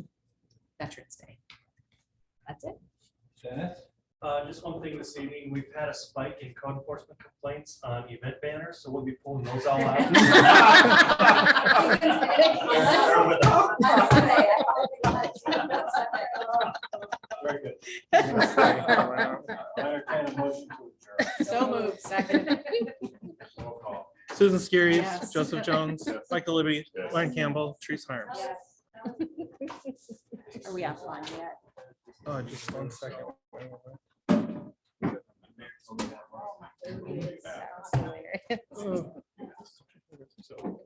Veterans Day. That's it. Dennis? Just one thing this evening, we've had a spike in code enforcement complaints on event banners, so we'll be pulling those all out. Very good. Entertain a motion to adjourn. So moved. Second. Roll call. Susan Skiris, Yes. Joseph Jones, Michael Libby, Ryan Campbell, Teresa Harms. Are we offline yet? Oh, just 1 second. Hilarious. So